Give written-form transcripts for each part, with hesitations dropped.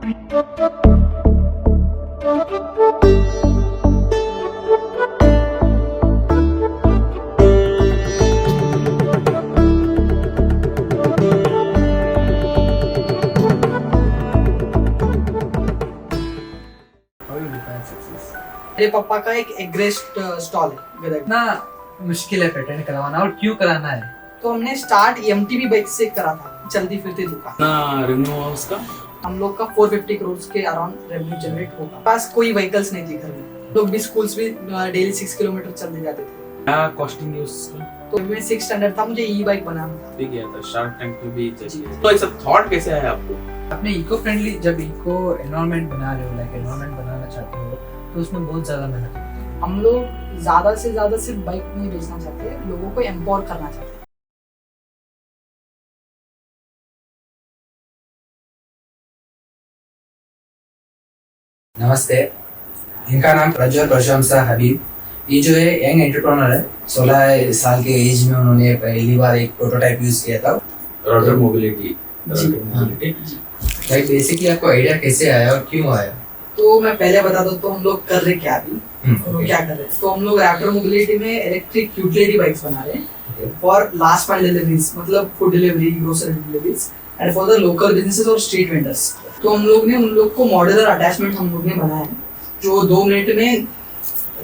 मेरे पापा का एक एग्रेस्ट स्टॉल है गदग। ना मुश्किल है पेटेंट करवाना, और क्यों कराना है? तो हमने स्टार्ट एमटीवी बाइक से करा था, चलती फिरती दुकान। ना रेवेन्यू हुआ उसका? हम लोग का 450 करोड़ के अराउंड रेवेन्यू जनरेट होगा। पास कोई व्हीकल्स नहीं थी घर में, लोग भी स्कूल्स भी डेली 6 किलोमीटर चलते जाते थे। क्या कॉस्टिंग है उसका? तो मैं 6 स्टैंडर्ड था, मुझे ई बाइक बनाना था। ठीक है, तो शार्क टैंक में भी चाहिए। तो ऐसा थॉट कैसे आया आपको? अपने इको फ्रेंडली, जब इको एनवायरनमेंट बना रहे हो, लाइक एनवायरनमेंट बनाना चाहते हो, तो उसमें बहुत ज्यादा मेहनत होती है। हम लोग ज्यादा से ज्यादा सिर्फ बाइक नहीं बेचना चाहते, लोगों को एम्पावर करना चाहते हैं। नमस्ते, इनका नाम प्रज्वल प्रशंसा हबीब। ये जो है यंग एंटरप्रेन्योर है। 16 साल के एज में उन्होंने पहली बार एक प्रोटोटाइप यूज किया था। Rotor mobility. लाइक बेसिकली आपको आइडिया कैसे आया और क्यों आया? तो मैं पहले बता दूं तो हम लोग कर रहे क्या अभी और क्या कर रहे हैं। तो हम लोग रैप्टर मोबिलिटी में इलेक्ट्रिक यूटिलिटी बाइक्स बना रहे हैं फॉर लास्ट माइल डिलीवरीज, मतलब food delivery, grocery deliveries and for the local businesses और स्ट्रीट वेंडर्स। तो हम लोग ने उन लोग को मॉड्यूलर अटैचमेंट हम लोग ने बनाया है, जो 2 मिनट में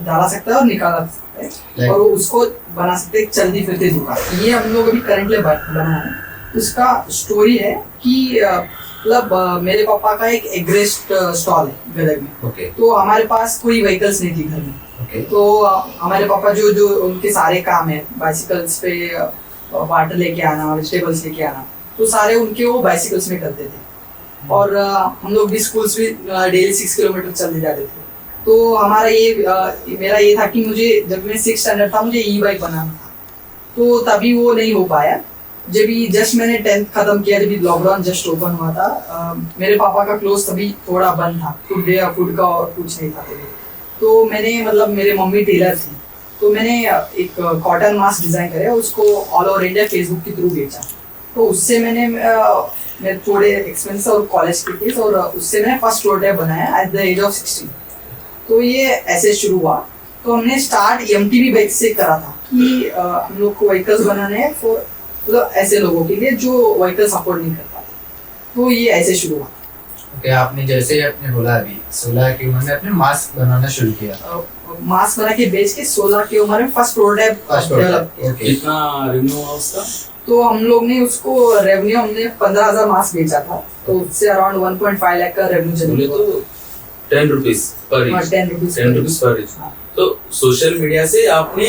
डाला सकता है और निकाला सकता है, और उसको बना सकते हैं चलती फिरती दुकान। ये हम लोग अभी करंटली बनाया है। उसका स्टोरी है कि मतलब मेरे पापा का एक एग्रेस्ट स्टॉल है गदग में। तो हमारे पास कोई व्हीकल्स नहीं थी घर में। तो हमारे पापा जो उनके सारे काम है, बाइसिकल्स पे वाटर लेके आना, वेजिटेबल्स लेके आना, तो सारे उनके वो बाइसिकल्स में करते थे। और हम लोग भी स्कूल्स भी डेली 6 किलोमीटर चलते जाते थे। तो हमारा मेरा ये था कि मुझे, जब मैं 6 स्टैंडर्ड था, मुझे ई बाइक बनाना था। तो तभी वो नहीं हो पाया। जब जस्ट मैंने 10th खत्म किया, जब लॉकडाउन जस्ट ओपन हुआ था, मेरे पापा का क्लोज तभी थोड़ा बंद था, फूड का और कुछ नहीं था। तो मैंने, मतलब मेरे मम्मी टेलर थी, तो मैंने एक कॉटन मास्क डिजाइन करे, उसको ऑल ओवर इंडिया फेसबुक के थ्रू बेचा। तो उससे मैं थोड़े एक्सपेंस और कॉलेज की फीस, और उससे मैंने फर्स्ट प्रोटोटाइप बनाया एट द एज ऑफ 16। तो ये ऐसे शुरू हुआ। तो हमने स्टार्ट एमटीवी बाइक से करा था कि हम लोग को व्हीकल्स बनाने हैं फॉर, मतलब ऐसे लोगों के लिए जो व्हीकल्स अफोर्ड नहीं कर पाते। तो ये ऐसे शुरू हुआ। ओके, आपने जैसे आपने बोला अभी 16 की उम्र में आपने मास्क बनाना शुरू किया। मास्क बना के बेच के 16 की उम्र में फर्स्ट प्रोटोटाइप डेवलप किया। कितना रेवेन्यू हुआ उसका? तो हम लोग ने उसको रेवेन्यू, हमने 15,000 मास्क बेचा था, तो उससे अराउंड 1.5 लाख का रेवेन्यू जनरेट हुआ। तो 10 rupees per each. 10 rupees per each. तो सोशल मीडिया से आपने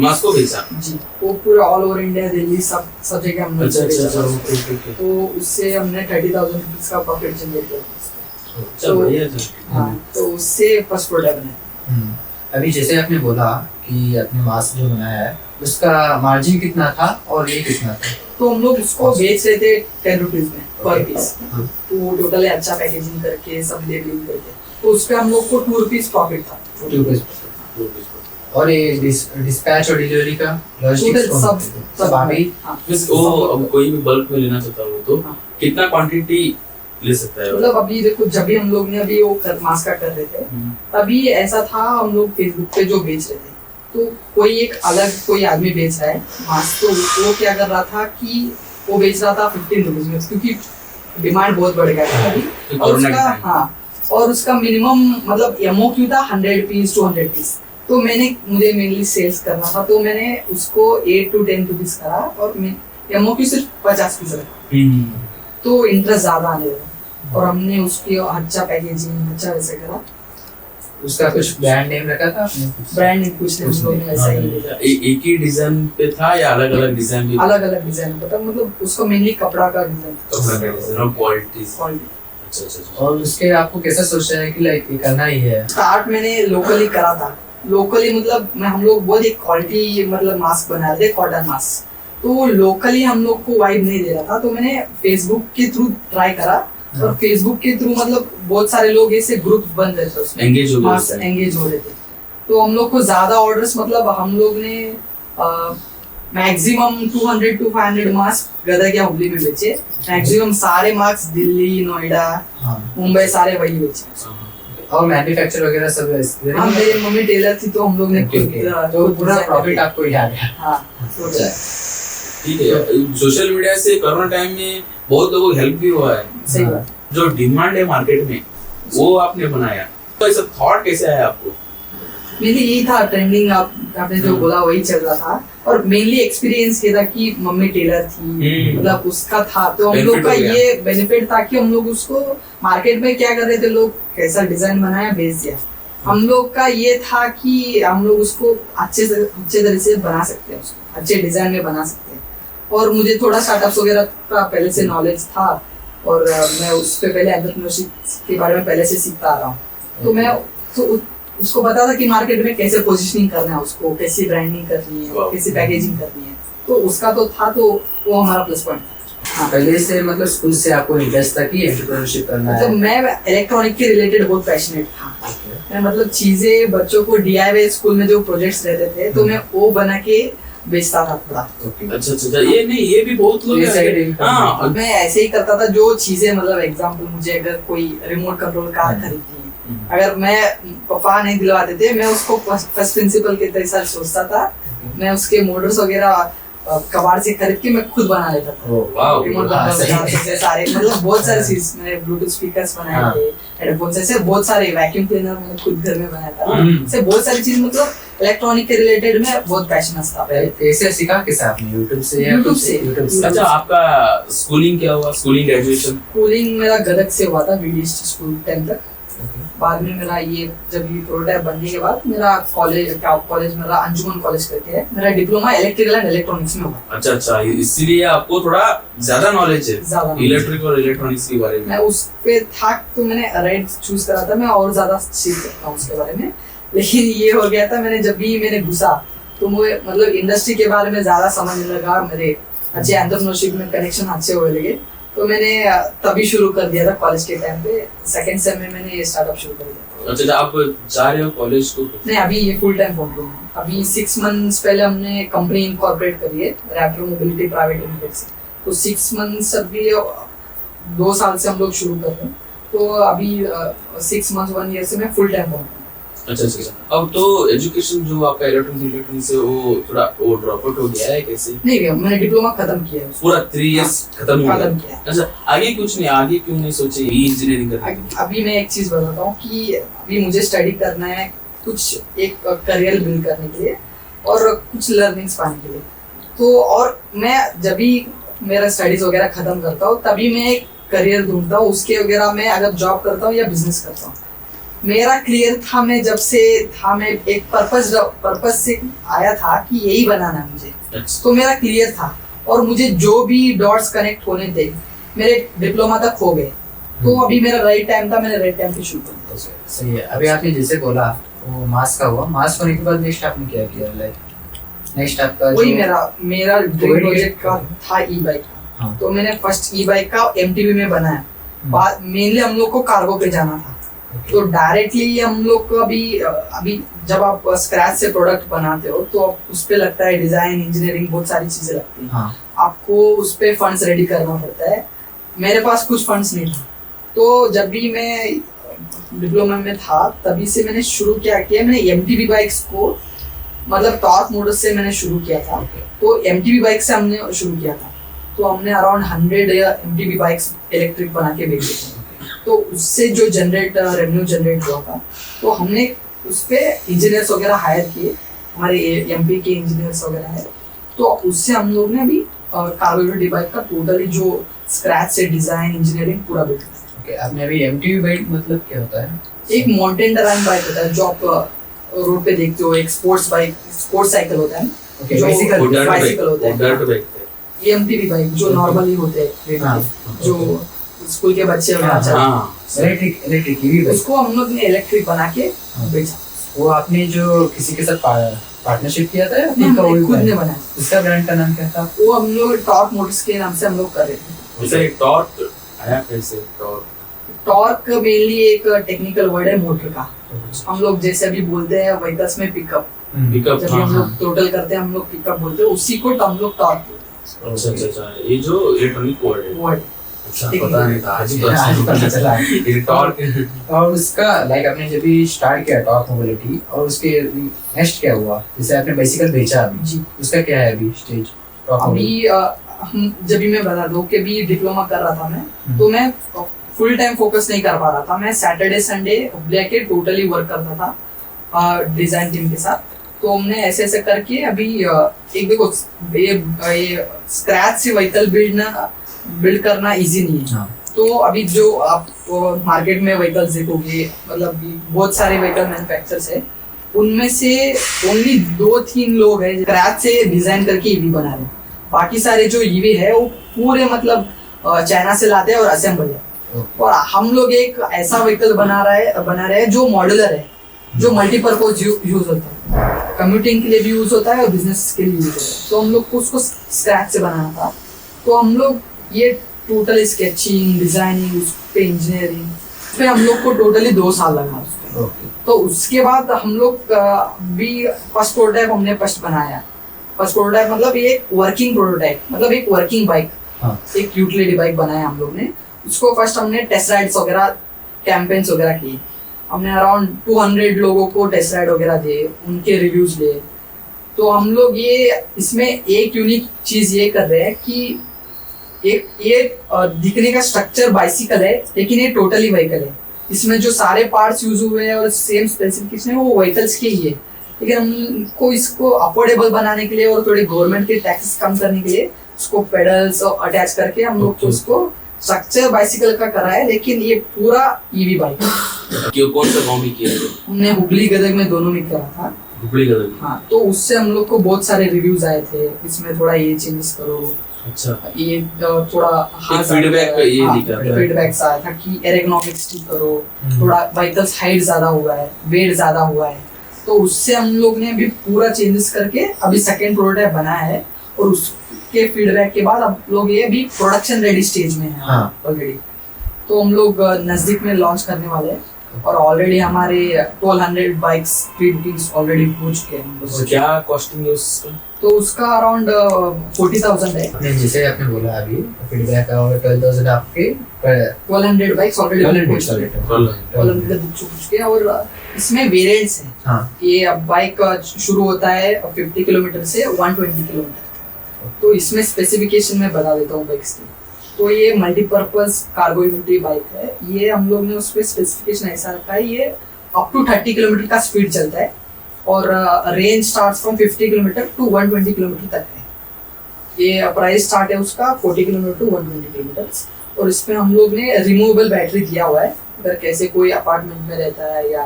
मास्क को बेचा? जी, वो पूरा ऑल ओवर इंडिया, दिल्ली, सब जगह हमने अच्छा। तो उससे हमने 30,000 रुपीज का प्रॉफिट जनरेट किया। तो उससे फर्स्ट प्रोडक्ट बना। अभी जैसे आपने बोला कि आपने मास्क जो बनाया है, उसका मार्जिन कितना था और ये कितना था? तो हम लोग उसको बेच रहे थे 10 रुपीज में पर पीस। तो टोटली अच्छा पैकेजिंग करके, सब लेबलिंग करके, तो उस पे हम लोग को 2 रुपीज प्रॉफिट था। 2 रुपीज। और ये डिस्पैच और डिलीवरी का लॉजिस्टिक्स सब अभी वो कोई भी बल्क में लेना चाहता हो तो कितना क्वांटिटी ले सकता है? मतलब अभी देखो, जब भी हम लोग ने अभी वो मास्क का कर रहे थे, तभी ऐसा था, हम लोग फेसबुक पे जो बेच रहे थे, तो कोई आदमी बेच रहा है मास्क, तो वो क्या कर रहा था कि वो बेच रहा था 15 रुपीज में, क्योंकि डिमांड बहुत बढ़ गया था अभी। और उसका मिनिमम, मतलब एमओक्यू था 100 पीस, 200 पीस। तो मुझे मेनली सेल्स करना था, तो मैंने उसको 8 to 10 रुपीज करा, और एमओक्यू सिर्फ 50 पीस रखा। तो इंटरेस्ट ज्यादा आने लगा, और हमने उसकी अच्छा पैकेजिंग अच्छा वैसे करा। उसका कुछ ब्रांड नेम रखा था आपने? ब्रांड नेम कुछ नहीं, हम लोग ने ऐसा ही लिखा। एक ही डिजाइन पे था या अलग अलग डिजाइन भी? अलग अलग डिजाइन पता, मतलब उसका मेनली कपड़ा का डिजाइन, क्वालिटी। और उसके आपको कैसा सोचा है कि लाइक ये करना ही है? स्टार्ट मैंने लोकली करा था। लोकली मतलब हम लोग बहुत एक क्वालिटी, मतलब मास्क बना रहे थे, कॉटन मास्क। तो लोकली हम लोग को वाइब नहीं दे रहा था, तो मैंने फेसबुक के थ्रू ट्राई करा, और फेसबुक के थ्रू मतलब बहुत सारे लोग ऐसे ग्रुप बन रहे थे, उसमें एंगेज हो रहे थे। तो हम लोग को ज्यादा ऑर्डर्स, मतलब हम लोग ने मैक्सिमम 200 to 500 मार्क्स गदर या हुबली में बेचे, मैक्सिमम सारे मार्क्स दिल्ली, नोएडा, मुंबई सारे वही बेचे। और मैन्युफैक्चर वगैरह सब इधर हाँ, मेरी मम्मी टेलर थी तो हम लोग ने तो पूरा प्रॉफिट आपको ही आ गया। हाँ, ठीक है। सोशल मीडिया से कोरोना टाइम में बहुत लोगों को हेल्प भी हुआ है। सही बात। जो डिमांड है मार्केट में वो आपने बनाया, तो ऐसा थॉट कैसे आया आपको? मेनली यही था, ट्रेंडिंग आपने जो बोला वही चल रहा था, और मेनली एक्सपीरियंस ये था कि मम्मी टेलर थी, मतलब उसका था, तो हम लोग का ये बेनिफिट था कि हम लोग उसको मार्केट में क्या कर रहे थे, लोग कैसा डिजाइन बनाया बेच दिया। हम लोग का ये था कि हम लोग उसको अच्छे तरह से बना सकते हैं, उसको अच्छे डिजाइन में बना सकते हैं। और मुझे थोड़ा स्टार्टअप्स वगैरह का पहले से नॉलेज था, और मैं उस पे पहले एंटरप्रेन्योरशिप के बारे में पहले से सीखता आ रहा हूँ, तो मैं तो उसको पता था कि मार्केट में कैसे पोजीशनिंग करना है, उसको कैसी ब्रांडिंग करनी है, कैसी पैकेजिंग करनी है, तो उसका तो था, तो वो हमारा प्लस पॉइंट था। पहले से मतलब स्कूल से आपको इंटरेस्ट था कि एंटरप्रेन्योरशिप करना है? मतलब मैं इलेक्ट्रॉनिक के रिलेटेड बहुत पैशनेट था। मैं मतलब चीजें बच्चों को DIY स्कूल में जो प्रोजेक्ट्स रहते थे, तो मैं वो बना के बेचता था थोड़ा। अच्छा, ये नहीं, ये भी बहुत लोग हाँ, मैं ऐसे ही करता था, जो चीजें मतलब एग्जांपल, मुझे अगर कोई रिमोट कंट्रोल कार खरीदनी है, अगर मैं पापा नहीं दिलवाते थे, मैं उसको फर्स्ट प्रिंसिपल के तरह सोचता था, मैं उसके मोटर्स वगैरह कबाड़ से खरीद के मैं खुद बना लेता था। रिमोट कंट्रोल सारे, मतलब बहुत सारे चीज, मैंने ब्लूटूथ स्पीकर्स बनाए थे, हेडफोन्स, ऐसे बहुत सारे, वैक्यूम क्लीनर मैंने खुद घर में बनाया था, ऐसे बहुत सारी चीज, मतलब इलेक्ट्रॉनिक के रिलेटेड में बहुत पैशनेट था। कैसे सीखा, कैसे आपने? यूट्यूब से? यूट्यूब से। अच्छा, आपका स्कूलिंग क्या हुआ? Schooling, graduation? स्कूलिंग मेरा गदग से हुआ था, VDST स्कूल 10 तक। बाद में मेरा ये, जब ये प्रोटोटाइप बनने के बाद मेरा कॉलेज मेरा अंजुमन कॉलेज करके है, मेरा डिप्लोमा इलेक्ट्रिकल एंड इलेक्ट्रॉनिक्स में हुआ। अच्छा, इसीलिए आपको थोड़ा ज्यादा नॉलेज है इलेक्ट्रिक और इलेक्ट्रॉनिक्स के बारे में। मैं उस पे था, तो मैंने राइट चूज करा था, मैं और ज्यादा सीख सकता हूँ उसके बारे में, लेकिन ये हो गया था, मैंने घुसा तो मुझे मतलब इंडस्ट्री के बारे में ज्यादा समझने लगा, मेरे अच्छे एंटरप्रेन्योरशिप में कनेक्शन अच्छे होने लगे, तो मैंने तभी शुरू कर दिया था कॉलेज के टाइम पे, सेकंड सेम में मैंने ये स्टार्टअप शुरू कर दिया। अच्छा, आप जा रहे हो कॉलेज को? नहीं, अभी ये फुल टाइम फॉर्म हूँ। अभी 6 मंथ्स पहले हमने कंपनी इनकॉर्पोरेट करी है, रैप्टर मोबिलिटी प्राइवेट लिमिटेड से, तो 6 मंथ्स, अभी 2 साल से हम लोग शुरू कर रहे हैं, तो अभी 6 मंथ्स 1 ईयर से मैं फुल टाइम फॉर्म हूँ। अच्छा, अब तो एजुकेशन जो आपका इलेक्ट्रॉनिक्स से वो थोड़ा ड्रॉप आउट हो गया है, कैसे? नहीं भैया, मैंने डिप्लोमा खत्म किया है, पूरा 3 इयर्स खत्म हो गया। अच्छा, आगे कुछ नहीं, आगे क्यों नहीं सोचे इंजीनियरिंग करने? अभी मैं एक चीज बताता हूँ कि अभी मुझे स्टडी करना है, कुछ एक करियर बिल्ड करने के लिए और कुछ लर्निंग्स पाने के लिए, तो और मैं जब भी मेरा स्टडीज वगैरह खत्म करता हूँ, तभी मैं एक करियर ढूंढता हूँ, उसके वगैरह मैं अगर जॉब करता हूँ या बिजनेस करता हूँ। मेरा क्लियर था, मैं जब से था, मैं एक पर्पस से आया था कि यही बनाना है मुझे। अच्छा। तो मेरा क्लियर था, और मुझे जो भी डॉट्स कनेक्ट होने थे मेरे डिप्लोमा तक हो गए, तो अभी मेरा राइट टाइम था, मैंने राइट टाइम पे शुरू कर दिया। सही है। अभी आपने जैसे बोला वो मास का हुआ, मास होने के बाद नेक्स्ट आपने क्या किया? लाइक नेक्स्ट आपका वही मेरा ड्रीम प्रोजेक्ट का था ई-बाइक का। हाँ। तो मैंने फर्स्ट ई-बाइक का MTB में बनाया। बाद मेनली हम लोग को कार्गो पे जाना था, तो डायरेक्टली हम लोग को अभी जब आप स्क्रैच से प्रोडक्ट बनाते हो, तो आप उस पे लगता है डिजाइन, इंजीनियरिंग, बहुत सारी चीजें लगती हैं। हाँ। आपको उस पे फंड्स रेडी करना पड़ता है। मेरे पास कुछ फंड्स नहीं था, तो जब भी मैं डिप्लोमा में था, तभी से मैंने शुरू मैंने MTB बाइक्स को, मतलब टॉर्क मोटर्स से मैंने शुरू किया था। तो MTB बाइक से हमने शुरू किया था, तो हमने अराउंड 100 MTB बाइक्स इलेक्ट्रिक बना के बेचे थे। तो उससे जो रेवेन्यू जनरेट हुआ था, तो हमने उस पे इंजीनियर्स वगैरह हायर किए, हमारे MP के इंजीनियर्स वगैरह है, तो उससे हम लोग ने अभी कार्गो बाइक का टोटली जो स्क्रैच से डिजाइन, इंजीनियरिंग पूरा बिल्ड किया। आपने अभी MTB बाइक मतलब क्या होता है? एक माउंटेन टराइन बाइक होता है, जो आप रोड पे देखते हो, एक स्पोर्ट्स साइकिल होता है, जो बाइसिकल होता है। ये MTB बाइक जो नॉर्मली होते हैं, जो स्कूल के बच्चे इलेक्ट्रिक भी, उसको हम लोग ने इलेक्ट्रिक बना के बेचा। वो आपने जो किसी के साथ पार्टनरशिप किया था, खुद ने बनाया। उसका ब्रांड का नाम क्या था? वो हम लोग टॉर्क मोटर्स के नाम से हम लोग कर रहे थे। वैसे टॉर्क आया कैसे? टॉर्क मेनली एक टेक्निकल वर्ड है मोटर का। हम लोग जैसे अभी बोलते हैं व्हीकल्स में पिकअप, पिकअप जब हम लोग टोटल करते हैं हम लोग पिकअप बोलते हैं, उसी को हम लोग टॉर्क बोलते अच्छा अच्छा अच्छा, ये जो इलेक्ट्रॉनिक वर्ड है, हैं। वो है। अच्छा पता नहीं था, आज ही पता चला। ये टॉर्क और उसका लाइक आपने जब भी स्टार्ट किया टॉर्क मोबिलिटी, और उसके नेक्स्ट क्या हुआ, जैसे आपने बाइसिकल बेचा अभी, जी। उसका क्या है अभी स्टेज? अभी हम जब भी मैं बता दूं कि भी डिप्लोमा कर रहा था मैं, तो मैं फुल टाइम फोकस नहीं कर पा रहा था। मैं सैटरडे संडे ब्लैक के टोटली वर्क करता था डिजाइन टीम के साथ। तो हमने ऐसे ऐसे करके अभी एक देखो ये स्क्रैच से व्हीकल बिल्ड करना इजी नहीं है। हाँ। तो अभी जो आप मार्केट में व्हीकल्स देखोगे, मतलब बहुत सारे व्हीकल मैन्युफैक्चरर्स है, उनमें से ओनली 2-3 लोग हैं स्क्रैच से डिजाइन करके ईवी बना रहे हैं। बाकी सारे जो ईवी है वो पूरे मतलब चाइना से लाते हैं और असेंबल है। और हम लोग एक ऐसा व्हीकल बना रहे हैं जो मॉड्यूलर है, जो मल्टीपर्पज यूज होता है, कम्यूटिंग के लिए भी यूज होता है और बिजनेस के लिए यूज होता है। तो हम लोग को उसको स्क्रैच से बनाना था। तो हम लोग ये टोटल स्केचिंग, डिजाइनिंग, उस पे इंजीनियरिंग, उस पे हम लोग को टोटली 2 साल लगा उसको। तो उसके बाद हम लोग भी फर्स्ट प्रोटोटाइप हमने फर्स्ट बनाया। फर्स्ट प्रोटोटाइप मतलब ये वर्किंग प्रोटोटाइप, मतलब एक वर्किंग बाइक, एक यूटिलिटी बाइक बनाया हम लोग ने। उसको फर्स्ट हमने टेस्ट राइड्स वगैरह, कैंपेन्स वगैरह किए। हमने अराउंड 200 लोगों को टेस्ट राइड वगैरह दिए, उनके रिव्यूज लिए। तो हम लोग ये इसमें एक यूनिक चीज ये कर रहे हैं कि एक ये दिखने का स्ट्रक्चर बाइसिकल है, लेकिन ये टोटली व्हीकल है। इसमें जो सारे पार्ट्स यूज हुए हैं और सेम स्पेसिफिकेशन है वो व्हीकल्स के ही है। लेकिन हमको इसको अफोर्डेबल बनाने के लिए और थोड़ी गवर्नमेंट के टैक्सेस कम करने के लिए उसको पेडल्स अटैच करके हम लोग को उसको स्ट्रक्चर बाइसिकल का करा है, लेकिन ये पूरा ईवी बाइक है। क्यों, कौन सा गाँव में किया है? हमने हुगली गदग में दोनों में करा था। हुगली गदग। हाँ, तो उससे हम लोग को बहुत सारे रिव्यूज आए थे, इसमें थोड़ा ये चेंजेस करो, अच्छा, ये थोड़ा फीडबैक ये दिखा था। फीडबैक आया था कि एरोनॉमिक्स ठीक करो, थोड़ा व्हीकल्स हाइट ज्यादा हुआ है, वेट ज्यादा हुआ है। तो उससे हम लोग ने भी पूरा चेंजेस करके अभी सेकंड प्रोटोटाइप बनाया है। और उसके फीडबैक के बाद हम लोग ये भी प्रोडक्शन रेडी स्टेज में है ऑलरेडी। तो हम लोग नजदीक में लॉन्च करने वाले हैं और ऑलरेडी हमारे 1200 बाइक्स प्री बुकिंग्स ऑलरेडी हो चुके हैं। तो क्या कॉस्टिंग है उसका? तो उसका अराउंड 40,000 है। नहीं, जैसे आपने बोला अभी फीडबैक का, और 12,000 आपके 1200 बाइक्स ऑलरेडी बुक चुके हैं। और इसमें वेरिएंट्स हैं। हाँ। ये अब बाइक शुरू होता है 50 किलोमीटर से 120 किलोमीटर। तो इसमें स्पेसिफिकेशन में बता देता हूँ बाइक्स की। तो ये मल्टीपर्पज कार्गो यूटिलिटी बाइक है। ये हम लोग ने उस पर स्पेसिफिकेशन ऐसा रखा है, ये अप टू 30 किलोमीटर का स्पीड चलता है और range starts from 50 kilometre to 120 kilometre तक है। ये प्राइस स्टार्ट है उसका 40 किलोमीटर टू 120 किलोमीटर। और इसमें हम लोग ने रिमूवेबल बैटरी दिया हुआ है। अगर कैसे कोई अपार्टमेंट में रहता है या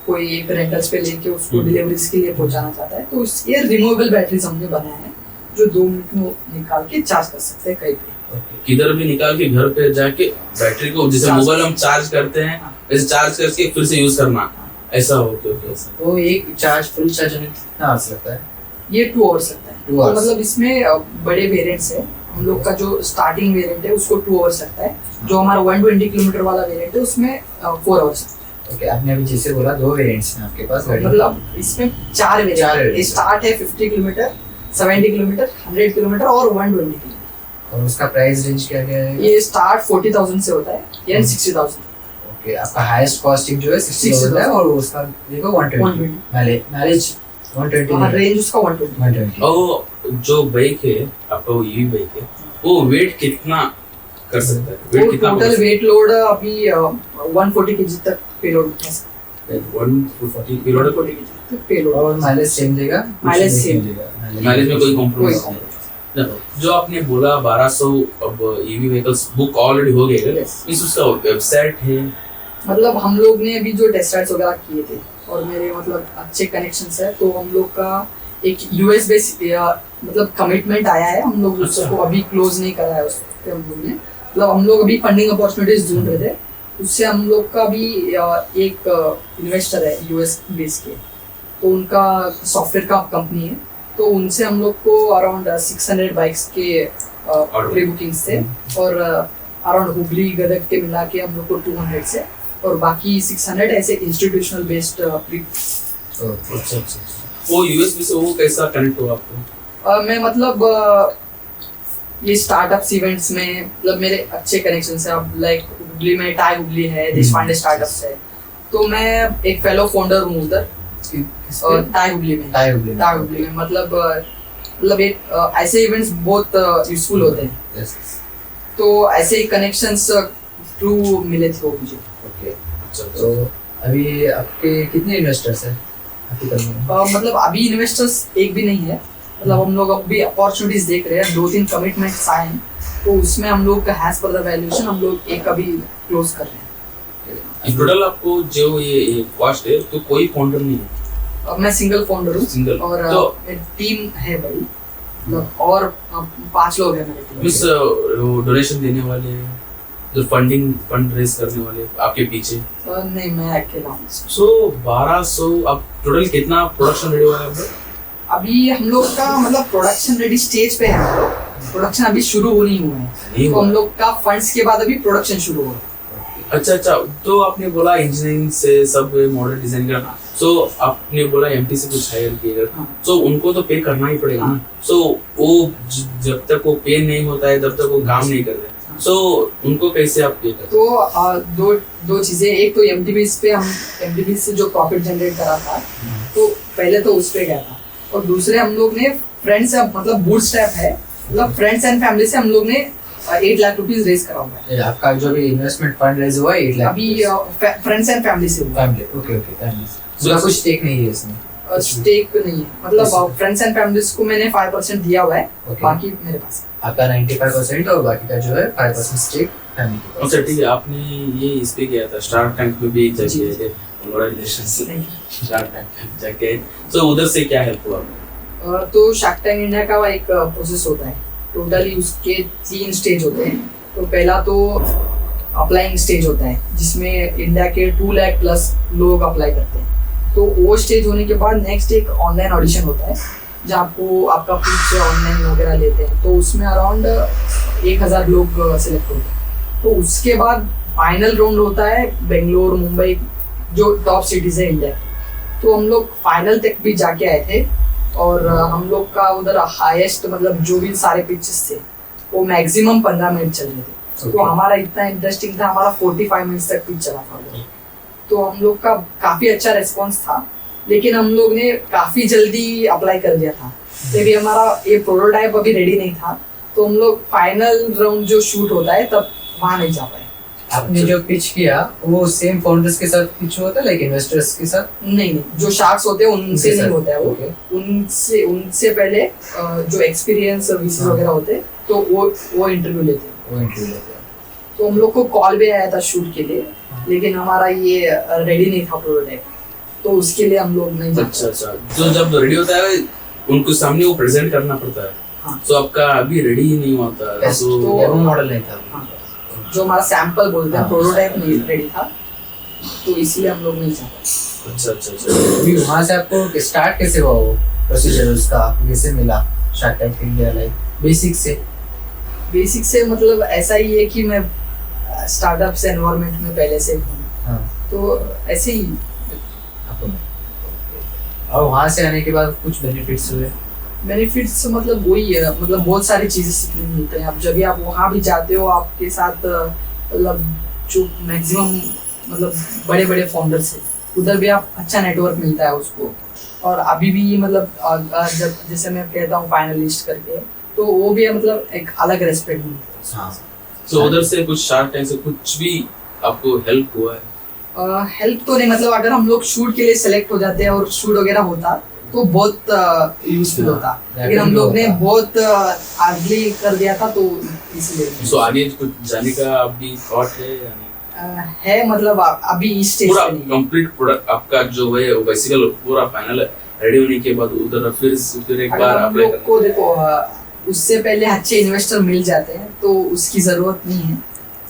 कोई एक रेंटल्स पे लेके उसको डिलीवरीज के लिए पहुंचाना चाहता है, तो ये रिमूवेबल बैटरीज हमने बनाया है जो 2 मिनट में निकाल के चार्ज कर सकते हैं कहीं पे। किधर भी निकाल के घर पे जाके बैटरी को, जैसे मोबाइल हम चार्ज करते हैं वैसे चार्ज करके फिर से यूज करना, ऐसा हो क्या? ऐसा तो एक चार्ज फुल चार्ज होने कितना आ सकता है? ये 2 आवर्स लगता है। तो मतलब इसमें बड़े वेरिएंट्स है। हम लोग का जो स्टार्टिंग वेरिएंट है उसको 2 आवर्स लगता है। जो हमारा 120 किलोमीटर वाला वेरिएंट है उसमें 4 आवर्स। ओके, आपने अभी जैसे बोला 2 वेरिएंट्स हैं आपके पास गाड़ी, मतलब इसमें 4 वेरिएंट स्टार्ट है 50 किलोमीटर, 70 किलोमीटर, 100 किलोमीटर और 120 किलोमीटर। और उसका प्राइस रेंज क्या है? ये स्टार्ट 40,000 से होता है या 60,000। ओके, आपका हाईएस्ट कॉस्टिंग जो है 60,000 है और उसका देखो 120 माइलेज 120 रेंज उसका 120। और जो बाइक है आपका, वो ईवी बाइक है, वो वेट कितना कर सकता है? वेट कितना? टोटल वेट लोड अभी 140 केजी तक पेलोड कर सकता है। 140 किलो तक पेलोड। और माइलेज सेम देगा? माइलेज सेम देगा, माइलेज में कोई कॉम्प्रोमाइज नहीं। जो आपने बोला 1200 अब ईवी व्हीकल्स बुक ऑलरेडी हो गए, इस उसका वेबसाइट है? मतलब हम लोग ने अभी जो टेस्ट राइड्स वगैरह किए थे और मेरे मतलब अच्छे कनेक्शंस है, तो हम लोग का एक यूएस बेस मतलब कमिटमेंट आया है। हम लोग उसको अभी क्लोज नहीं करा है उसके हम लोग ने। मतलब हम लोग अभी फंडिंग अपॉर्चुनिटीज ढूंढ रहे थे। उससे हम लोग का भी एक इन्वेस्टर है यूएस बेस के, तो उनका सॉफ्टवेयर का कंपनी है। तो उनसे हम लोग को अराउंड 600 बाइक्स के प्री बुकिंग्स थे और अराउंड हुगली गदग के मिला के हम लोग को 200 से, और बाकी 600 ऐसे इंस्टीट्यूशनल बेस्ड प्री। अच्छा। वो यूएसबी से वो कैसा कनेक्ट हुआ आपको? मैं मतलब ये स्टार्टअप्स इवेंट्स में मतलब मेरे अच्छे कनेक्शन है। अब लाइक हुगली में टाई हुगली है, देश पांडे स्टार्टअप्स है, तो मैं एक फेलो फाउंडर हूँ उधर और टाई हुगली में मतलब एक ऐसे इवेंट्स बहुत यूजफुल होते हैं। तो ऐसे ही कनेक्शंस थ्रू मिले थे वो मुझे। ओके, तो अभी आपके कितने इन्वेस्टर्स हैं आपकी कंपनी में? मतलब अभी इन्वेस्टर्स एक भी नहीं है, मतलब हम लोग अभी अपॉर्चुनिटीज देख रहे हैं, 2-3 कमिटमेंट्स आए हैं, तो उसमें हम लोग का हैज पर द वैल्यूएशन हम लोग एक अभी क्लोज कर रहे हैं। टोटल आपको जो ये कॉस्ट है तो कोई फाउंडर नहीं है? मैं सिंगल फाउंडर हूँ सिंगल और तो टीम है बड़ी, मतलब और 5 लोग हैं मेरे टीम मिस डोनेशन देने वाले, जो फंड रेज करने वाले आपके पीछे? नहीं, मैं अकेला हूँ। सो 1200 अब टोटल कितना प्रोडक्शन रेडी हुआ है अब? अभी हम लोग का मतलब प्रोडक्शन रेडी स्टेज पे है, हम लोग प्रोडक्शन अभी शुरू होनी हुआ है, तो हम लोग का फंड्स के बाद अभी प्रोडक्शन शुरू होगा। अच्छा, तो आपने बोला इंजीनियरिंग से सब मॉडल डिजाइन करना, सो आपने बोला एमटी से कुछ हायर किया, सो उनको तो पे करना ही पड़ेगा ना। सो वो जब तक वो पे नहीं होता है तब तक वो काम नहीं कर रहे, सो उनको कैसे आप पे करते? तो दो चीजें, एक तो एमटीबीज पे हम एमटीबीज से जो प्रॉफिट जनरेट करा था तो पहले तो उस पे गया था, और दूसरे हम लोग ने फ्रेंड्स मतलब बूटस्ट्रैप है, मतलब फ्रेंड्स एंड फैमिली से हम लोग ने 8 लाख रुपीस रेज करा हुआ है। आपका जो भी इन्वेस्टमेंट फंड रेज हुआ है 8 लाख अभी फ्रेंड्स एंड फैमिली से हुआ। Family, okay family. उसका कुछ स्टेक नहीं है इसमें? स्टेक नहीं है, मतलब फ्रेंड्स एंड फैमिलीज को मैंने 5% दिया हुआ है, बाकी मेरे पास आपका 95% और बाकी का जो है 5% स्टेक फैमिली के। अच्छा ठीक है, आपने ये इस पे किया था शार्क टैंक में भी जाके, कांग्रेचुलेशंस शार्क टैंक जाके, सो उधर से क्या हेल्प हुआ? तो शार्क टैंक इंडिया का एक प्रोसेस होता है, टोटली उसके 3 स्टेज होते हैं। तो पहला तो अप्लाइंग स्टेज होता है जिसमें इंडिया के 2 लाख प्लस लोग अप्लाई करते हैं। तो वो स्टेज होने के बाद नेक्स्ट एक ऑनलाइन ऑडिशन होता है जहाँ आपको आपका पिच ऑनलाइन वगैरह लेते हैं, तो उसमें अराउंड 1000 लोग सिलेक्ट होते हैं। तो उसके बाद फाइनल राउंड होता है बेंगलोर, मुंबई, जो टॉप सिटीज है इंडिया की। तो हम लोग फाइनल तक भी जाके आए थे, और हम लोग का उधर हाईएस्ट मतलब जो भी सारे पिचेस थे वो मैक्सिमम 15 मिनट चल रहे थे। तो हमारा इतना इंटरेस्टिंग था, हमारा 45 मिनट्स तक पिच चला था उधर। तो हम लोग का काफी अच्छा रिस्पॉन्स था, लेकिन हम लोग ने काफी जल्दी अप्लाई कर दिया था, लेकिन हमारा ये प्रोटोटाइप अभी रेडी नहीं था, तो हम लोग फाइनल राउंड जो शूट होता है तब वहाँ नहीं जा पाए। आपने जो पिच किया वो सेम फाउंडर्स के साथ पिच हुआ था, लाइक इन्वेस्टर्स के साथ? नहीं, जो शार्क्स होते हैं उनसे नहीं होता है वो, उनसे पहले जो एक्सपीरियंस वीसीज वगैरह होते हैं तो वो इंटरव्यू लेते हैं। तो हम लोग को कॉल भी आया था शूट के लिए, लेकिन हमारा ये रेडी नहीं था प्रोटोटाइप, तो उसके लिए हम लोग नहीं। अच्छा, तो जब रेडी होता है उनको सामने वो प्रेजेंट करना पड़ता है। हाँ। तो आपका अभी रेडी ही नहीं होता, तो मॉडल नहीं था। हाँ। जो हमारा सैंपल बोलते हैं, प्रोटोटाइप नहीं रेडी था, तो इसलिए हम लोग नहीं चाहते। अच्छा। अभी वहाँ से आपको स्टार्ट कैसे हुआ वो प्रोसीजर, उसका आपको कैसे मिला shark tank India? Like basic से मतलब ऐसा ही है कि मैं स्टार्टअप्स एनवायरनमेंट में पहले से हूँ। हाँ। तो ऐसे ही और वहाँ से आने के बाद कुछ बेनिफिट्स हुए? बेनिफिट्स मतलब वही है, मतलब बहुत सारी चीजें सीखने मिलते हैं। अब जब भी आप वहाँ भी जाते हो, आपके साथ मतलब जो मैक्सिमम मतलब बड़े बड़े फाउंडर्स है, उधर भी आप अच्छा नेटवर्क मिलता है उसको। और अभी भी मतलब जब जैसे मैं कहता हूँ फाइनलिस्ट करके, तो वो भी मतलब एक अलग रेस्पेक्ट मिलता है। तो उधर से कुछ शार्क टैंक से कुछ भी आपको हेल्प हुआ है? हेल्प तो नहीं, मतलब अगर हम लोग शूट के लिए सेलेक्ट हो जाते हैं और शूट वगैरह होता तो बहुत यूजफुल होता, लेकिन हम लोग ने बहुत अर्ली कर दिया था, तो इसलिए। सो आगे कुछ जाने का अभी थॉट है या नहीं? है, मतलब अभी इस स्टेज पूरा पे नहीं है। कंप्लीट प्रोडक्ट आपका जो है बेसिकली पूरा फाइनल रेडी होने के बाद उधर फिर एक अगर बार हम अप्लाई लोग को देखो उससे पहले अच्छे इन्वेस्टर मिल जाते हैं तो उसकी जरूरत नहीं है।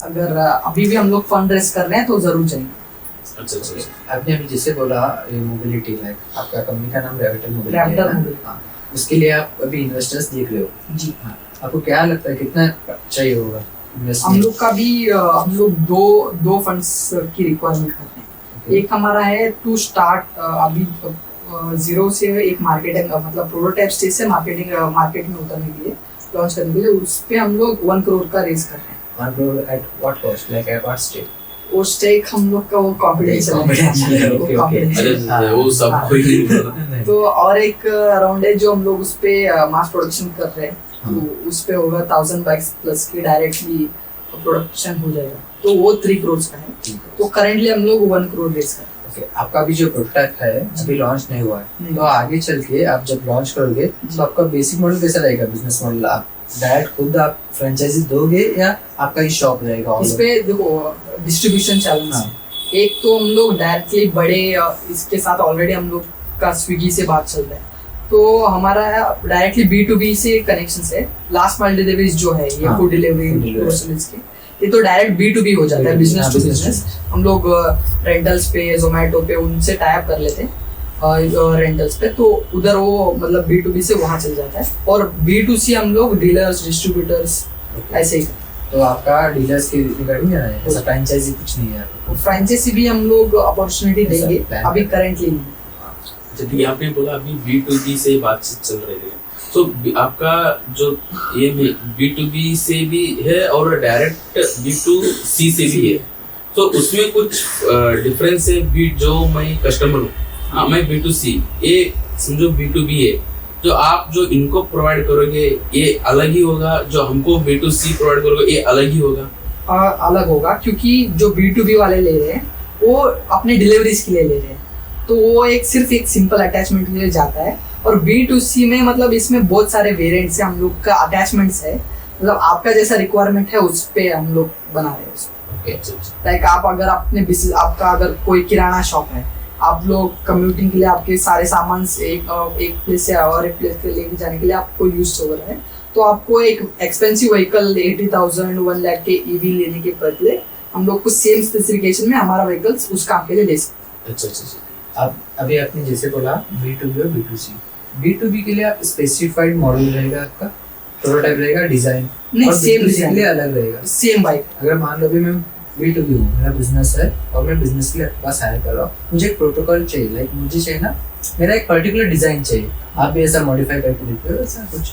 अगर अभी भी हम लोग फंड रेस कर रहे हैं तो जरूर चाहिए। अच्छा। आपने अभी जैसे बोला ये मोबिलिटी, लाइक आपका कंपनी का नाम रेविटल मोबिलिटी रैप्टर है ना? मोबिलिटी। हाँ, उसके लिए आप अभी इन्वेस्टर्स देख रहे हो जी। हाँ, आपको क्या लगता है कितना चाहिए होगा हम लोग का भी हम लोग दो फंड्स की रिक्वायरमेंट करते हैं। एक हमारा है टू स्टार्ट, अभी जीरो से एक मार्केटिंग मतलब प्रोटोटाइप स्टेज से मार्केट में उतरने के लिए लॉन्च करने के लिए उस पे हम लोग 1 करोड़ का रेस कर रहे हैं। 1 crore at what cost? Like at what stage? वो स्टेक हम लोग का वो कॉन्फिडेंशियल Confidential है, okay, okay. अरे वो सब कोई नहीं बोला। तो और एक राउंड है जो हम लोग उस पे मास प्रोडक्शन कर रहे हैं, तो उस पे होगा 1000 बाइक्स प्लस की डायरेक्टली प्रोडक्शन हो जाएगा, तो वो 3 करोड़ का है। तो करंटली हम लोग 1 करोड़ रेस कर रहे हैं। Okay, आपका अभी जो प्रोटोटाइप है अभी लॉन्च नहीं हुआ है, नहीं। तो आगे चल के आप जब लॉन्च करोगे तो आपका बेसिक मॉडल कैसा रहेगा? बिजनेस मॉडल आप डायरेक्ट खुद आप फ्रेंचाइजी दोगे या आपका ही शॉप रहेगा? इस पे देखो डिस्ट्रीब्यूशन चैनल हाँ। है। एक तो हम लोग डायरेक्टली बड़े इसके साथ ऑलरेडी हम लोग का स्विगी से बात चल रहा है, तो हमारा डायरेक्टली B2B से कनेक्शन है। लास्ट माइल डिलीवरीज जो है ये हाँ, food delivery food delivery। Groceries के, ये तो डायरेक्ट B2B हो जाता है, business to business to business. हम लोग रेंटल्स पे जोमेटो पे उनसे टाइप कर लेते हैं रेंटल्स पे, तो उधर वो मतलब B2B से वहाँ चल जाता है। और B2C हम लोग डीलर्स डिस्ट्रीब्यूटर्स ऐसे ही। तो आपका डीलर्स की रिगार्डिंग है, ऐसा फ्रेंचाइजी कुछ नहीं है आपको? फ्रेंचाइजी भी हम लोग अपॉर्चुनिटी ऐसा देंगे, plan अभी है। करेंटली नहीं। अच्छा ठीक है, आपने बोला अभी B2B से बातचीत चल रही है, तो आपका जो ये B2B से भी है और डायरेक्ट B2C से भी है, तो उसमें कुछ डिफरेंस है? जो मैं कस्टमर हूँ, हाँ मैं B2C, ये समझो B2B है, जो आप जो इनको प्रोवाइड करोगे ये अलग ही होगा, जो हमको B2C प्रोवाइड करोगे ये अलग ही होगा? अलग होगा, क्योंकि जो B2B वाले ले रहे हैं वो अपने डिलीवरीज के लिए ले रहे हैं, तो वो सिर्फ एक सिंपल अटैचमेंट के लिए जाता है। और B2C में मतलब इसमें बहुत सारे वेरिएंट्स है, हम लोग का अटैचमेंट्स है, मतलब आपका जैसा रिक्वायरमेंट है उस पे हम लोग बना रहे हैं उसको। लाइक आप अगर अपने बिजनेस, आपका अगर कोई किराना शॉप है, आप लोग कम्यूटिंग के लिए आपके सारे सामान एक प्लेस से और एक प्लेस पे लेके जाने के लिए आपको यूज हो रहा है, तो आपको एक एक्सपेंसिव व्हीकल 80,000 1 लाख के EV लेने के बदले हम लोग को सेम स्पेसिफिकेशन में हमारा व्हीकल्स उस काम के लिए ले सकते। अच्छा। अब अभी आपने जैसे बोला B2B और B2C, B2B के लिए आप स्पेसिफाइड मॉडल रहेगा आपका, प्रोटोटाइप रहेगा, डिजाइन नहीं, और same B2C के design। लिए अलग रहेगा। Same bike. अगर मान लो अभी मैं B2B हूँ, मेरा बिजनेस है और मैं बिजनेस के लिए आपके पास हायर कर रहा हूँ, मुझे एक प्रोटोकॉल चाहिए, लाइक मुझे चाहिए ना, मेरा एक पर्टिकुलर डिजाइन चाहिए, आप भी ऐसा मॉडिफाई करके देते हो ऐसा कुछ?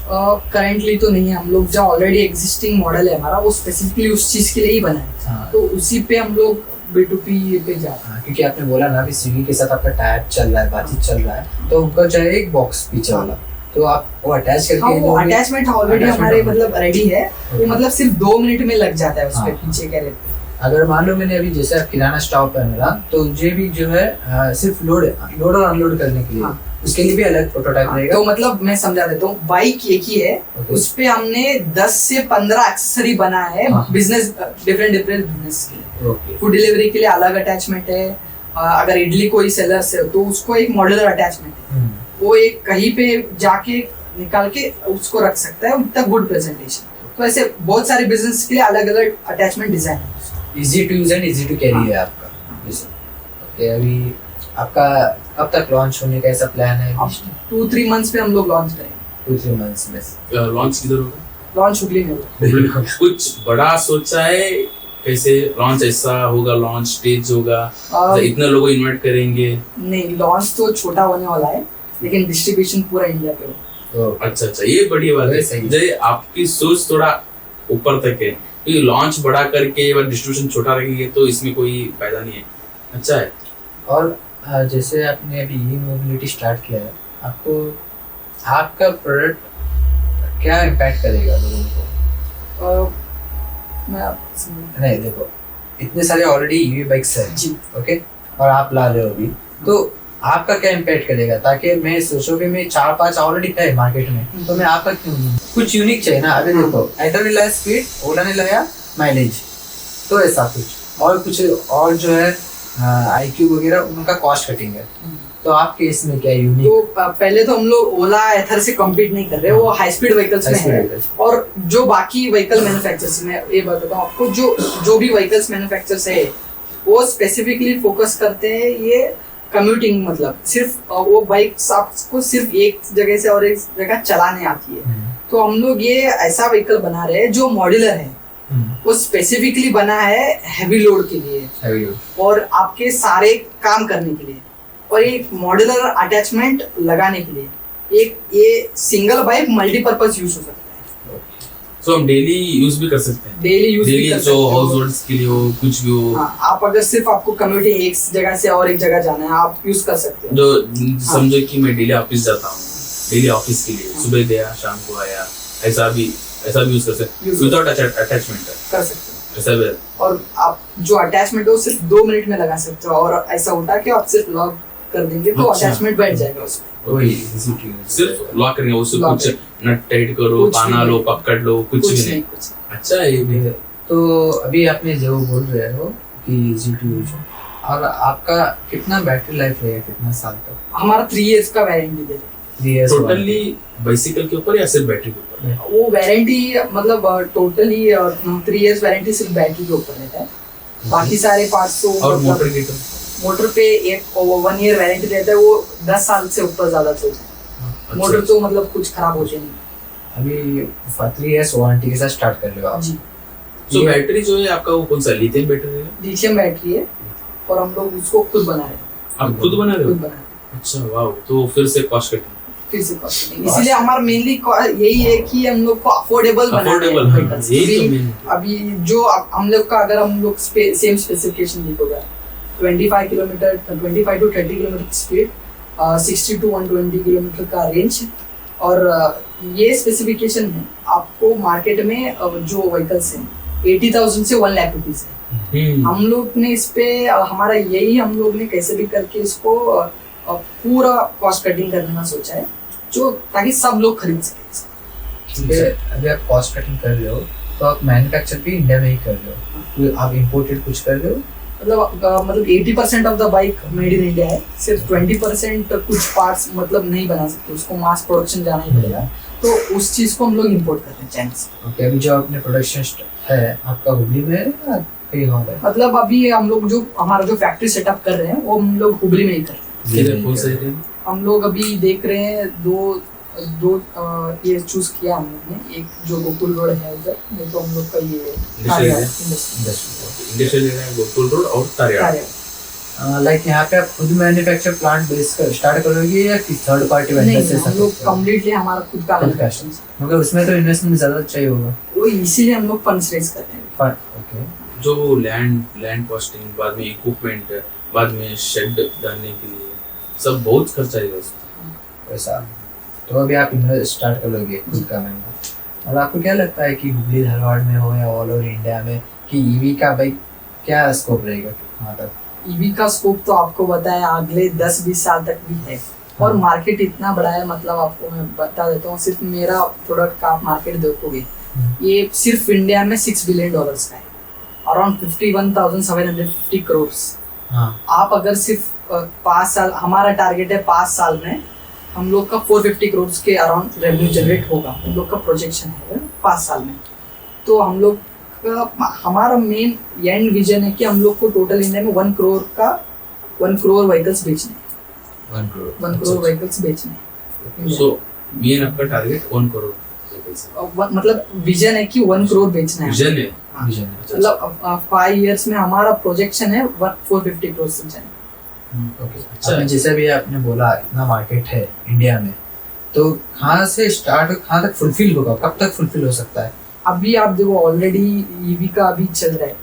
करंटली तो नहीं है, हम लोग जो ऑलरेडी एग्जिस्टिंग मॉडल है हमारा वो स्पेसिफिकली उस चीज के लिए ही बना है, हाँ। तो उसी पे हम लोग B2B पे जाते हैं। हाँ, क्योंकि आपने बोला ना अभी स्विगी के साथ आपका टाइप चल रहा है, बातचीत चल रहा है, तो उनका चाहिए एक बॉक्स पीछे वाला, तो आप वो अटैच करके हाँ, वो दोगे? अटैचमेंट ऑलरेडी Attachment हमारे होगा। मतलब रेडी है, वो Okay। मतलब सिर्फ 2 मिनट में लग जाता है उस पे हाँ। पीछे क्या रहते हैं। अगर मान लो मैंने अभी जैसे आप किराना स्टॉप है मेरा, तो मुझे भी जो है सिर्फ लोड और अनलोड करने के लिए, हाँ। उसके लिए भी अलग प्रोटोटाइप रहेगा? तो मतलब मैं समझा देता हूँ, बाइक एक ही है, Okay। उस पे हमने 10 से 15 एक्सेसरी बना है हाँ। बिजनेस, डिफरेंट बिजनेस के लिए। ओके। फूड डिलीवरी के लिए अलग अटैचमेंट है, अगर इडली कोई सेलर्स है तो उसको एक मॉड्यूलर अटैचमेंट है, वो एक कहीं पे जाके निकाल के उसको रख सकता है, उतना गुड प्रेजेंटेशन। तो ऐसे बहुत सारे बिजनेस के लिए अलग अलग अटैचमेंट डिजाइन है। Easy to use and easy to carry है आपका जैसे। ओके, अभी आपका कब तक लॉन्च होने का ऐसा प्लान है? 2-3 मंथ्स पे हम लोग लॉन्च करेंगे। 2-3 मंथ्स में। लॉन्च किधर होगा? लॉन्च हुगली में होगा। कुछ बड़ा सोचा है कैसे लॉन्च ऐसा होगा, लॉन्च स्टेज होगा, इतने लोगों इनवाइट करेंगे? नहीं, लॉन्च तो छोटा होने वाला है, लेकिन डिस्ट्रीब्यूशन पूरा इंडिया पे होगा। तो अच्छा, ये बड़ी बात है। सही है। जय आपकी सोच थोड़ा ऊपर तक है, क्योंकि लॉन्च बड़ा करके और डिस्ट्रीब्यूशन छोटा रखेंगे तो इसमें कोई फायदा नहीं है। अच्छा है। और जैसे आपने अभी ई मोबिलिटी स्टार्ट किया है, आपको आपका प्रोडक्ट क्या इम्पैक्ट करेगा लोगों को? मैं आपको समझ- नहीं देखो, इतने सारे ऑलरेडी ईवी बाइक्स है, जी। ओके, और आप ला रहे हो अभी, तो आपका क्या इम्पैक्ट करेगा? ताकि मैं सोचो कि मैं 4-5 ऑलरेडी है मार्केट में, तो मैं आपका क्यों नहीं? कुछ यूनिक चाहिए ना। अभी देखो, एथर ने लाया स्पीड, ओला ने लाया माइलेज, तो ऐसा कुछ और कुछ और जो है IQ वगैरह, उनका कॉस्ट कटिंग है, तो आपके इसमें क्या यूनिक? तो पहले तो हम लोग ओला एथर से कम्पीट नहीं कर रहे, वो हाई स्पीड व्हीकल्स में है। और जो बाकी व्हीकल मैन्युफैक्चरर्स में ये बताता हूँ आपको, जो भी व्हीकल्स मैन्युफैक्चरर्स है वो स्पेसिफिकली फोकस करते हैं ये कम्यूटिंग, मतलब सिर्फ वो बाइक्स आपको सिर्फ एक जगह से और एक जगह चलाने आती है। तो हम लोग ये ऐसा व्हीकल बना रहे हैं जो मॉड्यूलर है, वो स्पेसिफिकली बना है हैवी लोड के लिए हैवी लोड। और आपके सारे काम करने के लिए। और एक मॉड्यूलर अटैचमेंट लगाने के लिए एक ये सिंगल बाइक मल्टीपर्पज यूज हो सकता है। सो हम डेली यूज भी कर सकते हैं, डेली यूज भी कर सकते जो हो। हाउस होल्ड्स के लिए हो, कुछ भी हो। हाँ, आप अगर सिर्फ आपको कम्यूटिंग एक जगह से और एक जगह जाना है आप यूज कर सकते हो। जो समझो कि मैं डेली ऑफिस जाता हूँ, डेली ऑफिस के लिए सुबह गया शाम को आया, ऐसा भी यूज कर सकते हैं विदाउट अटैचमेंट कर सकते हो। ऐसा भी। और आप जो अटैचमेंट है वो सिर्फ 2 मिनट में लगा सकते हो, और ऐसा होता है कि आप सिर्फ लॉक कर देंगे तो अच्छा। अटैचमेंट बैठ जाएगा उसमें। वही easy to use सिर्फ लॉक करेंगे, उससे Lock कुछ नट टाइट करो, कुछ पाना भी लो, नहीं। पकड़ लो, कुछ भी नहीं। कुछ अच्छा है ये भी। तो अभी आपने जो बोल रहे हो कि इजी टू यूज, और आपका कितना बैटरी लाइफ रहेगा, कितना साल तक? हमारा 3 इयर्स का वारंटी दे रहे हैं। 3 years टोटली बाइसिकल के ऊपर या सिर्फ बैटरी के ऊपर? वो वारंटी मतलब टोटली 3 इयर्स वारंटी सिर्फ बैटरी के ऊपर रहता है, बाकी सारे पार्ट्स तो और मतलब मोटर की तरफ? मोटर पे एक 1 ईयर वारंटी रहता है, वो 10 साल से ऊपर ज्यादा चलता है। मोटर तो मतलब कुछ खराब होते नहीं। अभी 3 years वारंटी के साथ स्टार्ट कर लो आप। जी, तो बैटरी जो है आपका वो कौन सा लिथियम बैटरी है? लिथियम बैटरी है और हम लोग उसको खुद बना रहे हैं। आप खुद बना रहे खुद हो? बना रहे हैं, अच्छा वाह, तो फिर से कॉस्ट कटिंग। फिर से कॉस्ट नहीं। इसीलिए हमारा मेनली यही है कि हम लोग को अफोर्डेबल बनाना अफोर्डेबल, है। हाँ, यही तो मेन। अभी जो हम लोग का अगर हम लोग सेम स्पेसिफिकेशन देखोगे 25 kilometre 25 to 30 kilometre speed, 60 to 120 kilometre का रेंज, और ये स्पेसिफिकेशन है आपको मार्केट में जो व्हीकल्स हैं 80,000 से 1 लाख रुपीज है। हम लोग ने इस पे हमारा यही हम लोग ने कैसे भी करके इसको पूरा कॉस्ट कटिंग करने का सोचा है, जो ताकि सब लोग खरीद सके। अभी आप कॉस्ट कटिंग कर रहे हो तो आप मैन्युफैक्चर भी इंडिया में ही कर रहे हो, कोई आप इंपोर्टेड कुछ कर रहे हो? मतलब 80% of the bike made in India है, सिर्फ 20% कुछ पार्ट्स मतलब नहीं बना सकते, उसको मास प्रोडक्शन जाना ही पड़ेगा, तो उस चीज को हम लोग इंपोर्ट कर रहे हैं चाइना से। ओके, अभी जो आपने प्रोडक्शन है आपका हुबली में है या कहीं और है? मतलब अभी हम लोग जो हमारा जो फैक्ट्री सेटअप कर रहे हैं वो हम लोग हुबली में ही कर रहे हैं। किधर, कौन सा एरिया? हम लोग अभी देख रहे हैं दो ये चूज किया हम लोग ने, एक जो गोकुल रोड है उधर, नहीं तो हम लोग का ये Industrial area? इंडस्ट्रियल एरिया है गोकुल रोड और तारियाड़। लाइक यहाँ पे आप खुद मैन्युफैक्चर प्लांट बेस कर स्टार्ट करोगे या कि थर्ड पार्टी वेंडर से? हम लोग कम्प्लीटली हमारा खुद का मैन्युफैक्चरिंग, मगर उसमें तो इन्वेस्टमेंट ज्यादा चाहिए होगा। वो इसीलिए हम लोग फंड्स रेज कर रहे हैं। ओके, जो लैंड कॉस्टिंग, बाद में इक्विपमेंट, बाद में शेड डालने के लिए सब बहुत खर्चा आएगा उसमें। वैसा तो अभी आप इन्वेस्ट स्टार्ट करोगे खुद का मैन्युफैक्चर, और आपको क्या लगता है कि हुबली धारवाड़ में हो या ऑल ओवर इंडिया में कि ईवी का भाई क्या स्कोप रहेगा वहाँ तक? ईवी का स्कोप तो आपको बताया अगले 10-20 साल तक भी है, और मार्केट इतना बड़ा है, मतलब आपको मैं बता देता हूँ, सिर्फ मेरा प्रोडक्ट का आप मार्केट देखोगे ये सिर्फ इंडिया में $6 बिलियन का है, अराउंड 51,750 करोड़। हाँ, आप अगर सिर्फ 5 साल, हमारा टारगेट है 5 साल में हम लोग का 450 करोड़ के अराउंड रेवेन्यू जनरेट होगा, हम लोग का प्रोजेक्शन है 5 साल में। तो हम लोग का हमारा मेन एंड विजन है कि हम लोग को टोटल इंडिया में 1 करोड़ व्हीकल्स बेचने हैं, 1 करोड़ व्हीकल्स बेचने हैं। सो मेन आपका टारगेट 1 करोड़ vehicles है। मतलब विजन है कि 1 करोड़ बेचना है। विजन है। हाँ। विजन मतलब 5 इयर्स में हमारा प्रोजेक्शन है 450 करोड़ से जाने। ओके, आपने जैसे भी आपने बोला इतना मार्केट है इंडिया में, तो कहाँ से स्टार्ट, कहाँ तक फुलफिल होगा, कब तक फुलफिल हो सकता है? अभी आप देखो ऑलरेडी ईवी का अभी चल रहा है,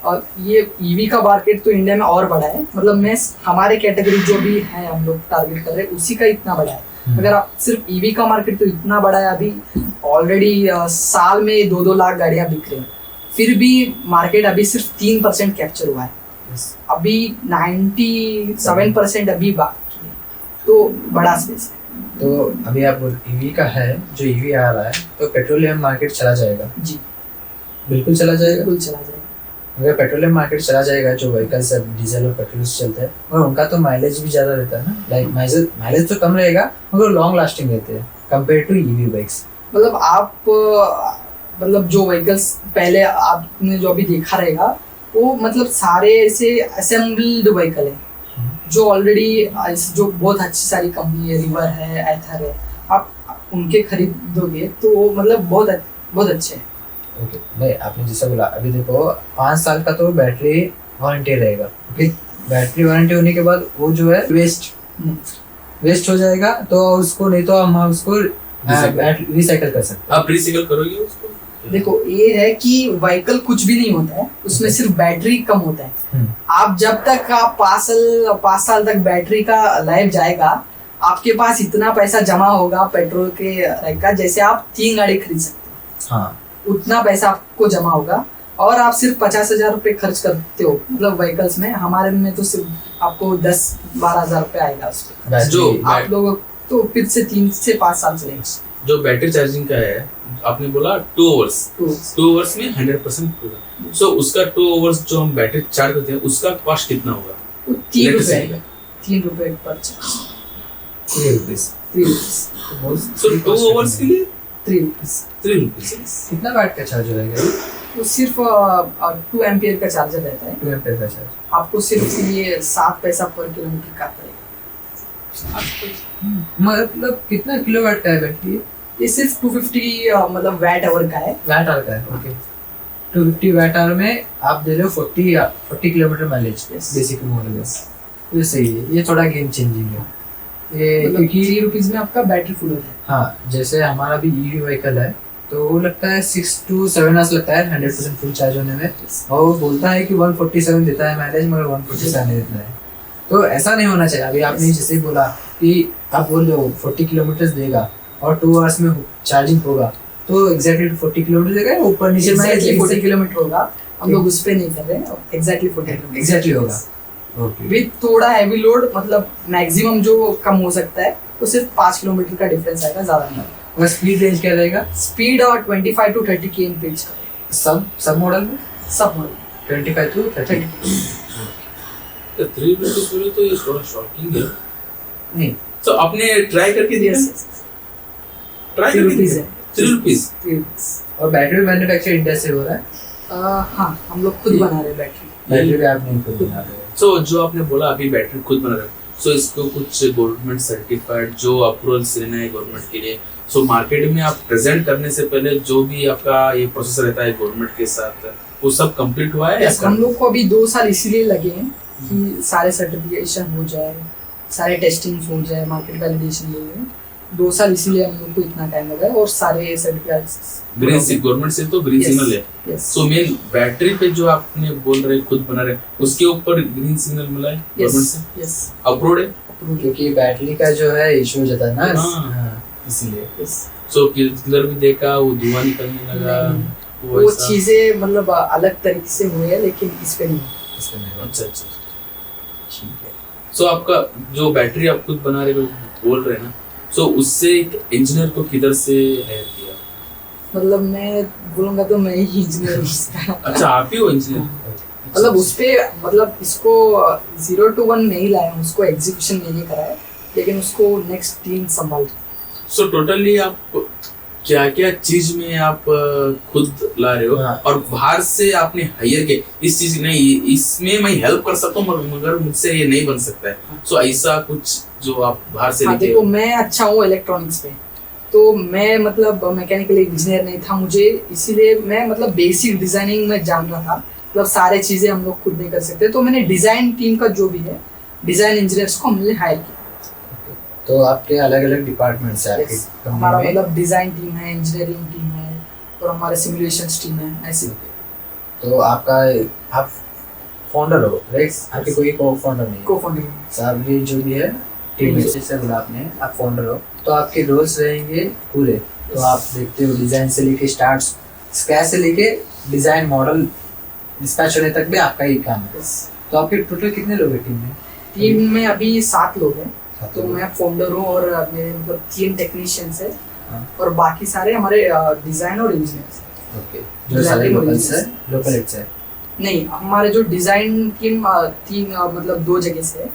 और ये ईवी का मार्केट तो इंडिया में और बड़ा है, मतलब मैं हमारे कैटेगरी जो भी है हम लोग टारगेट कर रहे हैं उसी का इतना बड़ा है। अगर आप सिर्फ ईवी का मार्केट तो इतना बड़ा है, अभी ऑलरेडी साल में 2-2 लाख गाड़ियां बिक रही हैं, फिर भी मार्केट अभी सिर्फ 3% कैप्चर हुआ है, अभी 97% अभी बाकी है, तो बड़ा स्पेस है। तो अभी आप ईवी का है, जो ईवी आ रहा है तो पेट्रोलियम मार्केट चला जाएगा? जी बिल्कुल चला जाएगा। बिल्कुल चला जाएगा। अगर पेट्रोलियम मार्केट चला जाएगा, जो व्हीकल्स डीजल और पेट्रोल से चलते हैं, और उनका तो माइलेज भी ज़्यादा रहता है ना, लाइक माइलेज तो कम रहेगा मगर लॉन्ग लास्टिंग रहते हैं कंपेयर टू ईवी बाइक्स। मतलब आप मतलब जो व्हीकल्स पहले आपने जो अभी देखा रहेगा वो मतलब सारे ऐसे असेंबल्ड व्हीकल है, जो ऑलरेडी जो बहुत अच्छी सारी कंपनी है, रिवर है, एथर है, आप उनके खरीदोगे तो वो मतलब बहुत अच्छे हैं। ओके, नहीं आपने जैसा बोला, अभी देखो 5 साल का तो बैटरी वारंटी रहेगा, ओके, बैटरी वारंटी होने के बाद वो जो है वेस्ट हो जाएगा, तो उसको नहीं तो हम उसको रिसाइकल कर सकते आप रिसाइकल करोगे उसको? देखो ये है कि व्हीकल कुछ भी नहीं होता है, उसमें सिर्फ बैटरी कम होता है। आप जब तक आप 5 साल तक बैटरी का लाइफ जाएगा, आपके पास इतना पैसा जमा होगा पेट्रोल के रहेगा, जैसे आप 3 गाड़ी खरीद सकते हैं। हाँ, उतना पैसा आपको जमा होगा और आप सिर्फ 50,000 रुपए खर्च करते हो मतलब व्हीकल्स में। हमारे में तो सिर्फ आपको 10-12 हजार रुपए आएगा उस पर, जो आप लोग तो फिर से 3 से 5 साल चलेगा। जो बैटरी चार्जिंग का है आपने बोला 2 आवर्स में 100% पूरा। सो उसका 2 आवर्स जो हम बैटरी चार्ज करते हैं उसका कॉस्ट कितना होगा? 3 रुपए पर चार्ज। 3 रुपीज। सो 2 आवर्स के लिए 3 रुपीज। कितना वाट का चार्ज रहेगा? तो सिर्फ 2 एम्पियर का चार्जर रहता है। 2 एम्पियर का चार्ज आपको सिर्फ ये 7 पैसा पर किलोमीटर का पड़ेगा। मतलब कितना किलोवाट का है बैटरी? ये सिर्फ 250 मतलब वैट आवर का है। वैट आवर का है, ओके। 250 वैट आवर में आप दे रहे हो 40 किलोमीटर माइलेज बेसिक मॉडल में। ये सही है, ये थोड़ा गेम चेंजिंग है ये, मतलब क्योंकि 3 रुपीज में आपका बैटरी फुल हो जाए। हाँ, जैसे हमारा भी ईवी व्हीकल है तो वो लगता है 6 to 7 आवर्स लगता है 100% फुल चार्ज होने में, और वो बोलता है कि 147 देता है माइलेज, मगर 147 नहीं देता है। तो ऐसा नहीं होना चाहिए। अभी आपने जैसे बोला कि आप बोल रहे हो 40 किलोमीटर देगा और 2 आवर्स में चार्जिंग होगा, तो एग्जैक्टली 40 किलोमीटर देगा, ऊपर नीचे Exactly 40 किलोमीटर होगा। हम लोग उस पे नहीं कर रहे हैं, एग्जैक्टली 40 किलोमीटर एग्जैक्टली होगा। ओके, विद थोड़ा हैवी लोड, मतलब मैक्सिमम जो कम हो सकता है तो सिर्फ 5 किलोमीटर का डिफरेंस आएगा, ज्यादा नहीं। और स्पीड रेंज क्या रहेगा? स्पीड और 25 to 30 km/h का सब मॉडल में सब मॉडल 25 to 30। 3 रुपीज बोले तो ये थोड़ा शॉकिंग है। नहीं, तो आपने ट्राई करके दिया? ट्राई 3 करके रुपीज दिया? है। 3 रुपीज। 3 रुपीज। और बैटरी मैन्युफैक्चर इंडिया से हो रहा है? हाँ, हम लोग खुद बना रहे हैं बैटरी। बैटरी भी आप नहीं खुद बना रहे हो? सो जो आपने बोला अभी बैटरी खुद बना रहे हैं, सो इसको कुछ गवर्नमेंट सर्टिफाइड जो अप्रूवल्स लेना है गवर्नमेंट के लिए, सो मार्केट में आप प्रेजेंट करने से पहले जो भी आपका ये प्रोसेस रहता है गवर्नमेंट के साथ, वो सब कंप्लीट हुआ है? हम लोग को अभी 2 साल इसीलिए लगे हैं कि सारे सर्टिफिकेशन हो जाए, सारे टेस्टिंग हो जाए, मार्केट वैलिडेशन ले लें। 2 साल इसीलिए हम लोग को इतना टाइम लगा है, और सारे सर्टिफिकेट्स ग्रीन सिग्नल गवर्नमेंट से तो ग्रीन सिग्नल है। यस सो मेन बैटरी पे जो आपने बोल रहे खुद बना रहे उसके ऊपर ग्रीन सिग्नल मिला है गवर्नमेंट से, यस अप्रूव्ड है। क्योंकि बैटरी का जो है इशू हो जाता है ना, हाँ। इसीलिए। यस। सो किधर भी देखा वो धुआं निकलने लगा, वो ऐसा। चीजें मतलब अलग तरीके से हुई है, लेकिन इस पे नहीं। अच्छा ठीक है। सो आपका जो बैटरी आप खुद बना रहे हो बोल रहे हैं ना, सो उससे एक इंजीनियर को किधर से हायर किया? मतलब मैं बोलूंगा तो मैं ही इंजीनियर हूँ उसका। अच्छा, आप ही हो इंजीनियर? मतलब उस पे मतलब इसको 0 to 1 नहीं लाया, उसको एग्जीक्यूशन मैंने कराया, लेकिन उसको नेक्स्ट टीम संभाल। सो टोटली आप क्या क्या चीज में आप खुद ला रहे हो, हाँ। और बाहर से आपने हायर के इस चीज नहीं, इसमें मैं हेल्प कर सकता हूँ मगर मुझसे ये नहीं बन सकता है, सो ऐसा कुछ जो आप बाहर से हाँ, लेके देखो मैं अच्छा हूँ इलेक्ट्रॉनिक्स पे, तो मैं मतलब मैकेनिकल इंजीनियर नहीं था मुझे, इसीलिए मैं मतलब बेसिक डिजाइनिंग में जान रहा था, मतलब सारे चीजें हम लोग खुद नहीं कर सकते, तो मैंने डिजाइन टीम का जो भी है डिजाइन इंजीनियर्स को हमने हायर किया। तो आपके अलग अलग डिपार्टमेंट्स है आपकी Yes, कंपनी हमारा में? मतलब डिजाइन टीम है, इंजीनियरिंग टीम है, और हमारे सिमुलेशंस टीम है, ऐसे। तो आपका आप फाउंडर हो, राइट? आपके कोई को फाउंडर नहीं है? को फाउंडर सब ये जो भी है टीम में से बोला आपने, आप फाउंडर हो, तो आपके रोल्स रहेंगे पूरे। तो आप देखते हो डिजाइन से लेके स्टार्ट स्क्रैच से लेके डिजाइन मॉडल डिस्पैच होने तक भी आपका ही काम है। तो आपके टोटल कितने लोग हैं टीम में? टीम में अभी 7 लोग हैं, तो लोग। मैं फाउंडर हूँ और मेरे मतलब 3 टेक्नीशियंस है, हाँ। और बाकी सारे हमारे डिजाइन और इंजीनियर्स। ओके, जो सारे लोकल्स है, लोकल हेड्स है? नहीं, हमारे जो डिजाइन टीम 3 मतलब 2 जगह से है।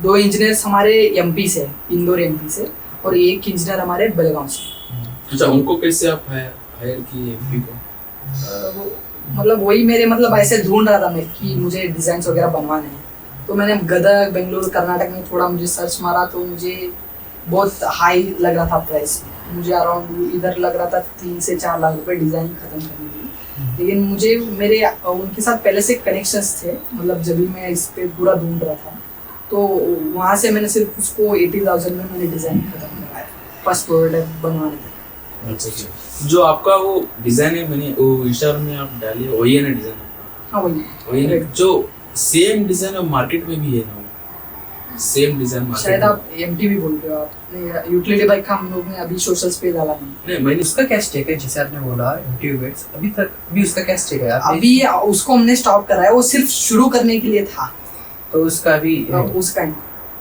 2 इंजीनियर्स हमारे एमपी से, इंदौर एमपी से, और 1 इंजीनियर हमारे बेलगांव से। अच्छा, उनको कैसे आप हायर किए एमपी को? मतलब वही मेरे मतलब ऐसे ढूंढ रहा था मैं कि मुझे डिजाइन वगैरह बनवाने हैं, तो मैंने गदग बेंगलुरु कर्नाटक में थोड़ा मुझे सर्च मारा, तो मुझे बहुत हाई लग रहा था प्राइस। मुझे अराउंड इधर लग रहा था 3 से 4 लाख रुपए डिजाइन खत्म करने के लिए, लेकिन मुझे मेरे उनके साथ पहले से कनेक्शंस थे, मतलब जब भी मैं इस पे पूरा ढूंढ रहा था तो वहाँ से मैंने सिर्फ उसको 80,000 में मैंने डिज़ाइन खत्म कराया फर्स्ट प्रोडक्ट बनवाने का। अच्छा, जो आपका वो डिजाइन है मैंने वो इंस्टाग्राम में आप डालिए, वही है ना डिजाइन? हाँ वही ना, जो सेम डिजाइन मार्केट में भी है ना, सेम डिजाइन शायद आप एमटीवी बोल रहे हो आप, यूटिलिटी बाइक का हम लोग ने अभी सोशल्स पे डाला नहीं। मैंने उसका क्या स्टेक है जैसे आपने बोला MTV Bikes अभी उसका क्या स्टेक है आपने? अभी उसको हमने स्टॉप कराया, वो सिर्फ शुरू करने के लिए था तो उसका अभी उसका ही।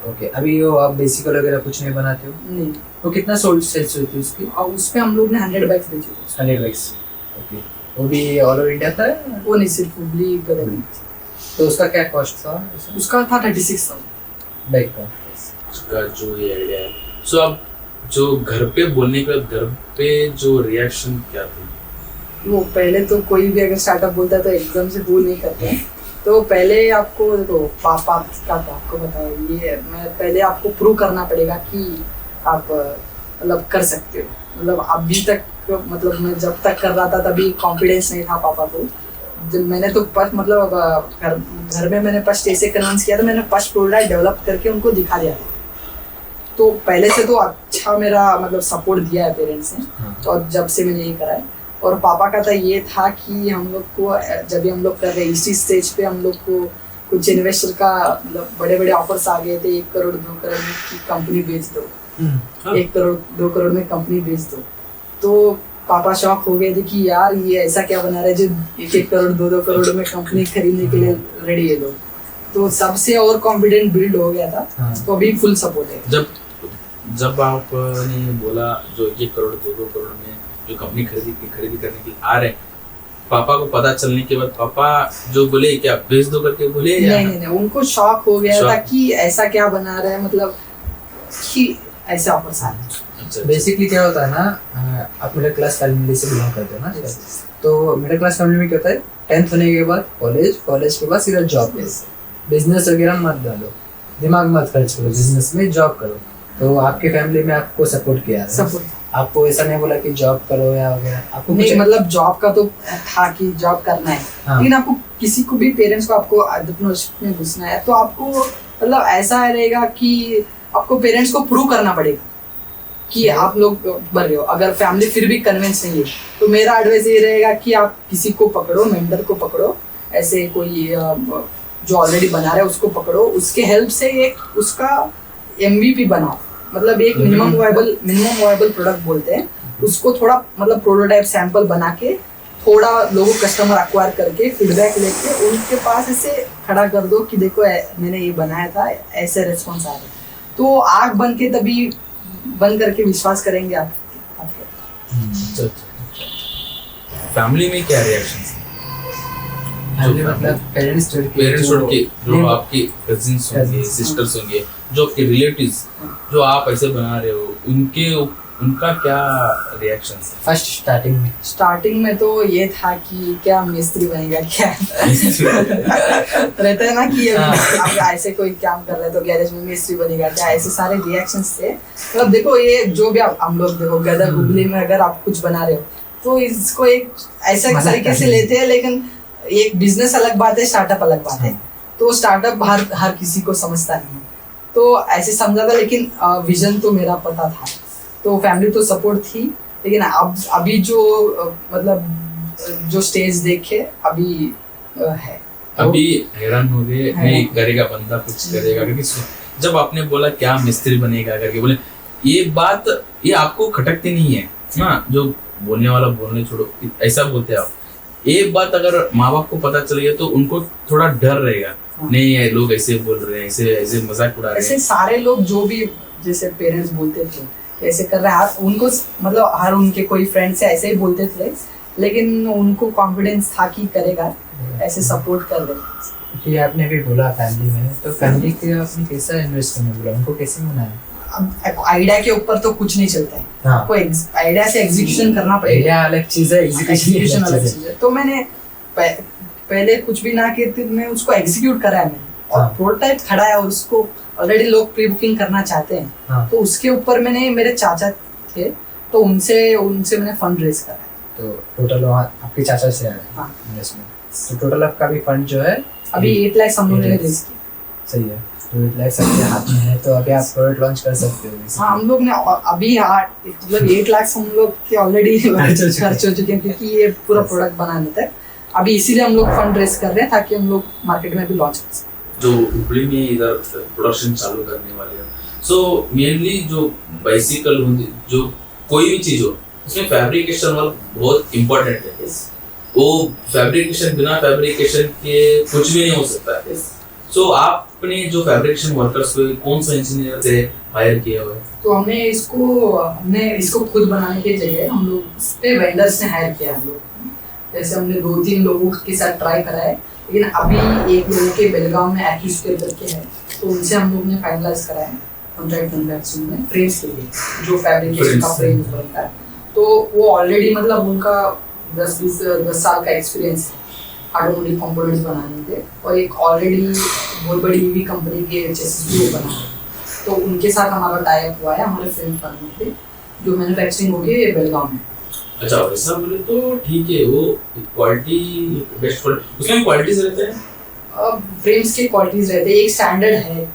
ओके, अभी वो आप बेसिकल वगैरह कुछ नहीं बनाते हो? नहीं, वो कितना सोल्ड सेल्स होती है उसकी? और उस पे हम लोग ने 100 बाइक्स बेची थी। 100 बाइक्स, ओके। वो भी ऑल ओवर इंडिया था? वो नहीं, सिर्फ हुबली गदर में। तो उसका क्या कॉस्ट था उसका था 36,000 बाइक का? उसका जो ये आइडिया है, सो अब जो घर पे बोलने के बाद घर पे जो रिएक्शन क्या थे? वो पहले तो कोई भी अगर स्टार्टअप बोलता है तो एकदम से वो नहीं करते हैं। तो पहले आपको देखो पापा का तो आपको बताया, ये मैं पहले आपको प्रूव करना पड़ेगा कि आप मतलब कर सकते हो। मतलब अभी तक मतलब मैं जब तक कर रहा था तभी कॉन्फिडेंस नहीं था पापा को। जब मैंने तो फर्स्ट मतलब घर में मैंने फर्स्ट ऐसे कन्विंस किया था, मैंने फर्स्ट प्रोडक्ट डेवलप करके उनको दिखा दिया था। तो पहले से तो अच्छा मेरा मतलब सपोर्ट दिया है पेरेंट्स ने, तो और जब से मैंने ये करा है। और पापा का तो ये था कि हम लोग को जब भी हम लोग कर रहे इसी स्टेज पे हम लोग को कुछ इन्वेस्टर का मतलब बड़े बड़े ऑफर्स आ गए थे, 1 करोड़ 2 करोड़ में की कंपनी बेच दो, 1 करोड़ 2 करोड़ में कंपनी बेच दो। तो पापा शॉक हो गए थे कि यार ये ऐसा क्या बना रहे जो 1 करोड़ 2 करोड़ में कंपनी खरीदने के लिए रेडी है लोग। तो सबसे और कॉन्फिडेंट बिल्ड हो गया था। तो अभी फुल सपोर्ट है। जब आपने बोला जो 1 करोड़ 2 करोड़ में जो कंपनी खरीदी करने के लिए आ रहे, पापा को पता चलने के बाद पापा जो बोले क्या बेच दो करके बोले? नहीं, उनको शॉक हो गया था कि ऐसा क्या बना रहा है, मतलब कि ऐसे ऑफर्स आ रहे हैं। बेसिकली क्या होता है ना, आप मिडिल क्लास फैमिली से बिलोंग करते हो ना, तो मिडिल क्लास फैमिली में क्या होता है 10th होने के बाद कॉलेज के बाद सीधा जॉब पे, बिजनेस वगैरह मत डालो, दिमाग मत खर्च करो, बिजनेस में जॉब करो। तो आपके फैमिली में आपको सपोर्ट किया है? सपोर्ट आपको ऐसा नहीं बोला कि जॉब करो या वगैरह? आपको नहीं, मतलब जॉब का तो था कि जॉब करना है, लेकिन आपको किसी को भी पेरेंट्स को आपको एंटरप्रेन्योरशिप में घुसना है तो आपको मतलब ऐसा रहेगा कि आपको पेरेंट्स को प्रूव करना पड़ेगा कि आप लोग बढ़ रहे हो। अगर फैमिली फिर भी कन्विंस नहीं है तो मेरा एडवाइस ये रहेगा कि आप किसी को पकड़ो, मेंटर को पकड़ो, ऐसे कोई जो ऑलरेडी बना रहा है उसको पकड़ो, उसके हेल्प से एक उसका MVP बनाओ, मतलब एक मिनिमम वायबल प्रोडक्ट बोलते हैं उसको, थोड़ा मतलब प्रोटोटाइप सैंपल बना के थोड़ा लोगों कस्टमर एक्वायर करके फीडबैक लेके उनके पास ऐसे खड़ा कर दो कि देखो मैंने ये बनाया था, ऐसे रिस्पॉन्स आ रहे, तो आँख बन के तभी बंद करके विश्वास करेंगे आप। फैमिली में क्या रिएक्शन? मतलब पेरेंट्स छोड़ के जो आपके कजिन्स होंगे, सिस्टर्स होंगे, जो आपके रिलेटिव्स जो आप ऐसे बना रहे हो, उनका क्या रिएक्शन? फर्स्ट स्टार्टिंग में तो ये था कि क्या मिस्त्री बनेगा क्या रहता है ना कि अब ऐसे कोई काम कर रहे तो गैरेज में मिस्त्री बनेगा क्या, ऐसे सारे रिएक्शंस थे। मतलब देखो ये जो भी हम लोग देखो गदर हुबली में अगर आप कुछ बना रहे हो तो इसको एक ऐसा तरीके से लेते हैं, लेकिन एक बिजनेस अलग बात है, स्टार्टअप अलग बात है। तो स्टार्टअप हर किसी को समझता नहीं है, तो ऐसे समझा था, लेकिन विजन तो मेरा पता था, तो फैमिली तो सपोर्ट थी। लेकिन अभी जो मतलब जो स्टेज देखे अभी है, अभी हैरान हो गए नहीं करेगा बंदा कुछ करेगा, क्योंकि जब आपने बोला क्या मिस्त्री बनेगा करके बोले, ये बात ये आपको खटकती नहीं है ना, जो बोलने वाला बोलने छोड़ो, ऐसा बोलते आप। एक बात अगर माँ बाप को पता चल गया तो उनको थोड़ा डर रहेगा, नहीं ये लोग ऐसे बोल रहे हैं, ऐसे मजाक उड़ा रहे हैं। ऐसे सारे लोग जो भी जैसे पेरेंट्स बोलते थे ऐसे कर रहे हैं, उनको मतलब हर उनके कोई फ्रेंड से ऐसे ही बोलते थे, लेकिन उनको कॉन्फिडेंस था कि करेगा, ऐसे सपोर्ट कर रहे। ये आपने भी बोला फैमिली में, तो फैमिली के आपने कैसा इन्वेस्ट करने बोला, उनको कैसे मनाया? अब आइडिया के ऊपर तो कुछ नहीं चलता है, आपको आइडिया से एग्जीक्यूशन करना पड़ेगा। आइडिया अलग चीज है, एग्जीक्यूशन अलग चीज है। तो मैंने पहले कुछ भी ना करते मैं उसको एग्जीक्यूट करा है मैंने, और प्रोटोटाइप खड़ा है और उसको ऑलरेडी लोग प्री बुकिंग करना चाहते हैं, तो उसके ऊपर मैंने मेरे चाचा थे तो उनसे मैंने फंड रेज करा है। तो टोटल आप आपके चाचा से आया हाँ। इन्वेस्टमेंट। तो टोटल आपका भी फंड जो है अभी 8 लाख हम लोगों ने रेज की। सही है, तो 8 लाख आपके हाथ में है, तो अभी आप प्रोडक्ट लॉन्च कर सकते हो। हाँ, हम लोग ने अभी मतलब 8 लाख हम लोग के ऑलरेडी खर्च हो चुके हैं, क्योंकि ये पूरा प्रोडक्ट बनाने तक। अभी इसीलिए हम लोग फंड रेज कर रहे हैं ताकि हम लोग मार्केट में भी लॉन्च कर सकें। जो हुबली में इधर प्रोडक्शन चालू करने वाले हैं, सो मेनली जो बाइसिकल होती, जो कोई भी चीज हो, उसमें फैब्रिकेशन वर्क बहुत इम्पोर्टेंट है। वो फैब्रिकेशन, बिना फैब्रिकेशन के कुछ भी नहीं हो सकता है। सो आपने जो फैब्रिकेशन वर्कर्स को कौन सा इंजीनियर से हायर किया हुआ है? तो हमने इसको खुद बनाने की जगह हम लोग इस पे वेंडर्स ने हायर किया। हम लोग जैसे हमने 2-3 लोगों के साथ ट्राई करा है, लेकिन अभी एक लोगों के बेलगांव में एक्यूस्केप करके है, तो उनसे हम लोग ने फाइनलाइज करा है कॉन्ट्रैक्ट मैन्युफैक्चरिंग में फ्रेम्स के लिए, जो फैब्रिकेशन का फ्रेम बनता है। तो वो ऑलरेडी मतलब उनका 10 साल का एक्सपीरियंस है ऑटोमोटिव कंपोनेंट्स बनाने के, और एक ऑलरेडी बहुत बड़ी ईवी कंपनी के चेसिस भी वो बना है। तो उनके साथ हमारा टाई अप हुआ है हमारे फ्रेम बनाने के, जो मैन्युफैक्चरिंग होगी बेलगांव में। अच्छा, वैसा बोले तो ठीक है, वो क्वालिटी बेस्ट क्वालिटी, उसमें क्वालिटीज रहते हैं। फ्रेम्स के क्वालिटीज रहते हैं, एक स्टैंडर्ड है,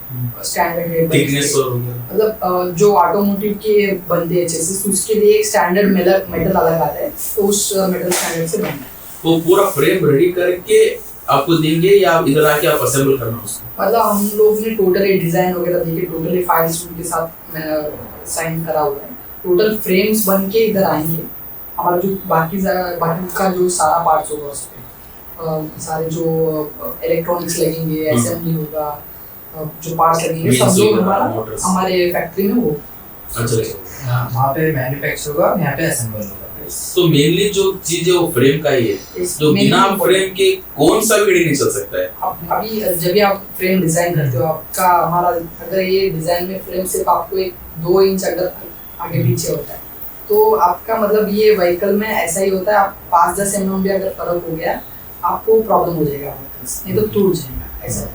स्टैंडर्ड है थिकनेस और मतलब जो ऑटोमोटिव के बनते हैं चेसिस, उसके लिए एक स्टैंडर्ड मेटल अलग आता है, तो उस मेटल स्टैंडर्ड से बनता है। वो पूरा फ्रेम रेडी करके आपको देंगे या इधर आके आप असेंबल करना उसको? मतलब हम लोग ने टोटली डिजाइन वगैरह देके टोटली फाइल्स उनके साथ साइन करा हुआ है, टोटल फ्रेम्स बन के इधर आएंगे। हमारा जो बाकी का जो सारा पार्ट्स होगा उस पे सारे जो इलेक्ट्रॉनिक्स लगेंगे, असेंबली होगा, जो पार्ट्स लगेंगे सब लोग हमारे फैक्ट्री में हो। अच्छा, हाँ, वहाँ पे मैन्युफैक्चर होगा, यहाँ पे असेंबल होगा। तो मेनली जो चीज है वो फ्रेम का ही है, जो बिना फ्रेम के कौन सा भी नहीं चल सकता है। अभी जब भी आप फ्रेम डिजाइन करते हो, आपका हमारा अगर ये डिजाइन में फ्रेम सिर्फ आपको 1-2 इंच अगर आगे पीछे होता है, तो आपका मतलब ये व्हीकल में ऐसा ही होता है। आप 5-10 mm भी अगर फर्क हो गया, आपको प्रॉब्लम हो जाएगा, नहीं तो टूट जाएगा ऐसा।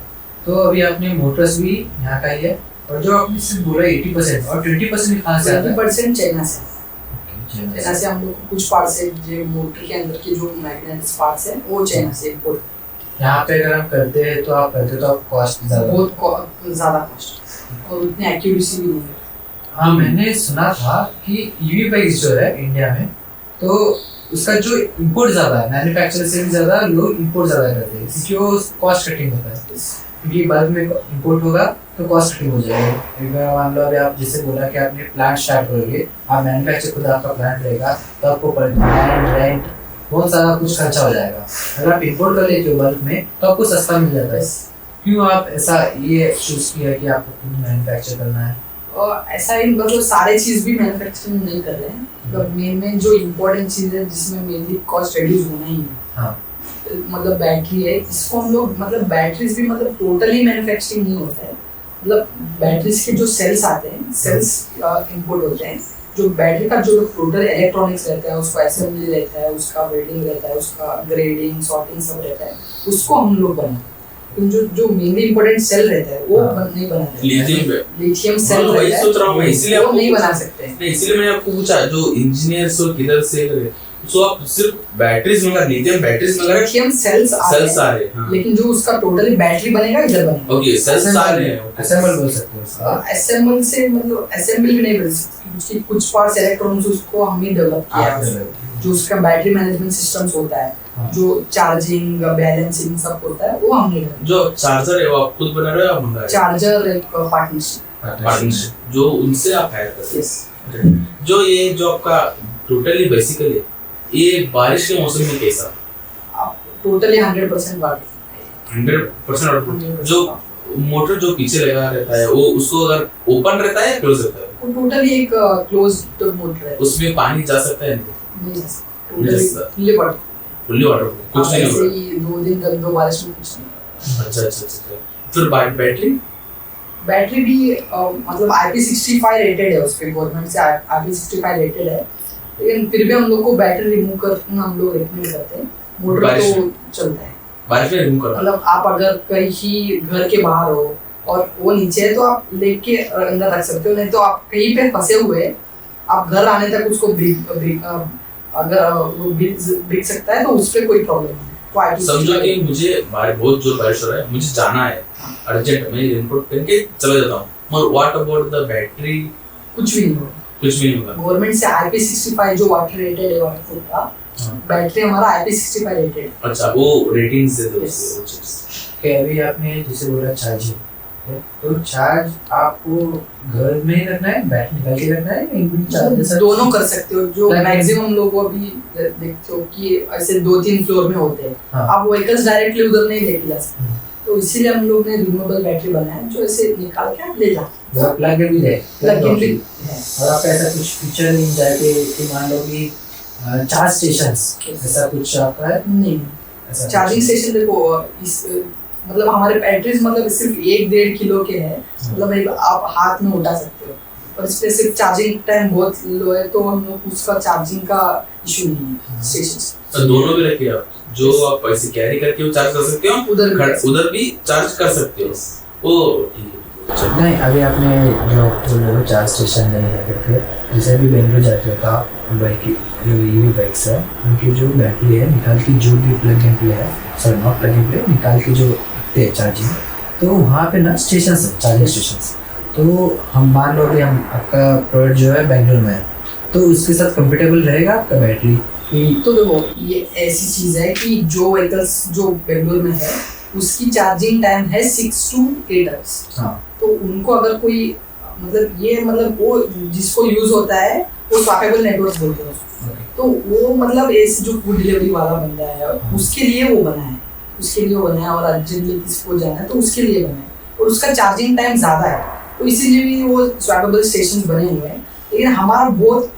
तो अभी आपने मोटर्स भी यहाँ का ही है, और जो आपने सिर्फ बोला 80% और 20% कहाँ से आता है? 20% चाइना से। चाइना से हम लोग को कुछ पार्ट्स है, जो मोटर के अंदर के जो मैग्नेटिक पार्ट्स है वो चाइना से इंपोर्ट। यहाँ पे अगर हम करते हैं तो आप कॉस्ट बहुत ज़्यादा कॉस्ट और उतनी एक्यूरेसी भी नहीं है। हाँ, मैंने सुना था कि ईवी बाइक्स जो है इंडिया में, तो उसका जो इंपोर्ट ज़्यादा है, मैन्युफैक्चरर से भी ज़्यादा लोग इंपोर्ट ज़्यादा करते हैं, क्योंकि वो कॉस्ट कटिंग होता है। क्योंकि बल्क में इंपोर्ट होगा तो कॉस्ट कटिंग हो जाएगी। मान लो अभी आप जैसे बोला कि आपने प्लांट स्टार्ट करोगे, आप मैन्युफैक्चर खुद आपका प्लांट रहेगा, तो आपको लैंड रेंट बहुत सारा कुछ खर्चा हो जाएगा। अगर आप इंपोर्ट कर लेते हो बल्क में तो आपको सस्ता मिल जाता है। क्यों आप ऐसा ये चूज किया कि आपको खुद मैन्युफैक्चर करना है? और ऐसा ही मतलब सारे चीज़ भी मैन्युफैक्चरिंग नहीं कर रहे हैं, मतलब मेन जो इम्पोर्टेंट चीज़ है जिसमें मेनली कॉस्ट रिड्यूस होना ही है, हाँ, मतलब बैटरी है। इसको हम लोग मतलब बैटरीज भी मतलब टोटली मैन्युफैक्चरिंग नहीं होता है, मतलब बैटरीज के जो सेल्स आते हैं, सेल्स इंपोर्ट होते हैं। जो बैटरी का जो टोटल इलेक्ट्रॉनिक्स रहता है, उसका असेंबली रहता है, उसका वेल्डिंग रहता है, उसका ग्रेडिंग सॉर्टिंग सब रहता है, उसको हम लोग बनाते हैं। जो मेनली इम्पोर्टेंट सेल रहता है वो नहीं बनाते। लिथियम सेल वही सोच रहा हूँ मैं, इसलिए वो नहीं बना सकते। इसलिए मैंने आपको पूछा जो इंजीनियर्स और किधर से करे, तो आप सिर्फ बैटरीज मंगा, लिथियम बैटरीज मंगा, लिथियम सेल्स आ रहे हैं, लेकिन जो उसका टोटली बैटरी बनेगा इधर बनेगा। ओके, सेल्स आ रहे हैं, असेंबल बोल सकते हो उसका। असेंबल से मतलब असेंबल भी नहीं बोल सकते, उसकी कुछ पार्ट्स इलेक्ट्रॉनिक्स उसको हमने डेवलप किया है। जो उसका बैटरी मैनेजमेंट सिस्टम्स होता है, जो चार्जिंग बैलेंसिंग सब होता है, वो हमने जो चार्जर है वो आप खुद बना रहे हो या मंगा रहे हो? चार्जर एक पार्टनरशिप जो उनसे आप हायर करते हैं। जो ये जो आपका टोटली बेसिकली ये बारिश के मौसम में कैसा? टोटली 100% वाटर 100% जो मोटर जो पीछे लगा रहता है वो उसको अगर ओपन रहता है या क्लोज रहता है? वो टोटली एक क्लोज्ड मोटर है, उसमें पानी जा सकता है? नहीं जा सकता, फुल्ली वाटर कुछ नहीं होगा। 2 दिन तक 2 बारिश में कुछ नहीं। अच्छा। फिर बैटरी भी मतलब IP65 रेटेड है, उस पे गवर्नमेंट से IP65 रेटेड है, लेकिन फिर भी हम लोग को बैटरी रिमूव करना हम लोग रिकमेंड करते हैं। मोटर तो चलता है बारिश में रिमूव करना, मतलब आप अगर कहीं घर के बाहर हो और वो नीचे है तो आप लेके अंदर रख सकते हो, नहीं तो आप कहीं पे फंसे हुए आप घर आने तक उसको अगर वो बिक सकता है तो उस पर कोई प्रॉब्लम नहीं। वो IP65 समझो कि मुझे बाहर बहुत जोर बारिश हो रहा है, मुझे जाना है अर्जेंट, मैं रेनकोट पहन के चला जाता हूँ, मगर व्हाट अबाउट द बैटरी? कुछ भी नहीं होगा, कुछ भी नहीं होगा। गवर्नमेंट से IP65 जो वाटर रेटेड है वाटरप्रूफ का, बैटरी हमारा IP65 रेटेड। अच्छा, वो रेटिंग्स दे दो उसको, वो चीज़। कि अभी आपने जैसे बोला चार्जिंग, तो चार्ज आपको घर में ही रखना है, बैटरी निकाल के रखना है, इंक्लूडिंग चार्जर दोनों कर सकते हो। जो Like- मैक्सिमम लोग अभी देखते हो कि ऐसे 2-3 फ्लोर में होते हैं, हाँ। आप व्हीकल्स डायरेक्टली उधर नहीं लेके जा सकते, तो इसीलिए हम लोग ने रिमूवेबल बैटरी बनाया है जो ऐसे निकाल के आप ले जाओ। प्लग इन भी है, प्लग इन भी है। और आप ऐसा कुछ फीचर नहीं जाके कि मान लो कि चार्ज स्टेशंस ऐसा कुछ आपका है? नहीं, ऐसा चार्जिंग कुछ स्टेशन देखो इस मतलब हमारे बैटरीज मतलब सिर्फ 1-1.5 किलो के हैं, मतलब एक आप हाथ में उठा सकते हो, और इस पे सिर्फ चार्जिंग टाइम बहुत लो है, तो हम लोग उसका चार्जिंग का इशू नहीं है स्टेशन। तो दोनों भी रखिए आप, जो आप ऐसे कैरी करके वो चार्ज कर सकते हो, उधर भी चार्ज कर सकते हो, वो ठीक है। नहीं, अभी आपने जो बोल रहे हो चार्ज स्टेशन नहीं है करके, जैसे अभी बेंगलोर जाते हो तो आप बाइक जो ईवी बाइक्स है उनकी जो बैटरी है निकाल के, जो भी प्लग इन प्ले है, sorry not plug in play, निकाल के जो रखते हैं चार्जिंग, तो वहाँ पे ना स्टेशन है, चार्जिंग स्टेशन। तो हम मान लो कि हम आपका प्रोडक्ट जो है बेंगलोर में है, तो उसके साथ कंपेटेबल रहेगा आपका बैटरी? तो देखो ये ऐसी चीज है कि जो व्हीकल्स जो बेंगलोर में है उसकी चार्जिंग टाइम है 6 to 8 आवर्स। हाँ, तो उनको अगर कोई मतलब ये मतलब वो जिसको यूज होता है वो स्वैपेबल नेटवर्क बोलते हैं उसको। तो वो मतलब ऐसे जो फूड डिलीवरी वाला बंदा है उसके लिए वो बना है, उसके लिए वो बना है, और अर्जेंटली किसको जाना है तो उसके लिए बना है, और उसका चार्जिंग टाइम ज़्यादा है, तो इसीलिए भी वो स्वैपेबल स्टेशन बने हुए हैं। लेकिन हमारा बहुत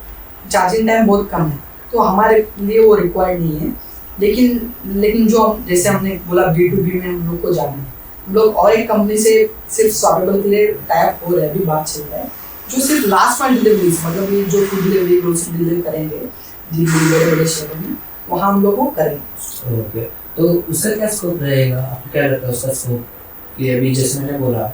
चार्जिंग टाइम बहुत कम है, तो हमारे लिए वो रिक्वायर्ड नहीं है। लेकिन जो हम जैसे हमने बोला B2B में हम लोग को जाना है, हम लोग और एक कंपनी से सिर्फ स्वैपेबल के लिए टाइप हो रहा है, अभी बात चल रहा है, जो सिर्फ लास्ट माइल डिलीवरीज मतलब ये जो फूड डिलीवरी ग्रोसरी डिलीवरी करेंगे दिल्ली बड़े बड़े शहरों में, वहाँ हम लोग को करेंगे। ओके, तो उसका क्या स्कोप रहेगा? आपको क्या लगता है उसका स्कोप? कि अभी जैसे मैंने बोला,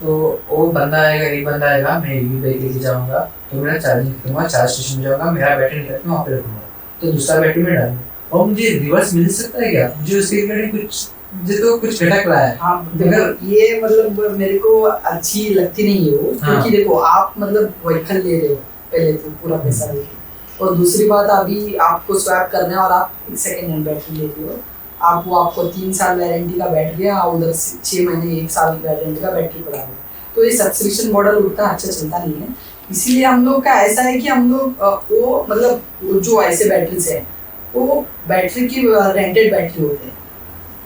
तो वो बंदा आएगा, एक बंदा आएगा, मैं ईवी बाइक लेके जाऊँगा, तो मेरा चार्जिंग करूँगा, चार्ज स्टेशन में जाऊँगा, मेरा बैटरी निकाल के वहाँ पे रखूँगा, तो दूसरा बैटरी में डालूँगा, और मुझे रिवर्स मिल सकता है क्या? मुझे उसके रिगार्डिंग मुझे तो कुछ भटक रहा है। हाँ देखो ये मतलब मेरे को अच्छी लगती नहीं है वो, हाँ। क्योंकि देखो आप मतलब व्हीकल ले रहे हो पहले तो पूरा पैसा लेके, और दूसरी बात अभी आपको स्वैप करना है और आप एक सेकेंड हैंड बैटरी लेते हो, आपको 3 साल वारंटी का बैटरी है और उधर 6 महीने 1 साल की वारंटी का बैटरी पड़ा है, तो ये सब्सक्रिप्शन मॉडल उतना अच्छा चलता नहीं है। इसीलिए हम लोग का ऐसा है कि हम लोग वो मतलब वो जो ऐसे बैटरीज है वो बैटरी की रेंटेड बैटरी होते हैं,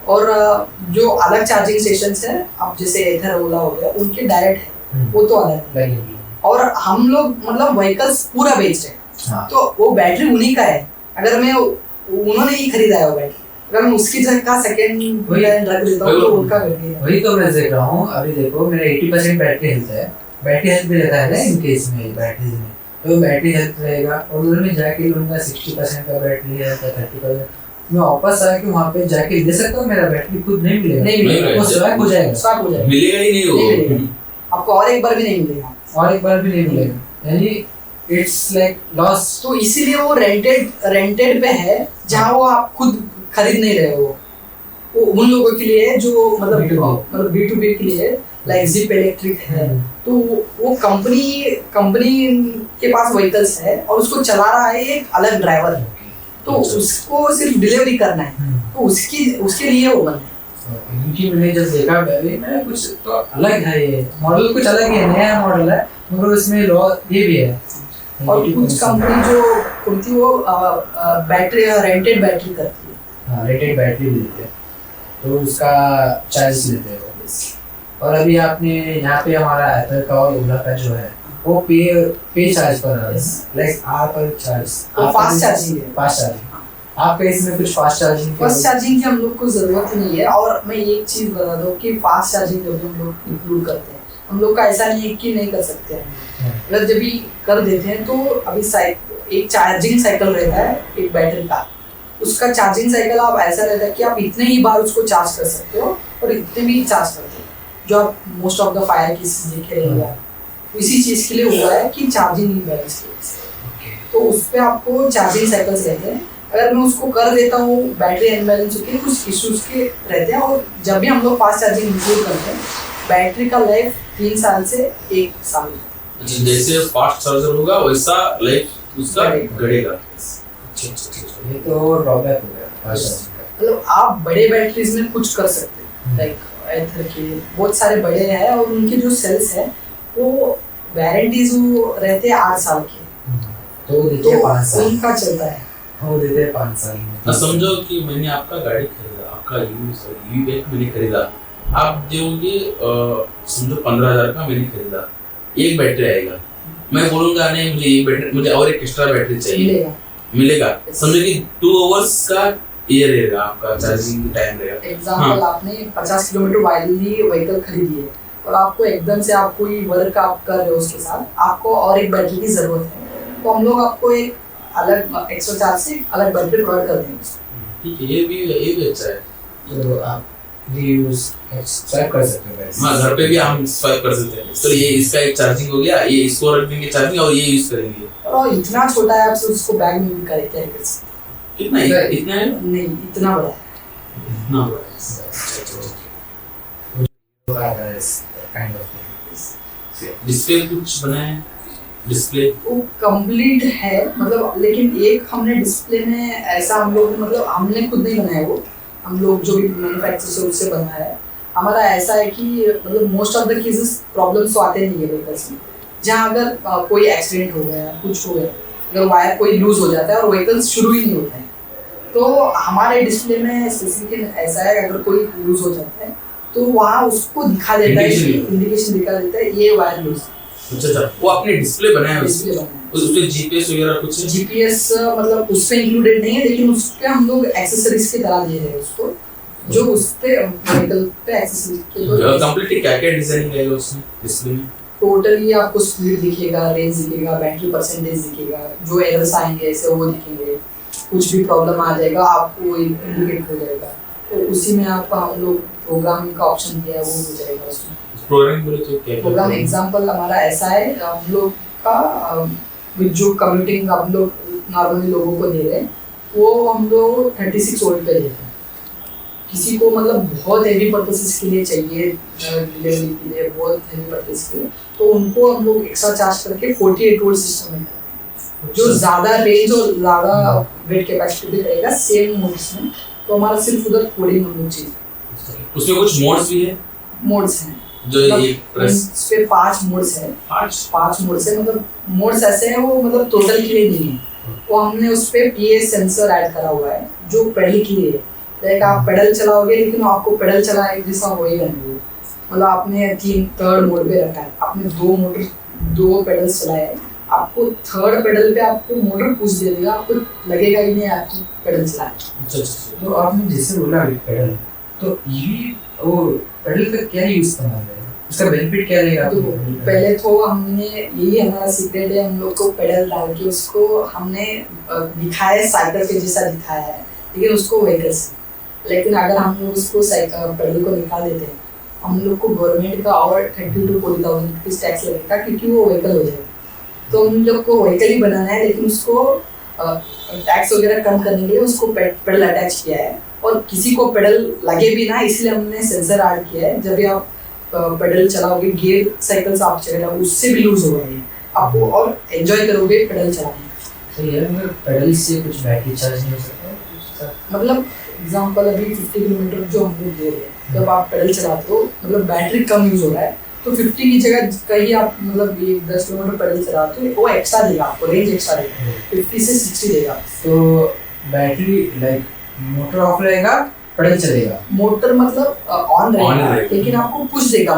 और जो अलग चार्जिंग स्टेशन है अब जैसे इधर ओला हो गया उनके डायरेक्ट है, वो तो अलग है। और हम लोग मतलब व्हीकल्स पूरा बेच रहे हैं, हाँ। तो वो बैटरी उन्हीं का है, अगर मैं उन्होंने ही खरीदा है वो बैटरी, अगर मैं उसकी जगह सेकेंड हैंड रख देता हूँ तो उनका बैटरी है। वही तो मैं देख रहा हूँ, अभी देखो मेरा 80% बैटरी हेल्थ है, बैटरी हेल्थ भी रहता है ना इन केस में बैटरी में, तो बैटरी हेल्थ रहेगा, और उधर में जाके उनका 60% का बैटरी है, 30%, मैं वापस आके वहाँ पे जाके ले सकता हूँ, मेरा बैटरी खुद नहीं मिलेगा, नहीं मिलेगा, वो स्वैप हो जाएगा, स्वैप हो जाएगा, मिलेगा ही नहीं नहीं वो, मिलेगा आपको, और एक बार भी नहीं मिलेगा, और एक बार भी नहीं मिलेगा, यानी इट्स लाइक लॉस। तो इसीलिए वो रेंटेड पे है, जहाँ वो आप खुद खरीद नहीं रहे हो, वो उन लोगों के लिए है जो मतलब B2B के लिए लाइक जिप इलेक्ट्रिक है, तो वो कंपनी के पास व्हीकल्स है और उसको चला रहा है एक अलग ड्राइवर है, तो उसको सिर्फ डिलीवरी करना है, तो उसके लिए वो बना है। इनकी मैंने जब देखा मैंने कुछ तो अलग है, ये मॉडल कुछ अलग है, नया मॉडल है, मगर उसमें लॉ ये भी है। और कुछ कंपनी जो होती है वो बैटरी रेंटेड बैटरी करती है, हाँ रेटेड बैटरी भी देते हैं, तो उसका चार्ज लेते हैं वो। और अभी आपने यहाँ पे हमारा एप्पल का और ओला का जो है वो पे चार्ज पर रहा है, लाइक आप चार्ज फास्ट चार्जिंग है। फास्ट चार्जिंग आपका इसमें कुछ फास्ट चार्जिंग की हम लोग को जरूरत नहीं है। और मैं एक चीज बता दूं कि फास्ट चार्जिंग जब हम लोग इंक्लूड करते हैं, हम लोग का ऐसा नहीं है कि नहीं कर सकते हैं, अगर जब भी कर देते हैं तो अभी एक चार्जिंग साइकिल रहता है एक बैटरी का, उसका चार्जिंग साइकिल आप ऐसा रहता है कि आप इतने ही बार उसको चार्ज कर सकते हो और इतने भी चार्ज करते हो, जो आप most of the fire cases देखे रहेंगे, इसी चीज के लिए हुआ है कि चार्जिंग नहीं बैलेंस। तो उस पे आपको चार्जिंग साइकिल्स रहते हैं। अगर मैं उसको कर देता हूँ बैटरी अनबैलेंस होती है, कुछ इश्यूज के रहते हैं। और जब भी हम लोग फास्ट चार्जिंग इंक्लूड करते हैं, बैटरी का लाइफ 3 साल से 1 साल। अच्छा, जैसे फास्ट चार्जर होगा वैसा लाइफ उसका गड़ेगा। ये तो ड्रॉबैक हो गया फास्ट चार्जिंग का। मतलब आप बड़े बैटरीज में कुछ कर सकते हैं, लाइक एथर के बहुत सारे बड़े हैं और उनके जो सेल्स है वो वारंटीज रहते हैं 8 साल के, तो देते हैं 5 साल, उनका चलता है। वो देते हैं 5 साल में। समझो कि मैंने आपका गाड़ी खरीदा, आपका यू बैग मैंने खरीदा, आप दोगे समझो 15,000 का मैंने खरीदा, एक बैटरी आएगा, मैं बोलूंगा नहीं मुझे एक बैटरी, मुझे और एक एक्स्ट्रा बैटरी चाहिए, मिलेगा। समझो कि 2 आवर्स का ये रहेगा आपका चार्जिंग टाइम रहेगा। एग्जांपल आपने 50 किलोमीटर वाली व्हीकल खरीदी है और आपको एकदम से आप कोई वर्क आप कर रहे हो उसके साथ, आपको और एक बैटरी की जरूरत है, तो हम लोग आपको एक अलग एक्स्ट्रा चार्ज से अलग बैटरी प्रोवाइड कर देंगे। ठीक है, ये भी अच्छा है। तो आप रीयूज स्वाइप कर सकते हो वैसे। हाँ, घर पे भी हम स्वाइप कर सकते हैं। तो ये इसका एक चार्जिंग हो गया, ये इसको रख देंगे चार्जिंग और ये यूज करेंगे। और इतना छोटा है, आप उसको बैग में भी कैरी कर सकते कितना है? इतना है? नहीं, इतना बड़ा है। इतना बड़ा है। काइंड ऑफ डिस्प्ले कुछ बना है? डिस्प्ले वो कंप्लीट है, मतलब लेकिन एक हमने डिस्प्ले में ऐसा हम लोग मतलब हमने खुद नहीं बनाया, वो हम लोग जो भी मैन्युफैक्चर से उससे बनाया है। हमारा ऐसा है कि मतलब most of the cases problems तो आते नहीं है व्हीकल्स में। जहाँ अगर कोई एक्सीडेंट हो गया, कुछ हो गया, अगर वायर कोई लूज हो जाता है और व्हीकल्स शुरू ही नहीं होते हैं, तो हमारे डिस्प्ले में स्पेसिफिक ऐसा है, अगर कोई लूज हो जाता है तो वहाँ उसको दिखा देता है, इंडिकेशन दिखा देता है ये वायर लूज। अच्छा, वो आपने डिस्प्ले बनाया है? डिस्प्ले बनाया है। उसमें जीपीएस वगैरह कुछ है? जीपीएस मतलब उसमें इंक्लूडेड नहीं है, लेकिन उसके हम लोग एक्सेसरीज की तरह दे रहे हैं उसको, जो उस पे व्हीकल पे एक्सेसरीज के कंप्लीटली क्या-क्या डिजाइन है उसमें डिस्प्ले में? टोटली आपको स्पीड दिखेगा, रेंज दिखेगा, बैटरी परसेंटेज दिखेगा, जो एरर्स आएंगे ऐसे वो दिखेंगे, कुछ भी प्रॉब्लम आ जाएगा आपको इंडिकेट हो जाएगा। तो उसी में आपका हम लोग प्रोग्रामिंग का ऑप्शन दिया है, वो हो जाएगा उसमें। प्रोग्रामिंग बोले तो क्या? प्रोग्राम एग्जांपल हमारा ऐसा है, हम लोग का जो कम्यूटिंग हम लोग नॉर्मली लोगों को दे रहे हैं, वो हम लोग 36 वोल्ट पे देते हैं। किसी को मतलब बहुत हेवी पर्पसेस के लिए चाहिए, डिलीवरी के लिए बहुत हेवी पर्पस के लिए, तो उनको हम लोग एक्स्ट्रा चार्ज करके 48 वोल्ट सिस्टम में करते हैं, जो ज़्यादा रेंज और ज़्यादा वेट कैपेसिटी भी रहेगा सेम मोड्स में। तो हमारा सिर्फ उधर कोडिंग हम लोग चाहिए। उसमें कुछ मोड्स भी है? मोड्स हैं जो ये प्रेस उस पे 5 मोड्स है। 5 मोड्स है, मतलब मोड्स ऐसे हैं वो मतलब टोटल के लिए नहीं है, वो हमने उस पे पीए सेंसर ऐड करा हुआ है जो पेडल के लिए है। लाइक आप पेडल चलाओगे लेकिन आपको पेडल चलाए जैसा होएगा नहीं, मतलब आपने 3rd मोड पे रखा है, आपने 2 पेडल्स चलाए, आपको 3rd पेडल पे आपको मोटर पुश दे देगा, आपको लगेगा ही नहीं आपको पेडल चलाए। अच्छा। तो आपने जैसे बोला पेडल, तो ये वो पेडल का क्या यूज करना है, उसका बेनिफिट क्या रहेगा? तो पहले तो हमने यही हमारा सीक्रेट है, हम लोग को पेडल डाल के उसको हमने दिखाया साइकिल के जैसा दिखाया है, लेकिन उसको व्हीकल से। लेकिन अगर हम लोग उसको पेडल को निकाल देते हैं, हम लोग को गवर्नमेंट का और 30 to 40,000 रुपीज टैक्स लगेगा, क्योंकि वो व्हीकल हो जाएगा। तो हम लोग को व्हीकल ही बनाना है, लेकिन उसको टैक्स वगैरह कम करने के लिए उसको पेडल अटैच किया है, और किसी को पेडल लगे भी ना इसलिए हमने सेंसर ऐड किया है। जब भी आप पेडल चलाओगे, गियर साइकिल्स आप चलाओ, उससे भी लूज हो जाएगी, आपको और एंजॉय करोगे पेडल चलाने। तो यार मैं पेडल से कुछ बैटरी चार्ज नहीं हो सकता? मतलब एग्जांपल अभी 50 किलोमीटर जो हम लोग दे रहे हैं, जब आप पेडल चलाते हो मतलब बैटरी कम यूज हो रहा है, तो 50 की जगह कहीं आप मतलब 10 किलोमीटर पेडल चलाते हो, वो एक्स्ट्रा देगा आपको, रेंज एक्स्ट्रा देगा, 50 से 60 देगा। तो बैटरी लाइक मोटर ऑफ रहेगा, पेडल चलेगा? मोटर मतलब ऑन रहेगा, लेकिन आपको पुश देगा,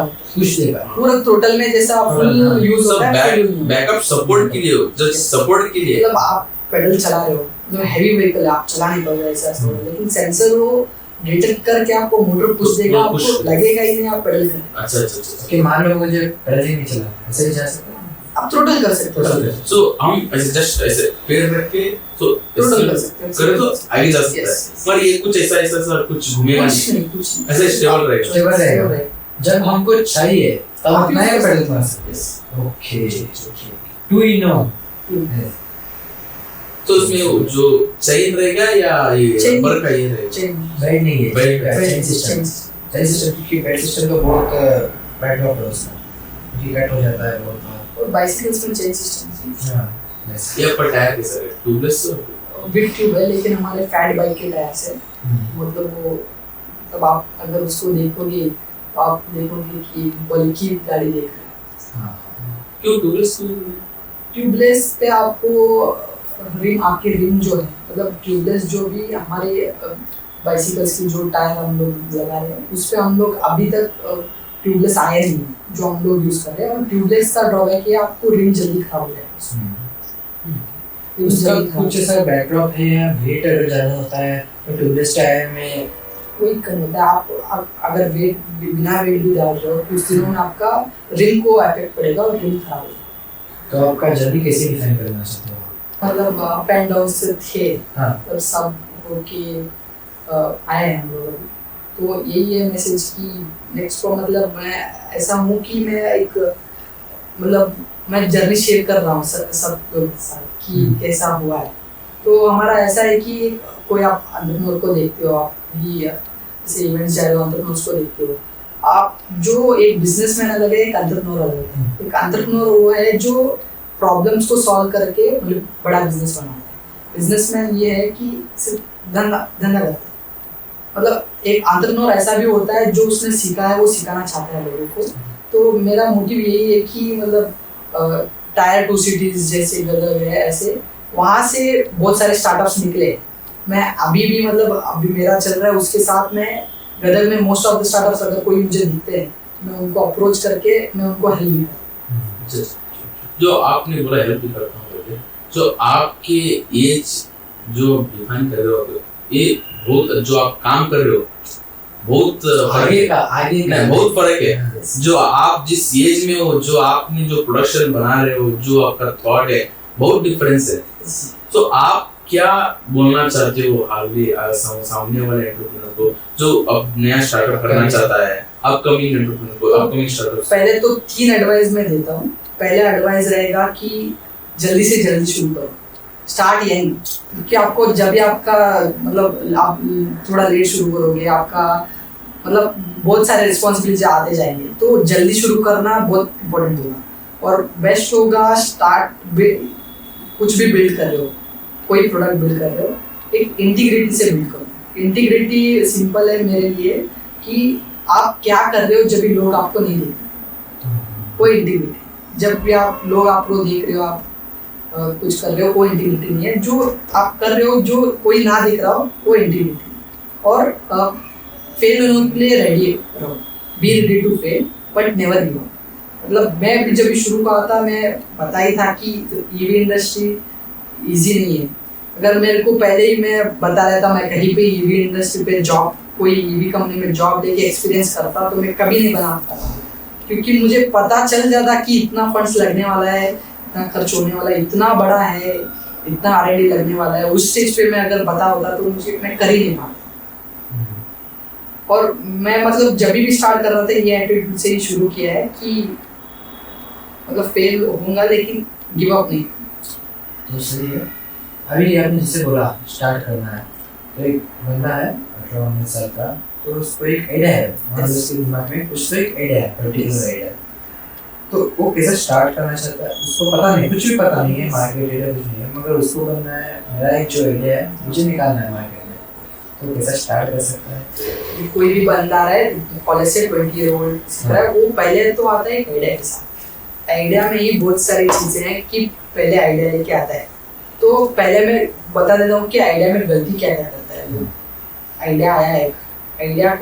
पूरा टोटल में जैसा फुल यूज होता है। बैकअप सपोर्ट के लिए, जस्ट सपोर्ट के लिए, मतलब आप पेडल चला रहे हो, जो हैवी व्हीकल है आप चला नहीं पाओगे ऐसा, लेकिन सेंसर वो डिटेक्ट करके आपको मोटर पुश देगा, आपको लगेगा ही नहीं आप पेडल कर रहे हैं। अच्छा। कि मान लो मुझे पेडल ही नहीं चलाना, ऐसे ही जा सकते हैं? आप टोटल कर सकते हो। सो हम ऐसे जस्ट ऐसे पैर रख के तो टोटल कर सकते हैं, करे तो आगे जा सकता है, पर ये कुछ ऐसा कुछ घूमेगा नहीं, ऐसे स्टेबल रहेगा। स्टेबल रहेगा, जब हमको चाहिए तब अपना पेडल मार सकते हैं। Okay, 2 in 1। तो उसमें वो जो चेन रहेगा या ये Chain. रबर का ये रहेगा? चेन बेड नहीं है, Bed. Chain system. Chain system क्योंकि बेड सिस्टम तो बहुत बैड ड्रॉप है उसका, क्योंकि कट हो जाता है बहुत। और बाइसिकल्स में चेन सिस्टम हाँ, बस। ये पर टायर कैसा है? ट्यूबलेस बिग ट्यूब है, लेकिन हमारे फैट बाइक के टायर्स है। मतलब वो तब आप अगर उसको देखोगे तो आप देखोगे कि बल्कि गाड़ी देख रहे हैं। हाँ, क्यों ट्यूबलेस? ट्यूबलेस पे आपको रिम, आपके रिम जो है, मतलब ट्यूबलेस जो भी हमारे बाइसिकल्स की जो टायर हम लोग लगा रहे हैं उस पे हम लोग अभी तक ट्यूबलेस आया नहीं है जो हम लोग यूज कर रहे हैं। और ट्यूबलेस का ड्रॉबैक है आपको रिम जल्दी खराब हो जाएगा। रिम उसका जल्दी खराब कुछ ऐसा बैकड्रॉप है या वेट अगर ज़्यादा होता है तो ट्यूबलेस टायर में कोई कम होता है। आप अगर वेट बिना वेट भी डाल रहे हो तो उस दिनों में आपका रिम को इफेक्ट पड़ेगा और रिम खराब होगा। तो आपका जर्नी कैसे डिफाइन करना चाहते हो? मतलब अप एंड डाउन से थे, हाँ, मतलब सब होके आए हैं हम लोग। तो यही है मैसेज कि नेक्स्ट को मतलब मैं ऐसा हूँ कि मैं एक मतलब मैं जर्नी शेयर कर रहा हूँ सब लोग के साथ कि कैसा हुआ है। तो हमारा ऐसा है कि कोई आप एंटरप्रेन्योर को देखते हो, आप भी जैसे इवेंट्स जा रहे हो एंटरप्रेन्योर्स को देखते हो। आप जो एक बिजनेसमैन अलग है, एक एंटरप्रेन्योर अलग है। एक एंटरप्रेन्योर वो है जो प्रॉब्लम्स को सॉल्व करके मतलब बड़ा बिजनेस बनाता है। बिजनेसमैन ये है कि सिर्फ धंधा करता है। मतलब एक एंटरप्रेन्योर ऐसा भी होता है जो उसने सीखा है वो सिखाना चाहता है लोगों को। तो मेरा मोटिव यही है कि मतलब टायर 2 सिटीज जैसे गदर है, ऐसे वहाँ से बहुत सारे स्टार्टअप्स निकले। मैं अभी भी मतलब अभी मेरा चल रहा है उसके साथ में गदर में मोस्ट ऑफ द स्टार्टअप्स अगर कोई मुझे दिखते हैं मैं उनको अप्रोच करके मैं उनको हेल्प भी करता हूँ। जो आपने बोला हेल्प भी करता हूँ, जो आपके एज जो डिफाइन कर रहे हो ये बहुत, जो आप काम कर रहे हो बहुत आगे का बहुत फर्क है। जो आप जिस एज में हो, जो आपने जो प्रोडक्शन बना रहे हो, जो आपका थॉट है बहुत डिफरेंस है। तो आप क्या बोलना चाहते हो हाल सामने वाले एंटरप्रेन्योर को जो अब नया स्टार्टअप करना चाहता है, अपकमिंग एंटरप्रेन्योर को, अपकमिंग स्टार्टअप? पहले तो 3 एडवाइस मैं देता हूँ। पहला एडवाइस रहेगा कि जल्दी से जल्दी शुरू करो, स्टार्ट यहीं। क्योंकि आपको जब भी आपका मतलब आप थोड़ा लेट शुरू करोगे आपका मतलब बहुत सारे रिस्पॉन्सिबिलिटी आते जाएंगे। तो जल्दी शुरू करना बहुत इम्पोर्टेंट होगा। और बेस्ट होगा स्टार्ट कुछ भी बिल्ड कर रहे हो, कोई प्रोडक्ट बिल्ड कर रहे हो, एक इंटीग्रिटी से बिल्ड करो। इंटीग्रिटी सिंपल है मेरे लिए कि आप क्या कर रहे हो जब भी लोग आपको नहीं देख रहे, कोई इंटीग्रिटी। जब भी आप लोग आपको देख रहे हो, आप कुछ कर रहे हो, कोई इंटीग्रिटी नहीं है। जो आप कर रहे हो जो कोई ना देख रहा हो वो इंटीग्रिटी। और फेल होने के लिए रेडी रहो, be ready to fail but never give up. मतलब मैं भी जब शुरू करा था मैं बता ही था कि ईवी इंडस्ट्री इजी नहीं है। अगर मेरे को पहले ही मैं बता रहता मैं कहीं पे ईवी इंडस्ट्री पे जॉब, कोई ईवी कंपनी में जॉब लेके एक्सपीरियंस करता तो मैं कभी नहीं बना पाता, क्योंकि मुझे पता चल जाता कि इतना फंड्स लगने वाला है, इतना खर्च होने वाला है, इतना बड़ा है, इतना R&D लगने वाला है। उस स्टेज पे मैं अगर पता होता तो मुझे मैं कर ही नहीं पाता। और मैं मतलब जब भी स्टार्ट कर रहा था ये एटीट्यूड से ही शुरू किया है कि मतलब फेल होऊंगा लेकिन गिव अप नहीं। तो सही है। अभी आपने जैसे बोला स्टार्ट करना है, तो एक बंदा है 18 साल का, तो उसको एक आइडिया है, मतलब उसके दिमाग में कुछ तो एक आइडिया है, पर्टिकुलर आइडिया। तो वो कैसे स्टार्ट करना चाहता है, उसको पता नहीं, कुछ भी पता नहीं है, मार्केट आइडिया कुछ नहीं है, मगर उसको बनना है, मेरा एक जो आइडिया है मुझे निकालना है मार्केट में, तो कैसे स्टार्ट कर सकता है? कोई भी बंदा है कॉलेज से 20 ईयर ओल्ड, वो पहले तो आता है एक आइडिया के साथ। आइडिया में ही बहुत सारी चीजें हैं कि पहले आइडिया लेके आता है। तो पहले मैं बता देता हूँ कि आइडिया में गलती क्या क्या करता है लोग। आइडिया आया है, आइडिया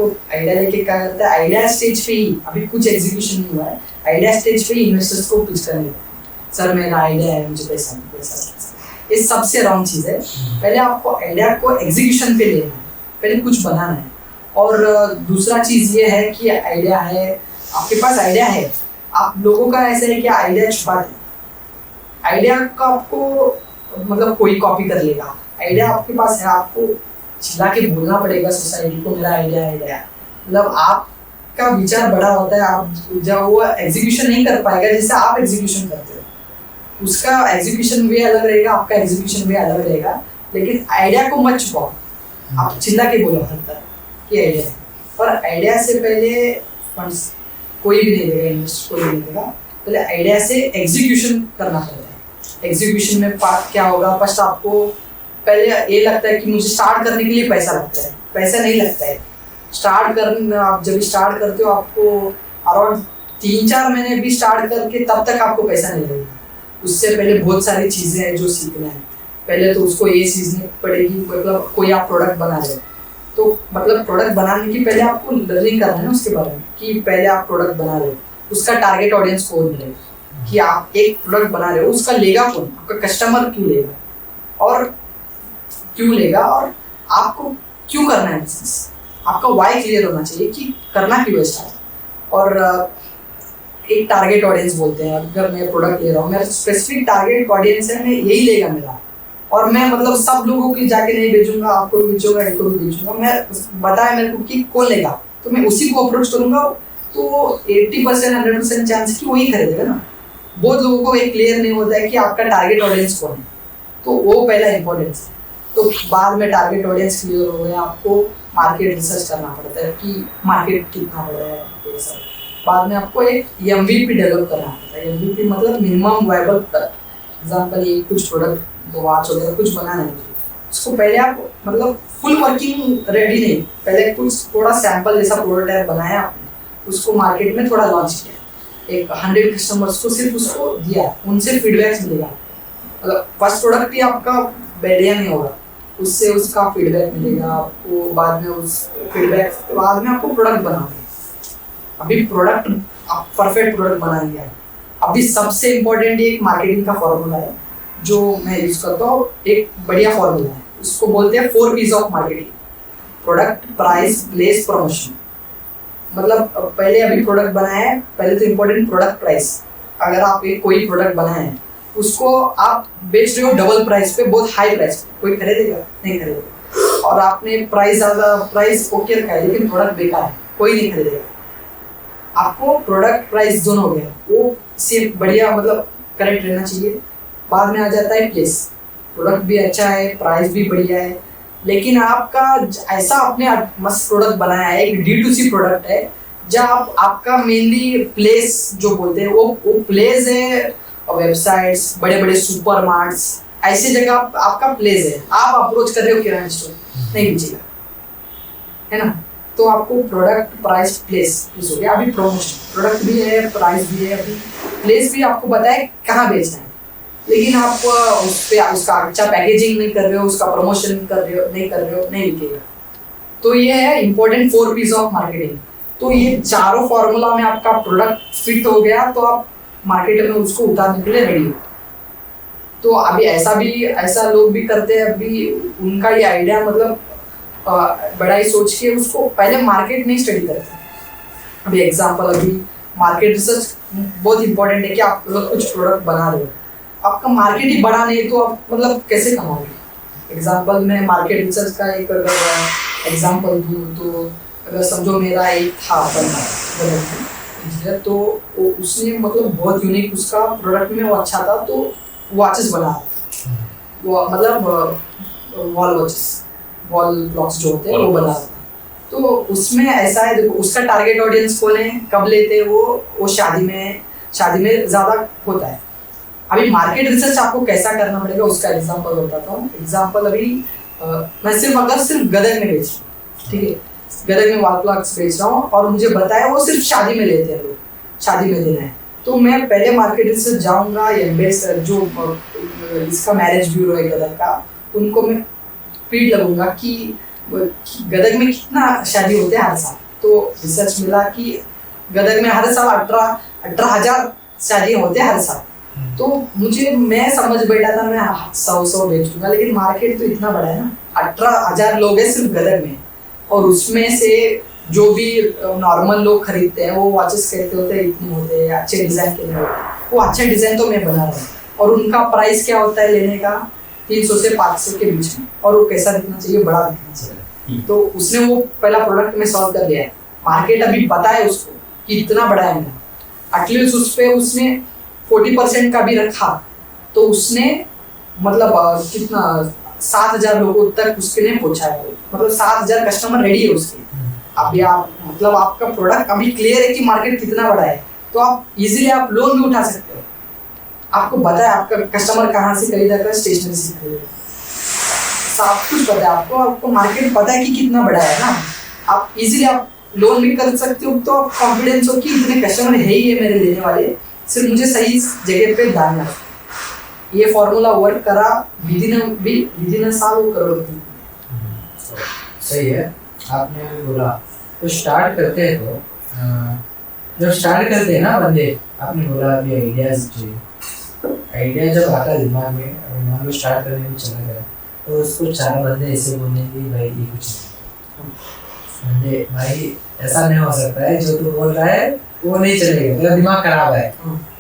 लेके क्या करता है, आइडिया स्टेज पे ही अभी कुछ एग्जीक्यूशन नहीं हुआ है, आइडिया स्टेज पे ही इन्वेस्टर्स को पिच करने देता है, सर मेरा आइडिया है, मुझे पैसा। ये सबसे रॉन्ग चीज है। पहले आपको आइडिया को एग्जीक्यूशन पे लेना है, पहले कुछ बनाना है। और दूसरा चीज ये है कि आइडिया है, आपके पास आइडिया है, आप लोगों का ऐसा है कि आइडिया छुपाते हैं। आइडिया का आपको मतलब कोई कॉपी कर लेगा, आइडिया आपके पास है, आपको चिल्ला के बोलना पड़ेगा सोसाइटी को मेरा आइडिया है। मतलब आपका विचार बड़ा होता है, आप जब वो एग्जीक्यूशन नहीं कर पाएगा जैसे आप एग्जीक्यूशन करते हो, उसका एग्जीक्यूशन वे अलग रहेगा, आपका एग्जीक्यूशन वे अलग रहेगा, लेकिन आइडिया को मत छुपाओ। आप चिल्ला के बोलो हर तरह कि आइडिया है, और आइडिया से पहले फंड्स कोई भी नहीं देगा, इन्वेस्ट कोई नहीं देगा। पहले आइडिया से एग्जीक्यूशन करना पड़ता है। एग्जीक्यूशन में पार्ट क्या होगा, फर्स्ट आपको पहले ये लगता है कि मुझे स्टार्ट करने के लिए पैसा लगता है, पैसा नहीं लगता है। स्टार्ट करना, आप जब स्टार्ट करते हो आपको अराउंड 3-4 महीने भी स्टार्ट करके तब तक आपको पैसा नहीं लगेगा। उससे पहले बहुत सारी चीज़ें हैं जो सीखना है। पहले तो उसको ये सीखनी पड़ेगी, मतलब कोई आप प्रोडक्ट बना रहे हो तो मतलब प्रोडक्ट बनाने की पहले आपको लर्निंग करना है ना उसके बारे में, कि पहले आप प्रोडक्ट बना रहे हो, उसका टारगेट ऑडियंस कौन है, कि आप एक प्रोडक्ट बना रहे हो उसका लेगा कौन, आपका कस्टमर क्यों लेगा और क्यों लेगा, और आपको क्यों करना है बिजनेस, आपका वाई क्लियर होना चाहिए कि करना क्यों है स्टार्ट। और एक टारगेट ऑडियंस बोलते हैं, अगर मैं प्रोडक्ट ले रहा हूँ, मेरा स्पेसिफिक टारगेट ऑडियंस है, मैं यही लेगा मेरा, और मैं मतलब सब लोगों की जाके नहीं बेचूंगा, आपको भी बेचूंगा, इनको भी बेचूंगा, मैं बताया मेरे को कि कौन लेगा तो मैं उसी को अप्रोच करूंगा, तो 80% 100% चांस है कि वही खरीदेगा ना। बहुत लोगों को एक क्लियर नहीं होता है कि आपका टारगेट ऑडियंस कौन है, तो वो पहला इंपॉर्टेंस है। तो बाद में टारगेट ऑडियंस क्लियर हो गया, आपको मार्केट रिसर्च करना पड़ता है कि मार्केट कितना हो रहा है ये सब। बाद में आपको एक MVP डेवलप करना पड़ता है। MVP मतलब मिनिमम वायबल प्रोडक्ट। एग्जाम्पल ये कुछ प्रोडक्ट वॉच वगैरह कुछ बनाना है, उसको पहले आप मतलब फुल वर्किंग रेडी नहीं, पहले कुछ थोड़ा सैंपल जैसा प्रोटोटाइप बनाया आपने, उसको मार्केट में थोड़ा लॉन्च किया, एक 100 कस्टमर्स को सिर्फ उसको दिया, उनसे फीडबैक्स मिलेगा। मतलब फर्स्ट प्रोडक्ट ही आपका बढ़िया नहीं होगा, उससे उसका फीडबैक मिलेगा आपको, बाद में उस फीडबैक के बाद में आपको प्रोडक्ट बनाओगे। अभी प्रोडक्ट आप परफेक्ट प्रोडक्ट बना लिया, अभी सबसे इम्पोर्टेंट एक मार्केटिंग का फॉर्मूला है जो मैं यूज करता हूँ, एक बढ़िया फॉर्मूला है, उसको बोलते हैं 4 P's of marketing: product, price, place, promotion. मतलब पहले अभी प्रोडक्ट बनाया है, पहले तो इम्पोर्टेंट प्रोडक्ट प्राइस। अगर आप एक कोई प्रोडक्ट बनाए हैं, उसको आप बेच रहे हो डबल प्राइस पे, बहुत हाई प्राइस पे, कोई खरीदेगा नहीं खरीदेगा, और आपने प्राइस ओके रखा है लेकिन प्रोडक्ट बेकार है, कोई नहीं खरीदेगा। आपको प्रोडक्ट प्राइस दोनों हो गया, वो सिर्फ बढ़िया मतलब करेक्ट रहना चाहिए। बाद में आ जाता है प्लेस, प्रोडक्ट भी अच्छा है, प्राइस भी बढ़िया है, लेकिन आपका ऐसा आपने मस्त प्रोडक्ट बनाया है, एक D2C प्रोडक्ट है, जहाँ आपका मेनली प्लेस जो बोलते हैं वो प्लेस है, वेबसाइट्स, बड़े बड़े सुपर मार्ट्स, ऐसी जगह आपका प्लेस है, आप अप्रोच कर रहे हो किराना स्टोर, नहीं बेचेगा, है ना। तो आपको प्रोडक्ट, प्राइस, प्लेस हो गया। अभी प्रमोशन, प्रोडक्ट भी है, प्राइस भी है, अभी प्लेस भी आपको बताए कहाँ बेचना है, लेकिन आप उस पर उसका अच्छा पैकेजिंग नहीं कर रहे हो, उसका प्रमोशन नहीं कर रहे हो, नहीं बिकेगा। तो ये है इंपॉर्टेंट 4 P's ऑफ मार्केटिंग। तो ये चारों फॉर्मूला में आपका प्रोडक्ट फिट हो गया तो आप मार्केट में उसको उतारने के लिए रेडी हो। तो अभी ऐसा लोग भी करते हैं, अभी उनका ये आइडिया मतलब बड़ा ही सोच के उसको पहले मार्केट नहीं स्टडी करते। अभी एग्जांपल, अभी मार्केट रिसर्च बहुत इंपॉर्टेंट है कि आप लोग कुछ प्रोडक्ट बना रहे हो, आपका मार्केट ही बड़ा नहीं तो आप मतलब कैसे कमाओगे। एग्जांपल मैं मार्केट रिसर्च का एक अगर एग्जांपल दूँ तो अगर समझो मेरा एक था इंजीनियर, तो उसने मतलब बहुत यूनिक उसका प्रोडक्ट में वो अच्छा था, तो वॉचेस बना वो मतलब वॉल क्लॉक्स जो होते हैं वो बना था। तो उसमें ऐसा है, देखो उसका टारगेट ऑडियंस कौन है, कब लेते हैं वो शादी में ज़्यादा होता है। अभी मार्केट रिसर्च आपको कैसा करना पड़ेगा उसका एग्जांपल बताता हूँ। एग्जांपल अभी मैं सिर्फ गदग में बेच रहा हूँ, ठीक है, गदग में वॉल क्लॉक्स बेच रहा हूँ और मुझे बताया वो सिर्फ शादी में लेते हैं लोग, शादी में देना है, तो मैं पहले मार्केट रिसर्च जाऊँगा, एम्बेसडर जो इसका मैरिज ब्यूरो है गदग का, उनको मैं फीड लगूंगा कि गदग में कितना शादी होते हैं हर साल। तो रिसर्च मिला कि गदग में हर साल 18,000 शादियाँ होते हैं हर साल। तो मैं समझ बैठा था मैं 100 बेच दूंगा, लेकिन मार्केट तो इतना बड़ा है ना, 18,000 लोग हैं सिर्फ गदग में, और उसमें से जो भी नॉर्मल लोग खरीदते हैं वो वॉचेस खरीदते होते हैं, इतने होते हैं अच्छे डिज़ाइन के लिए होते हैं, वो अच्छे डिज़ाइन तो मैं बना रहा हूँ, और उनका प्राइस क्या होता है लेने का 300 से 500 के बीच में, और वो कैसा दिखना चाहिए, बड़ा दिखना चाहिए। तो उसने वो पहला प्रोडक्ट में सॉल्व कर लिया है, मार्केट अभी पता है उसको कि इतना बड़ा है मेरा, एटलीस्ट उस पर उसने 40% का भी रखा तो उसने मतलब कितना 7,000 लोगों तक उसके लिए पहुंचाया है। मतलब 7,000 कस्टमर रेडी है उसके। अभी आप मतलब आपका प्रोडक्ट अभी क्लियर है कि मार्केट कितना बड़ा है, तो आप इजीली आप लोन भी उठा सकते हो। आपको पता है आपका कस्टमर कहाँ से खरीदा कर, स्टेशनरी से खरीदा, सब कुछ पता है आपको, आपको मार्केट पता है कि कितना बड़ा है ना, आप इजीली आप लोन भी कर सकते हो। तो आप कॉन्फिडेंस हो कि इतने कस्टमर है ही है मेरे लेने वाले, सिर्फ मुझे सही जगह पे डालना है। ये फॉर्मूला वर्क करा, विदिन अ साल वो करोड़पति। सही है, आपने भी बोला। तो स्टार्ट करते हैं तो जब स्टार्ट करते हैं ना बंदे, आपने बोला अभी आइडियाज आइडिया जब आता है दिमाग में, मान लो स्टार्ट करने में चला गया, तो उसको 4 बंदे ऐसे बोलने कि भाई ये कुछ नहीं, भाई ऐसा नहीं हो सकता है, जो तू बोल रहा है वो नहीं चलेगा, तेरा दिमाग खराब है,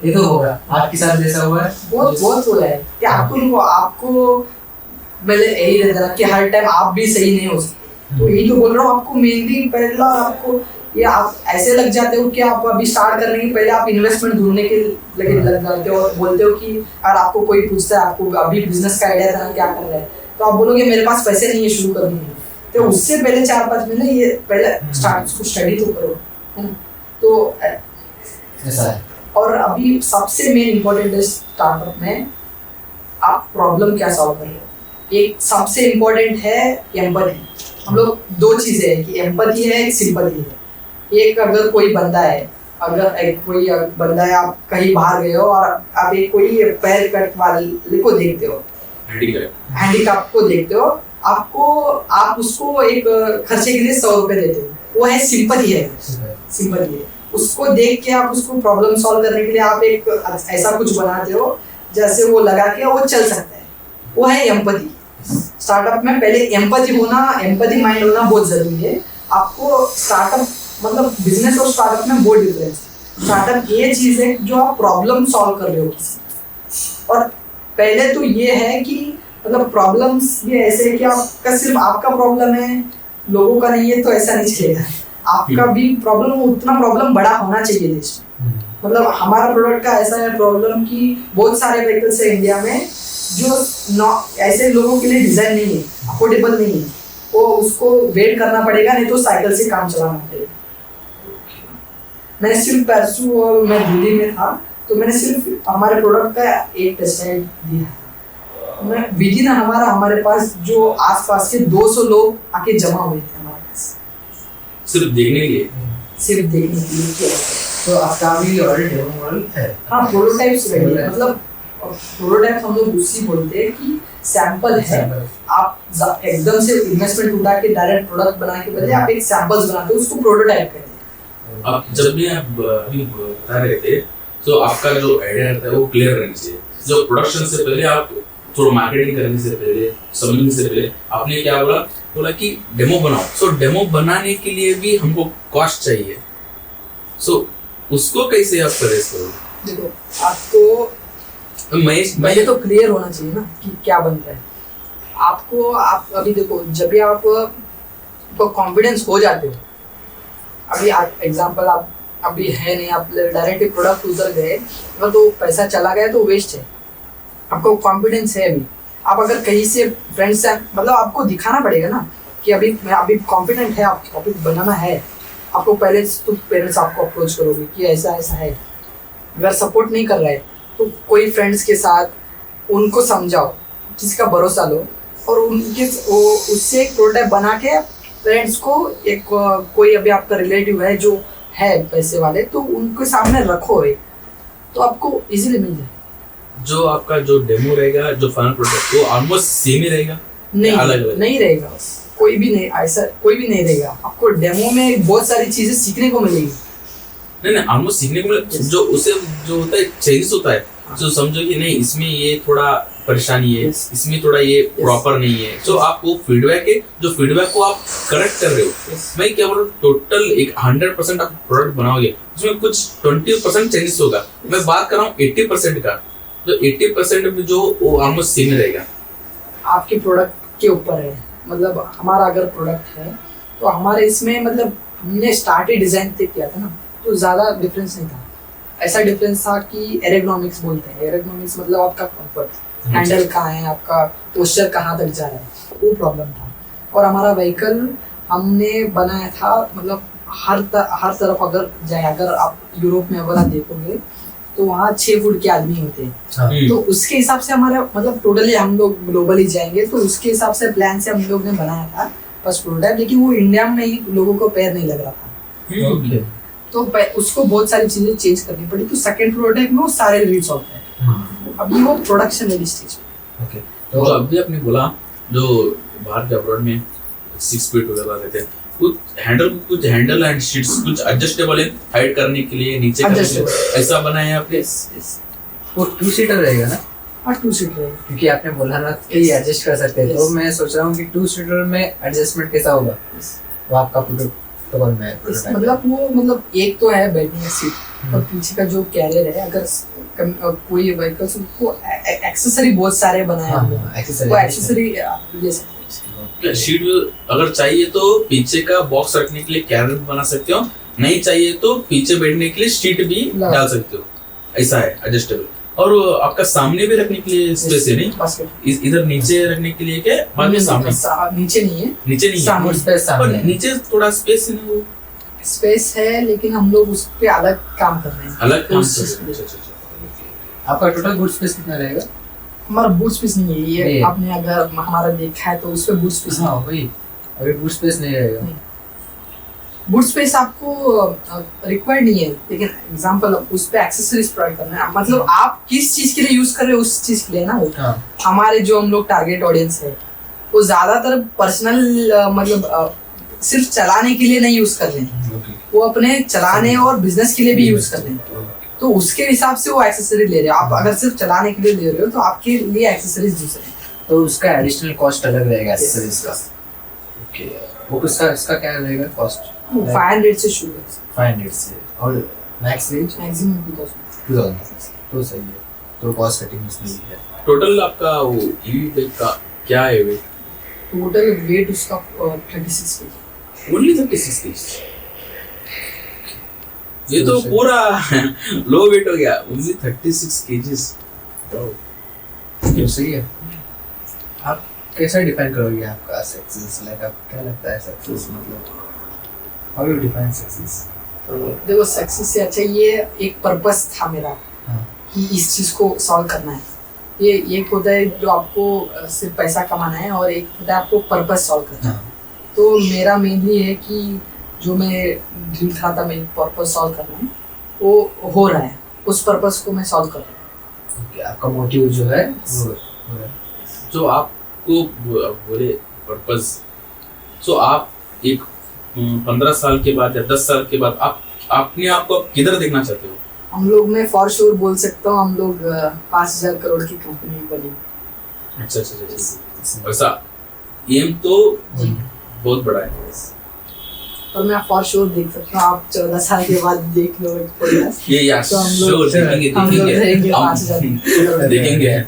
ये तो होगा। आपके साथ जैसा हुआ है, बहुत हुआ है कि आपको पहले यही रहता कि हर टाइम आप भी सही नहीं हो सकते। तो यही तो बोल रहा हूँ आपको, मेनली पहला आपको ये आप ऐसे लग जाते हो कि आप अभी स्टार्ट करने के पहले आप इन्वेस्टमेंट ढूंढने के लग जाते हो और बोलते हो कि अगर आपको कोई पूछता है आपको अभी बिजनेस का आइडिया था क्या कर रहे हैं, तो आप बोलोगे मेरे पास पैसे नहीं है शुरू करने के। तो उससे पहले 4-5 महीने ये पहले स्टडी तो करो, है ना। तो ऐसा है। और अभी सबसे मेन इम्पोर्टेंट है स्टार्टअप में आप प्रॉब्लम क्या सॉल्व कर रहे हो। एक सबसे इम्पोर्टेंट है एम्पैथी। हम लोग 2 चीजें हैं कि एम्पैथी है, एक सिंपैथी है। एक अगर कोई बंदा है, आप कहीं बाहर गए हो और आप एक कोई पैर कट वाले को देखते हो, हैंडीकैप को देखते हो, आप उसको एक खर्चे के लिए 100 रुपए देते हो, वो है सिंपैथी है। उसको देख के आप उसको प्रॉब्लम सॉल्व करने के लिए आप एक ऐसा कुछ बनाते हो जैसे वो लगा के वो चल सकता है, वो है एम्पैथी। स्टार्टअप में पहले एम्पैथी माइंड होना बहुत जरूरी है। आपको स्टार्टअप मतलब बिजनेस और स्टार्टअप में बहुत डिफरेंस है। स्टार्टअप ये चीज है जो आप प्रॉब्लम सॉल्व कर रहे हो किसी, और पहले तो ये है कि मतलब प्रॉब्लम्स ये ऐसे है कि आपका सिर्फ आपका प्रॉब्लम है, लोगों का नहीं है, तो ऐसा नहीं चलेगा। आपका भी प्रॉब्लम, उतना प्रॉब्लम बड़ा होना चाहिए देश में। मतलब हमारा प्रोडक्ट का ऐसा है प्रॉब्लम कि बहुत सारे व्हीकल्स है इंडिया में जो ऐसे लोगों के लिए डिजाइन नहीं है, अफोर्डेबल नहीं है, वो उसको वेट करना पड़ेगा, नहीं तो साइकिल से काम चलाना पड़ेगा। मैंने सिर्फ परसों मैं दिल्ली में था, तो मैंने सिर्फ हमारे प्रोडक्ट का एक टेस्ट राइड दिया। मैं विदिन हमारे पास जो आसपास के 200 लोग आके जमा हुए थे हमारे पास, सिर्फ देखने के लिए किया। तो आपका भी ऑलरेडी डेमो मॉडल है? हाँ, प्रोटोटाइप्स रेडी है। मतलब प्रोटोटाइप हम लोग उससे बोलते हैं कि सैंपल है। आप एकदम से इन्वेस्टमेंट उठा के डायरेक्ट प्रोडक्ट बना के बदले आप एक सैंपल्स बनाते हो, उसको प्रोटोटाइप कहते हैं। अब जब भी आप अभी बता रहे थे, तो आपका जो आइडिया रहता है वो क्लियर रहना चाहिए। जो प्रोडक्शन से पहले आप थोड़ा मार्केटिंग करने से पहले, समझने से पहले आपने क्या बोला कि डेमो बनाओ। सो डेमो बनाने के लिए भी हमको कॉस्ट चाहिए। सो उसको कैसे आप सजेस्ट करोगे? देखो, आपको पहले तो क्लियर होना चाहिए ना कि क्या बन रहा है। आप अभी देखो, जब भी आपको कॉन्फिडेंस हो जाते हो, अभी एग्जांपल आप अभी है नहीं, आप डायरेक्ट प्रोडक्ट उधर गए तो पैसा चला गया तो वेस्ट है। आपको कॉन्फिडेंस है, आप अगर कहीं से फ्रेंड्स से मतलब आपको दिखाना पड़ेगा ना कि अभी कॉन्फिडेंट है, आपको टॉपिक बनाना है। आपको पहले तो पेरेंट्स आपको अप्रोच करोगे कि ऐसा है। अगर सपोर्ट नहीं कर रहा है तो कोई फ्रेंड्स के साथ उनको समझाओ, किसी का भरोसा लो, और उससे एक प्रोडक्ट बना के पेरेंट्स को एक कोई अभी आपका रिलेटिव है जो है पैसे वाले, तो उनके सामने रखो, तो आपको इजीली मिल जाए। जो आपका जो डेमो रहेगा, जो फाइनल प्रोडक्ट, वो ऑलमोस्ट सेम ही रहेगा? नहीं रहेगा, कोई भी नहीं रहेगा। आपको डेमो में बहुत सारी चीजें सीखने को मिलेगी। नहीं, ऑलमोस्ट सीखने को मिले। जो उसे जो होता है चेंजेस होता है, जो समझो कि नहीं इसमें ये थोड़ा परेशानी है, इसमें थोड़ा ये प्रॉपर नहीं है, तो आप वो फीडबैक है, जो फीडबैक को आप करेक्ट कर रहे हो। मैं क्या बोल रहा हूँ, टोटल एक 100% आप प्रोडक्ट बनाओगे, उसमें कुछ 20% चेंजेस होगा। मैं बात कर रहा हूँ 80% का, तो 80% में जो वो ऑलमोस्ट सेम रहेगा। आपके प्रोडक्ट के ऊपर है। मतलब हमारा अगर प्रोडक्ट है तो हमारे इसमें मतलब हमने स्टार्ट ही डिजाइन से किया था ना, तो ज़्यादा डिफरेंस नहीं था। ऐसा डिफरेंस था कि एरोनॉमिक्स बोलते हैं, एरोनॉमिक्स मतलब आपका कंफर्ट, हैंडल कहाँ है, आपका पोस्चर कहाँ तक जा रहा है, वो प्रॉब्लम था। और हमारा व्हीकल हमने बनाया था मतलब हर तरफ अगर जाए, अगर आप यूरोप में अगर आप देखोगे तो वहाँ 6 फुट के आदमी होते हैं। हाँ। तो उसके हिसाब से हमारा मतलब टोटली हम लोग ग्लोबली जाएंगे, तो उसके हिसाब से प्लान से हम लोग ने बनाया था फर्स्ट प्रोटोटाइप, लेकिन वो इंडिया में ही लोगों को पैर नहीं लग रहा था। ओके। तो उसको बहुत सारी चीजें चेंज करनी पड़ी, तो सेकंड प्रोटोटाइप में वो सारे रिजॉल्व है। अभी वो प्रोडक्शन रेडी स्टेज में। ओके। तो अभी आपने बोला जो बाहर के अब्रॉड में 6 फीट वगैरह रहते हैं, कुछ हैंडल एंड शीट्स कुछ एडजस्टेबल है हाइट करने के लिए, नीचे करने के लिए, ऐसा बनाया है आपने? वो 2 सीटर रहेगा ना? हाँ 2 सीटर रहेगा, क्योंकि आपने बोला ना कि एडजस्ट कर सकते हैं, तो मैं सोच रहा हूँ कि 2 सीटर में एडजस्टमेंट कैसा होगा, वो आपका प्रोटोकॉल में मतलब वो मतलब एक तो है बैठने का सीट और पीछे का जो कैरियर है, अगर कोई व्हीकल्स को एक्सेसरी बहुत सारे बनाए हैं हम लोग, वो एक्सेसरी ले सकते हैं। शीट अगर चाहिए तो पीछे का बॉक्स रखने के लिए कैरियर बना सकते हो, नहीं चाहिए तो पीछे बैठने के लिए सीट भी डाल सकते हो, ऐसा है एडजस्टेबल। और आपका सामने भी रखने के लिए स्पेस है नहीं? इधर नीचे रखने के लिए क्या बाकी सामने? नीचे नहीं है, नीचे नहीं सामने है, स्पेस पर नीचे थोड़ा स्पेस है ना, वो स्पेस है, लेकिन हम लोग उस पे अलग काम कर रहे हैं, अलग काम उस चीज़ कर पे। रहे हैं। आपका टोटल गुड स्पेस कितना रहेगा? हमारा बूट स्पेस नहीं है ये, नहीं है। आपने अगर हमारा देखा है तो उस पे बूट स्पेस हाँ वही, अभी बूट स्पेस नहीं रहेगा। बूट स्पेस आपको रिक्वायर्ड नहीं है, लेकिन एग्जांपल उस पे एक्सेसरीज प्रोवाइड करना है, मतलब आप किस चीज के लिए यूज कर रहे हो उस चीज के लिए ना। वो हाँ। हमारे जो हम लोग टारगेट ऑडियंस है वो ज्यादातर पर्सनल मतलब सिर्फ चलाने के लिए नहीं यूज कर रहे हैं, वो अपने चलाने और बिजनेस के लिए भी यूज कर रहे हैं, तो उसके हिसाब से वो एक्सेसरी ले रहे हो। आप अगर सिर्फ चलाने के लिए ले रहे हो तो आपके लिए एक्सेसरीज दूसरे हैं। तो उसका एडिशनल कॉस्ट अलग रहेगा एक्सेसरीज का। ओके। वो इसका क्या रहेगा कॉस्ट? 500 से शुरू है, 500 से, और मैक्स रेंज मैक्सिमम 2000। 2000। तो सही है, तो कॉस्ट कटिंग इसमें भी है। टोटल आपका वो ईवी बाइक का क्या है वेट? टोटल वेट उसका 36 kg। Only 36 KG? ये तो पूरा लो वेट हो गया, ओनली 36 केजीज। तो सही है। आप कैसे डिफाइन करोगे आपका सक्सेस? लाइक आप क्या लगता है सक्सेस मतलब? How you define success? तो देखो सक्सेस से अच्छा ये एक पर्पस था मेरा कि इस चीज को सॉल्व करना है। ये एक होता है जो आपको सिर्फ पैसा कमाना है, और एक होता है आपको पर्पस सॉल्व करना है। तो मेरा मेनली है कि जो मैं ड्रीम था था मैं पर्पस सॉल्व करना है, वो हो रहा है, उस पर्पस को मैं सॉल्व कर रहा हूँ। आपका मोटिव जो है वो जो आपको बोले पर्पस, सो आप एक 15 साल के बाद या 10 साल के बाद आप अपने आप को किधर देखना चाहते हो? हम लोग, मैं फॉर श्योर बोल सकता हूँ, हम लोग 5,000 करोड़ की कंपनी बनी। अच्छा। वैसा एम तो बहुत बड़ा है, और मैं फॉर श्योर देख सकता हूँ, आप 14 साल के बाद देख लो एक पॉडकास्ट। ये यार तो हम श्योर लोग देखेंगे रहेंगे 5,000 देखेंगे।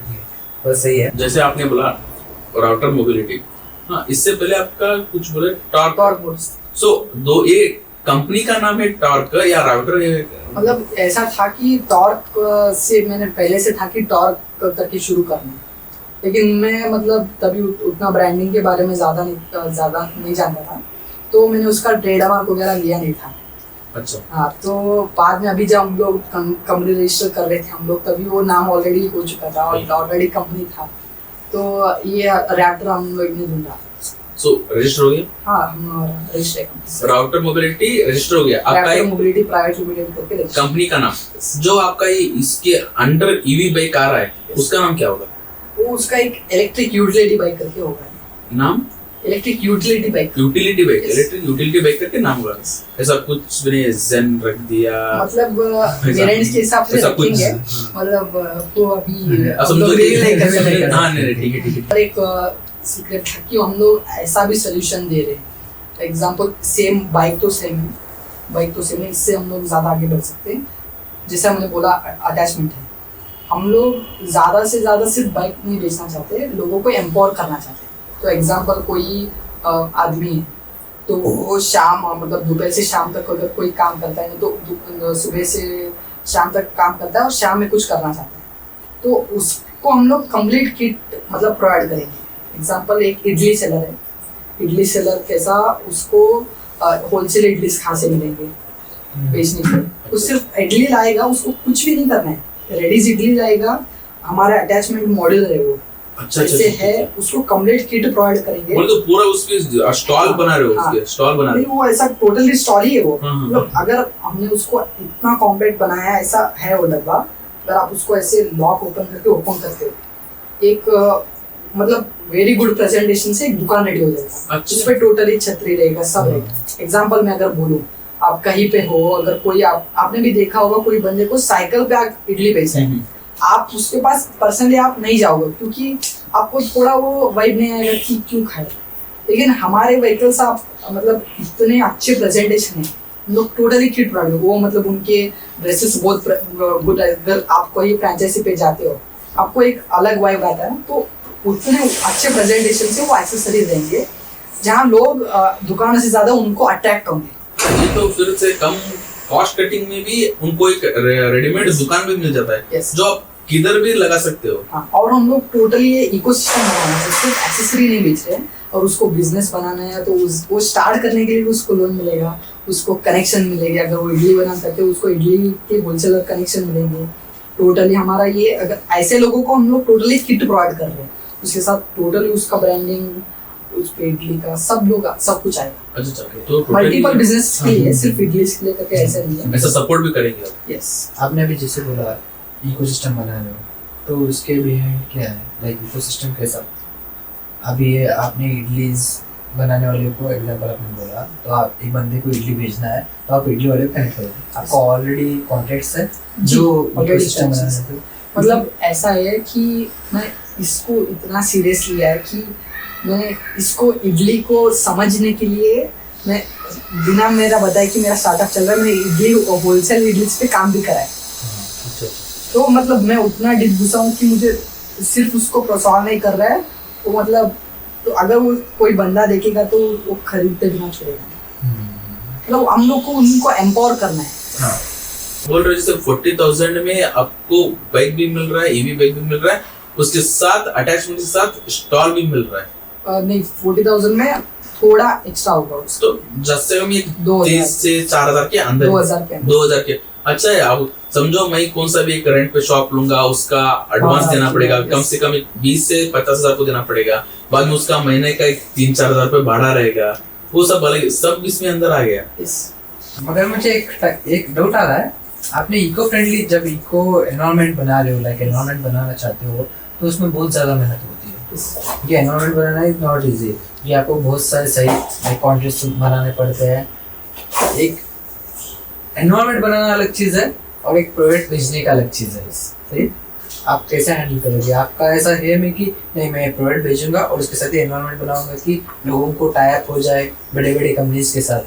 वो सही है। जैसे आपने बोला राउटर मोबिलिटी, हाँ, इससे पहले आपका कुछ बोले टॉर्क। Torque balls. सो दो, ये कंपनी का नाम है टॉर्क या राउटर है? मतलब ऐसा था कि टॉर्क से मैंने पहले से था कि टॉर्क करके शुरू करना, लेकिन मैं मतलब तभी उतना ब्रांडिंग के बारे में ज़्यादा नहीं जानता था, तो मैंने उसका ट्रेडमार्क वगैरह लिया नहीं था। अच्छा। हाँ, तो बाद में अभी जब हम लोग कंपनी रजिस्टर कर रहे थे हम लोग, तभी वो नाम ऑलरेडी हो चुका था और ऑलरेडी कंपनी था, तो ये रैप्टर हम लोग ने ढूंढा। सो रजिस्टर हो गया? हाँ, हम रजिस्टर राउटर मोबिलिटी रजिस्टर हो गया आपका, रैप्टर मोबिलिटी प्राइवेट लिमिटेड करके कंपनी का नाम। जो आपका ये इसके अंडर ईवी बाइक आ रहा है, उसका नाम क्या होगा? वो उसका एक इलेक्ट्रिक यूटिलिटी बाइक करके होगा। नाम electric utility bike. Utility bike, electric utility bike करके नाम होगा। ऐसा कुछ भी नहीं जेन रख दिया, मतलब वेरिएंट्स के हिसाब से ऐसा कुछ रखेंगे, मतलब वो अभी असम तो रिवील नहीं कर सकते। हाँ नहीं ठीक है। और एक सीक्रेट था कि हम लोग ऐसा भी सोल्यूशन दे रहे हैं, एग्जांपल सेम बाइक तो सेम है, इससे हम लोग ज़्यादा आगे बढ़ सकते हैं। जैसे हमने बोला अटैचमेंट है, हम लोग ज़्यादा से ज़्यादा सिर्फ बाइक नहीं बेचना चाहते, लोगों को एम्पावर करना चाहते हैं। तो एग्जांपल कोई आदमी है, तो वो शाम मतलब दोपहर से शाम तक अगर कोई काम करता है, तो सुबह से शाम तक काम करता है और शाम में कुछ करना चाहता है, तो उसको हम लोग कंप्लीट किट मतलब प्रोवाइड करेंगे। एग्जांपल एक इडली सेलर है, इडली सेलर कैसा, उसको होलसेल इडली कहाँ से मिलेंगे बेचने के लिए, वो सिर्फ इडली लाएगा, उसको कुछ भी नहीं करना है, रेडीज इडली लाएगा, हमारा अटैचमेंट मॉड्यूलर है वो, अच्छा जैसे है उसको कंप्लीट किट प्रोवाइड करेंगे। बोले तो पूरा उसके स्टॉल बना रहे हो, उसके स्टॉल बना रहे नहीं, वो ऐसा टोटली स्टॉल ही है वो, हाँ, हाँ, मतलब अगर हमने उसको इतना कॉम्पैक्ट बनाया है, ऐसा है वो डब्बा, अगर आप उसको ऐसे लॉक ओपन करते हो, एक मतलब वेरी गुड प्रेजेंटेशन से एक दुकान रेडी हो जाएगा। अच्छा। जिसपे टोटली छतरी रहेगा, सब रहेगा। एग्जाम्पल मैं अगर बोलूँ, आप कहीं पे हो, अगर कोई आपने भी देखा होगा कोई बंदे को साइकिल पे इडली बेच रहे हैं, आप उसके पास पर्सनली आप नहीं जाओगे क्योंकि आपको थोड़ा वो वाइब नहीं आएगा कि क्यों खाए। लेकिन हमारे व्हीकल्स आप मतलब इतने अच्छे प्रेजेंटेशन है, लोग टोटली किट प्रोवाइड, वो मतलब उनके ड्रेसेस बहुत गुड है। अगर आप कोई फ्रेंचाइजी पे जाते हो, आपको एक अलग वाइब आता है ना, तो उतने अच्छे प्रेजेंटेशन से वो एक्सेसरीज देंगे जहाँ लोग दुकानों से ज्यादा उनको अट्रैक्ट होंगे। ये तो फिर से कम कॉस्ट कटिंग में भी उनको एक रेडीमेड दुकान भी मिल जाता है, Yes. जो आप किधर भी लगा सकते हो। हाँ, और हम लोग टोटली ये इकोसिस्टम बनाना है, सिर्फ एक्सेसरी नहीं बेच रहे हैं, और उसको बिजनेस बनाना है तो वो स्टार्ट करने के लिए उसको लोन मिलेगा, उसको कनेक्शन मिलेगा। अगर वो इडली बना सकते हो, उसको इडली के होलसेलर कनेक्शन मिलेंगे। टोटली हमारा ये, अगर ऐसे लोगों को हम लोग टोटली किट प्रोवाइड कर रहे हैं, उसके साथ टोटली उसका ब्रांडिंग, उस पे इडली का सब कुछ आएगा। अच्छा, तो मल्टीपल बिजनेस के लिए, सिर्फ इडली के लिए करके ऐसा नहीं है। ऐसा सपोर्ट भी करेंगे आप। यस, आपने अभी जैसे बोला इकोसिस्टम बना रहे हो, तो उसके बिहाइंड क्या है, लाइक इकोसिस्टम कैसा? अभी ये आपने इडलीज बनाने वाले को एग्जांपल आपने बोला, तो आप एक बंदे को इडली भेजना है तो आप इडली वाले को कनेक्ट करोगे, आपका ऑलरेडी कॉन्टैक्ट्स है जो इकोसिस्टम बना रहे थे। मतलब ऐसा है कि मैं इसको इतना सीरियस लिया है कि मैं इसको इडली को समझने के लिए, मैं बिना मेरा बताए कि मेरा स्टार्टअप चल रहा है, मैंने इडली होलसेल इडली पे काम भी करा है। तो मतलब मैं उतना डीप घुसा हूँ कि मुझे सिर्फ उसको प्रोत्साहन नहीं कर रहा है, तो मतलब तो अगर वो कोई बंदा देखेगा तो वो खरीदते बिना छोड़ेगा। मतलब हम लोग को उनको एम्पावर करना है। हाँ। बोल रहे जैसे 40,000 में आपको बाइक भी मिल रहा है, ईवी बाइक भी मिल रहा है, उसके साथ अटैचमेंट के साथ स्टॉल भी मिल रहा है। नहीं, 40,000 में थोड़ा एक्स्ट्रा होगा उसका। तो जैसे हम 2,000 30 से 4,000 के अंदर, 2,000 के। अच्छा है, अब समझो मैं कौन सा भी एक रेंट पे शॉप लूंगा, उसका एडवांस देना पड़ेगा, कम से कम 20 से 50,000 को देना पड़ेगा, बाद में उसका महीने का 3-4 हजार रुपए भाड़ा रहेगा, वो सब अलग, सब इसमें अंदर आ गया। मगर मुझे एक डाउट आ रहा है, आपने इको फ्रेंडली जब इको एनवायरनमेंट बना रहे हो, लाइक एनवायरनमेंट बनाना चाहते हो, तो उसमें बहुत ज़्यादा मेहनत होती है। ये environment banana is not easy, ये आपको बहुत सारे सही कॉन्ट्रैक्ट्स बनाने पड़ते हैं। एक एनवायरनमेंट बनाना अलग चीज़ है और एक प्रोडक्ट बेचने का अलग चीज़ है, सही? आप कैसे हैंडल करोगे? आपका ऐसा है में कि नहीं, मैं प्रोडक्ट भेजूंगा और उसके साथ ही एनवायरनमेंट बनाऊंगा कि लोगों को टाई अप हो जाए बड़े बड़े कंपनीज के साथ,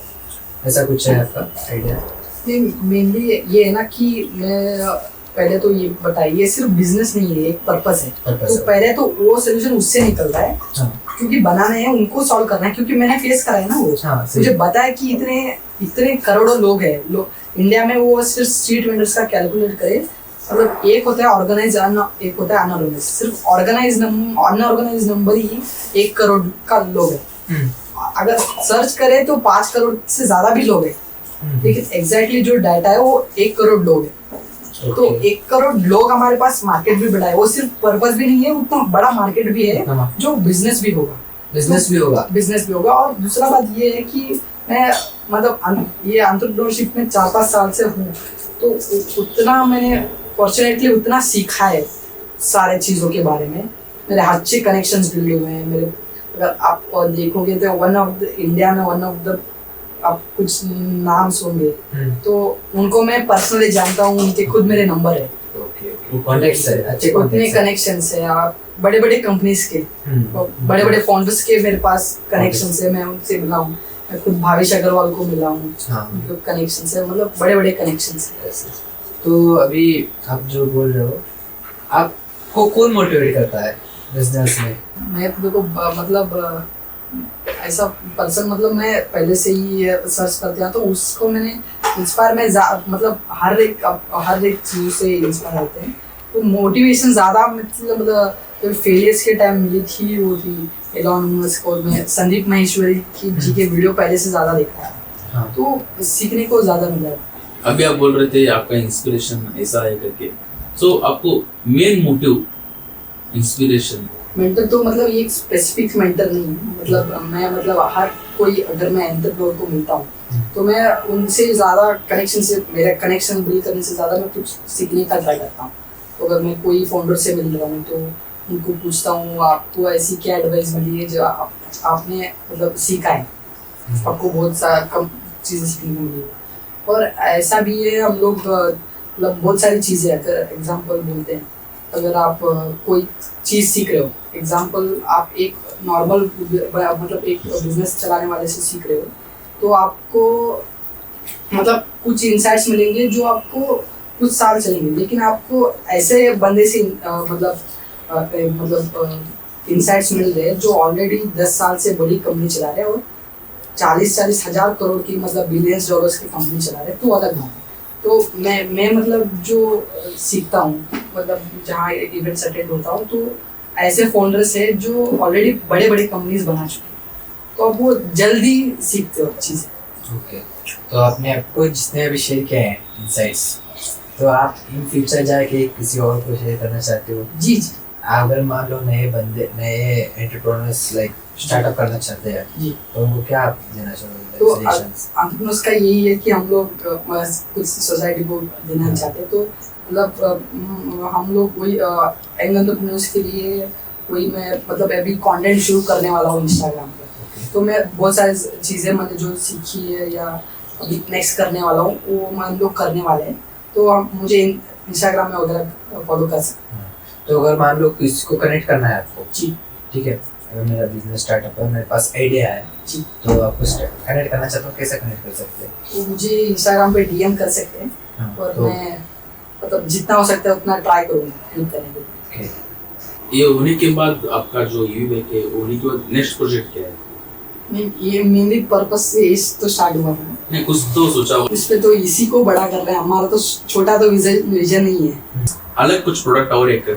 ऐसा कुछ है आपका आइडिया? मेनली ये है ना कि मैं पहले तो ये बताइए, सिर्फ बिजनेस नहीं है, एक पर्पस है। तो पहले तो वो सोल्यूशन उससे निकल रहा है, क्योंकि बनाने हैं, उनको सॉल्व करना है, क्योंकि मैंने फेस करा है ना वो। मुझे पता है कि इतने करोड़ों लोग हैं इंडिया में, वो सिर्फ स्ट्रीट वेंडर्स का कैलकुलेट करे, मतलब एक होता है ऑर्गेनाइज, एक होता है अनऑर्गेनाइज। सिर्फ अनऑर्गेनाइज नंबर ही 1 करोड़ का लोग है। अगर सर्च करें तो 5 करोड़ से ज्यादा भी लोग हैं, लेकिन एग्जैक्टली जो डाटा है वो 1 करोड़ लोग है। तो 1 करोड़ लोग, हमारे पास मार्केट भी बड़ा है, वो सिर्फ पर्पस भी नहीं है, उतना बड़ा मार्केट भी है जो बिजनेस भी होगा। और दूसरा बात ये है कि मैं मतलब ये एंटरप्रेन्योरशिप में 4-5 साल से हूँ, तो उतना मैंने फॉर्चुनेटली उतना सीखा है सारे चीज़ों के बारे में। मेरे अच्छे कनेक्शंस बिल्ड हुए हैं मेरे। अगर आप देखोगे तो इंडिया में वन ऑफ द आप कुछ नाम सुनोगे तो उनको मैं पर्सनली जानता हूँ, उनके खुद मेरे नंबर है, उतने कनेक्शंस है। आप बड़े बड़े कंपनीज के, बड़े बड़े फाउंडर्स के मेरे पास कनेक्शंस है, मैं उनसे मिला हूँ। मैं खुद भावेश अग्रवाल को मिला हूँ, कनेक्शंस है, मतलब बड़े बड़े कनेक्शंस है। तो अभी आप जो बोल रहे हो, आपको कौन मोटिवेट करता है बिजनेस में? मैं तो देखो मतलब ऐसा पर्सन, मतलब मैं पहले से ही सर्च करते हैं, तो उसको मैंने इंस्पायर में मतलब हर एक चीज से इंस्पायर होते हैं। तो मोटिवेशन ज्यादा मतलब जो फेलियर्स के टाइम मिली थी वो थी एलॉन मस्क और मैं संदीप माहेश्वरी की जी के वीडियो पहले से ज्यादा देखता है। हाँ। तो सीखने को ज्यादा मिला। अभी आप बोल रहे थे आपका इंस्पिरेशन ऐसा है करके, सो आपको मेन मोटिव इंस्पिरेशन मेंटर तो मतलब ये एक स्पेसिफिक मेंटर नहीं है, मतलब मैं मतलब हर कोई अगर मैं एंटरप्रेन्योर को मिलता हूँ तो मैं उनसे ज़्यादा कनेक्शन से मेरा कनेक्शन बिल्ड करने से ज़्यादा मैं कुछ सीखने का ट्राई करता हूँ। तो अगर मैं कोई फाउंडर से मिल रहा हूँ तो उनको पूछता हूँ आपको ऐसी क्या एडवाइस मिली है जो आपने मतलब सीखा है, आपको बहुत सारा कम चीज़ें सीखने को मिली है। और ऐसा भी है हम लोग मतलब बहुत सारी चीज़ें अगर एग्जाम्पल बोलते हैं, अगर आप कोई चीज़ सीख रहे हो, एग्जाम्पल आप एक नॉर्मल मतलब एक बिजनेस चलाने वाले से सीख रहे हो तो आपको मतलब कुछ इंसाइट्स मिलेंगे जो आपको कुछ साल चलेंगे, लेकिन आपको ऐसे बंदे से मतलब इंसाइट्स मिल रहे हैं जो ऑलरेडी 10 साल से बड़ी कंपनी चला रहे हैं और 40 हजार करोड़ की मतलब बिलियंस डॉलर्स की कंपनी चला रहे हैं। तो अलग बात है। तो मैं मतलब जो सीखता हूँ मतलब जहाँ इवेंट्स अटेंड होता हूँ तो ऐसे फाउंडर्स है जो ऑलरेडी बड़े बड़े कंपनीज बना चुके हैं, तो अब वो जल्दी सीखते हो चीज़ें। ओके, तो आपने आपको जितने अभी शेयर किए हैं इंसाइट्स, तो आप इन फ्यूचर जाके किसी और को शेयर करना चाहते हो? जी जी। अगर मान लो नए एंटरप्रेन्योर्स लाइक स्टार्टअप करना चाहते हैं जी, तो उनको क्या आप देना चाहोगे तो सजेशंस? एंटरप्रेन्योर्स का यही है कि हम लोग कुछ सोसाइटी को देना चाहते हैं। तो मतलब हम लोग वही यंग एंटरप्रेन्योर्स के लिए वही मैं मतलब अभी कंटेंट शुरू करने वाला हूँ इंस्टाग्राम पे। तो मैं बहुत सारी चीज़ें मैंने जो सीखी है या अभी नेक्स्ट करने वाला हूँ वो हम लोग करने वाले हैं, तो हम मुझे इंस्टाग्राम में वगैरह फॉलो कर सकते हैं। तो अगर मान लो किसी को कनेक्ट करना है आपको, जी ठीक है, अगर मेरा बिजनेस स्टार्टअप है, मेरे पास आइडिया है, जी, तो आपको कनेक्ट करना चाहता हूँ, कैसे कनेक्ट कर सकते हैं? तो मुझे इंस्टाग्राम पे डीएम कर सकते हैं हाँ, और तो मैं मतलब जितना हो सकता है उतना ट्राई करूँगा हेल्प करने के लिए। ओके। ये होने के बाद आपका जो यूवी है होने के बाद नेक्स्ट प्रोजेक्ट क्या है? नहीं, ये मेनली पर्पस से इस तो स्टार्ट हुआ था, नहीं कुछ तो सोचा हो, इस पे तो इसी को बड़ा कर रहे हैं। हमारा तो छोटा तो विजन नहीं है, अलग कुछ प्रोडक्ट और एक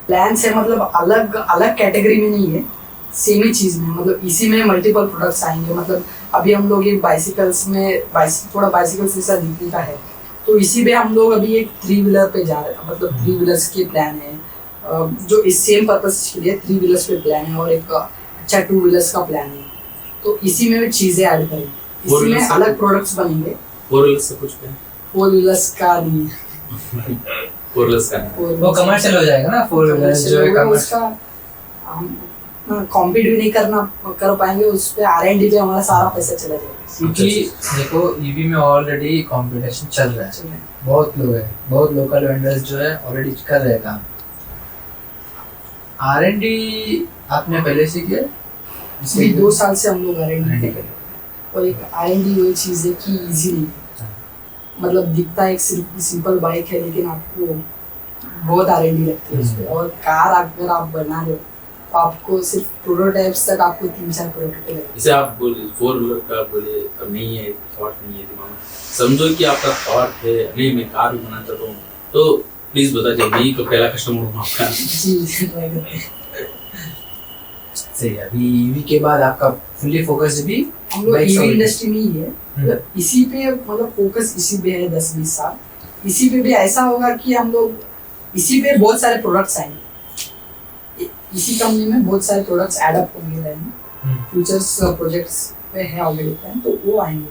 प्लान से मतलब अलग अलग कैटेगरी में नहीं है, सेम ही चीज़ में मतलब इसी में मल्टीपल प्रोडक्ट्स आएंगे। मतलब अभी हम लोग ये बाइसिकल्स में थोड़ा बाइसिकल्स जैसा दिखने का है, तो इसी में हम लोग अभी एक 3 व्हीलर पे जा रहे हैं। मतलब 3 व्हीलर्स के प्लान है जो इस सेम पर्पस के लिए 3 व्हीलर्स पे प्लान है और एक अच्छा 2 व्हीलर्स का प्लान है। तो इसी में चीज़ें ऐड करेंगे, इसी में अलग प्रोडक्ट्स बनेंगे। 4 व्हीलर्स से कुछ पे 4 व्हीलर्स का नहीं है, 4 व्हीलर्स का नहीं। वो कमर्शियल हो जाएगा ना, 4 व्हीलर जो है कमर्शियल। उसका हम कॉम्पीट भी नहीं कर पाएंगे, उस पे R&D पे हमारा सारा पैसा चला जाएगा। क्योंकि देखो ईवी में ऑलरेडी कंपटीशन चल रहा है, बहुत लोग हैं, बहुत लोकल वेंडर्स जो है ऑलरेडी कर रहे हैं काम। R&D आपने पहले से किया? इसलिए 2 साल से हम लोग R&D कर रहे हैं और एक R&D वही चीज़ है कि इजी नहीं है। मतलब दिखता है एक सिंपल बाइक है लेकिन आपको बहुत R&D लगती है उस पर। और कार अगर आप बना रहे हो तो आपको सिर्फ प्रोटोटाइप्स तक आपको 3-4 प्रोटोटाइप लगेंगे। जैसे आप बोले 4 व्हीलर का बोले अब नहीं है, थॉट नहीं है दिमाग में, समझो कि आपका थॉट है नहीं मैं कार बनाना चाहता हूँ, तो प्लीज बता दीजिए, मैं ही तो पहला कस्टमर हूँ आपका। जी ट्राई करते हैं। सही है। अभी ईवी के बाद आपका फुल्ली फोकस भी हम लोग बाइक्स ईवी और- इंडस्ट्री में ही है, मतलब इसी पे मतलब फोकस इसी पे है 10-20 साल। इसी पे भी ऐसा होगा कि हम लोग इसी पे बहुत सारे प्रोडक्ट्स आएंगे, इसी कंपनी में बहुत सारे प्रोडक्ट्स ऐड अप होंगे रहेंगे। फ्यूचर्स प्रोजेक्ट्स पे है ऑलरेडी प्लान, तो वो आएंगे।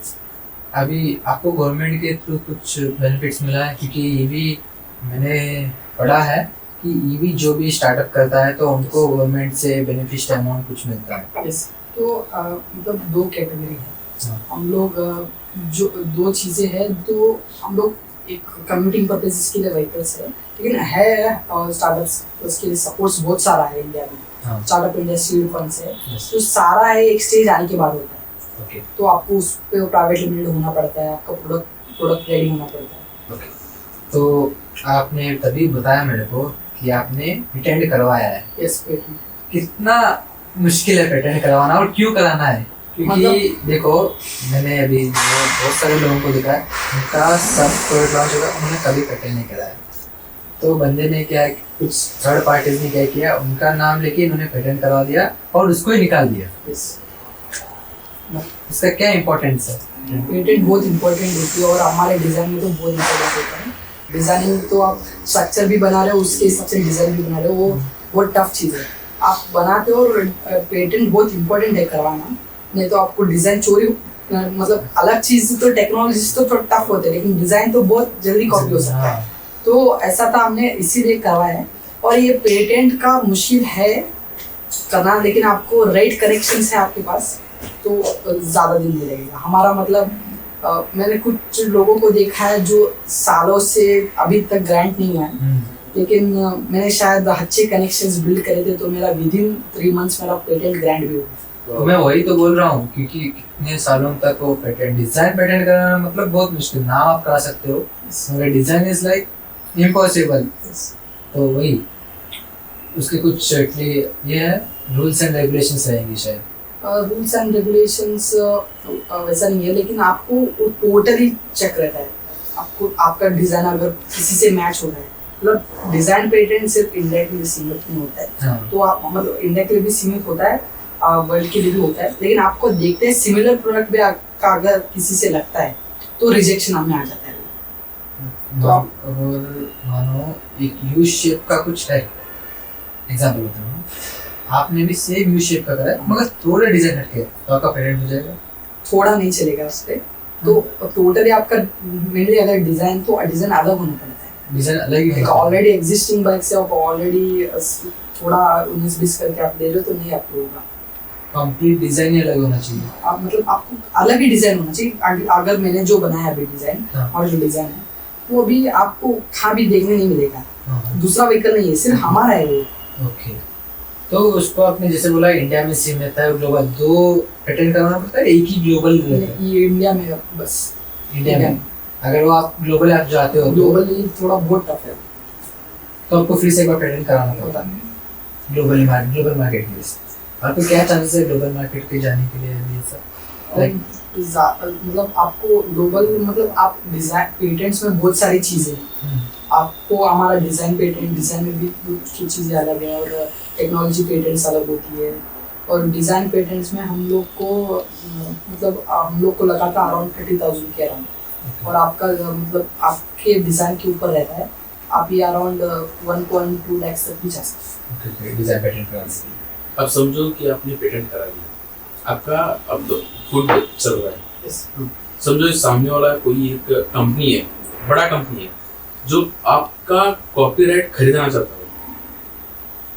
अभी आपको गवर्नमेंट के थ्रू कुछ बेनिफिट्स मिला है? क्योंकि ईवी मैंने पढ़ा है कि ईवी जो भी स्टार्टअप करता है तो उनको गवर्नमेंट से बेनिफिशियल अमाउंट कुछ मिलता है। यस, तो मतलब 2 कैटेगरी है। हाँ। हम लोग जो 2 चीज़ें हैं, तो हम लोग एक कम्यूटिंग पर्पसेस के लिए व्हीकल्स है, लेकिन है स्टार्टअप्स उसके लिए सपोर्ट्स बहुत सारा है इंडिया में। हाँ। स्टार्टअप इंडस्ट्री फंड्स है, Yes. तो सारा है एक स्टेज आने के बाद होता है। ओके तो आपको उस पे प्राइवेट लिमिटेड होना पड़ता है, आपका प्रोडक्ट रेडी होना पड़ता है। ओके। तो आपने तभी बताया मेरे को कि आपने पेटेंट करवाया है। यस, पेटेंट कितना मुश्किल है पेटेंट करवाना और क्यों कराना है? क्योंकि देखो मैंने अभी बहुत सारे लोगों को देखा है, उनका सब प्रोडक्ट लॉन्च होगा, उन्होंने कभी पेटेंट नहीं कराया। तो बंदे ने क्या, कुछ थर्ड पार्टीज ने क्या किया, उनका नाम लेके इन्होंने पेटेंट करवा दिया और उसको ही निकाल दिया। इसका क्या इम्पोर्टेंस है? पेटेंट बहुत इंपॉर्टेंट होती है और हमारे डिजाइन में तो बहुत इंपॉर्टेंट होता है। डिजाइनिंग तो आप स्ट्रक्चर भी बना रहे हो, उसके हिसाब से डिजाइन भी बना रहे हो, वो बहुत टफ चीज़ है। आप बनाते हो और पेटेंट बहुत इंपॉर्टेंट है करवाना, नहीं तो आपको डिजाइन चोरी, मतलब अलग चीज़ तो टेक्नोलॉजी तो थोड़ा टफ होते हैं, लेकिन डिजाइन तो बहुत जल्दी कॉपी हो सकता है। तो ऐसा था, हमने इसीलिए करवाया है। और ये पेटेंट का मुश्किल है करना, लेकिन आपको राइट कनेक्शन है आपके पास तो ज़्यादा दिन नहीं लगेगा। हमारा मतलब मैंने कुछ लोगों को देखा है जो सालों से अभी तक ग्रांट नहीं हुआ है, लेकिन मैंने शायद अच्छे कनेक्शंस बिल्ड करे थे, तो मेरा विदिन 3 मंथ्स मेरा पेटेंट ग्रांट भी हुआ। तो मैं वही तो बोल रहा हूँ, क्योंकि कितने सालों तक वो पेटेंट, डिजाइन पेटेंट करना मतलब बहुत मुश्किल। नाम आप करा सकते हो मगर डिजाइन इज लाइक इम्पॉसिबल। तो वही उसके कुछ ये है रूल्स एंड रेगुलेशंस रहेंगी शायद। रूल्स एंड रेगुलेशंस वैसा नहीं है, लेकिन आपको वो टोटली चेक रहता है। आपको आपका डिज़ाइन अगर किसी से मैच हो रहा है, मतलब डिज़ाइन पेटेंट सिर्फ इंडिया के लिए सीमित नहीं होता है। हाँ। तो आप मतलब इंडिया के लिए भी सीमित होता है, वर्ल्ड के लिए भी होता है, लेकिन आपको देखते हैं सिमिलर प्रोडक्ट भी आपका अगर किसी से लगता है तो रिजेक्शन हमें आ जाता है। तो आप मानो एक यू शेप का कुछ है, एग्जाम्पल बताऊँ, आपने भी सेम यू शेप का करा है मगर थोड़ा डिजाइन हटके, तो आपका पेटेंट हो जाएगा? थोड़ा नहीं चलेगा उस पर, तो टोटली आपका मेनली अगर डिज़ाइन तो डिज़ाइन अलग होना पड़ता है। डिजाइन अलग ही है। ऑलरेडी एग्जिस्टिंग बाइक से आप ऑलरेडी थोड़ा 19-20 करके आप दे रहे हो तो नहीं आपको होगा। कंप्लीट डिजाइन ही अलग होना चाहिए। आप मतलब आपको अलग ही डिज़ाइन होना चाहिए। अगर मैंने जो बनाया अभी डिज़ाइन और जो डिज़ाइन है वो अभी आपको कहाँ भी देखने नहीं मिलेगा। दूसरा व्हीकल नहीं है, सिर्फ हमारा है वो। ओके, तो उसको आपने जैसे बोला इंडिया में सीमित है, ग्लोबल 2 पेटेंट करना पड़ता है, एक ही ग्लोबल ये इंडिया में बस इंडिया में। अगर वो आप ग्लोबल आप जाते हो ग्लोबल थोड़ा बहुत टफ है, तो आपको फिर से एक बार पेटेंट कराना पड़ता है ग्लोबल मार्केट के लिए। आपको क्या चांसेस है ग्लोबल मार्केट पे जाने के लिए? ये सब मतलब आपको ग्लोबल मतलब आप डिज़ाइन पेटेंट्स में बहुत सारी चीज़ें हैं। आपको हमारा डिज़ाइन पेटेंट, डिज़ाइन में भी कुछ चीज़ें अलग है और टेक्नोलॉजी पेटेंट्स अलग होती है। और डिज़ाइन पेटेंट्स में हम लोग को लगा था अराउंड 30,000 के अराउंड, और आपका मतलब आपके डिज़ाइन के ऊपर रहता है, आप ये अराउंड 1.2 लाख तक भी जा सकते हैं डिज़ाइन पेटेंट कराने के लिए। अब समझो कि आपने पेटेंट करा लिया, आपका अब तो खुद चल रहा है। समझो इस सामने वाला कोई एक कंपनी है, बड़ा कंपनी है, जो आपका कॉपीराइट खरीदना चाहता है,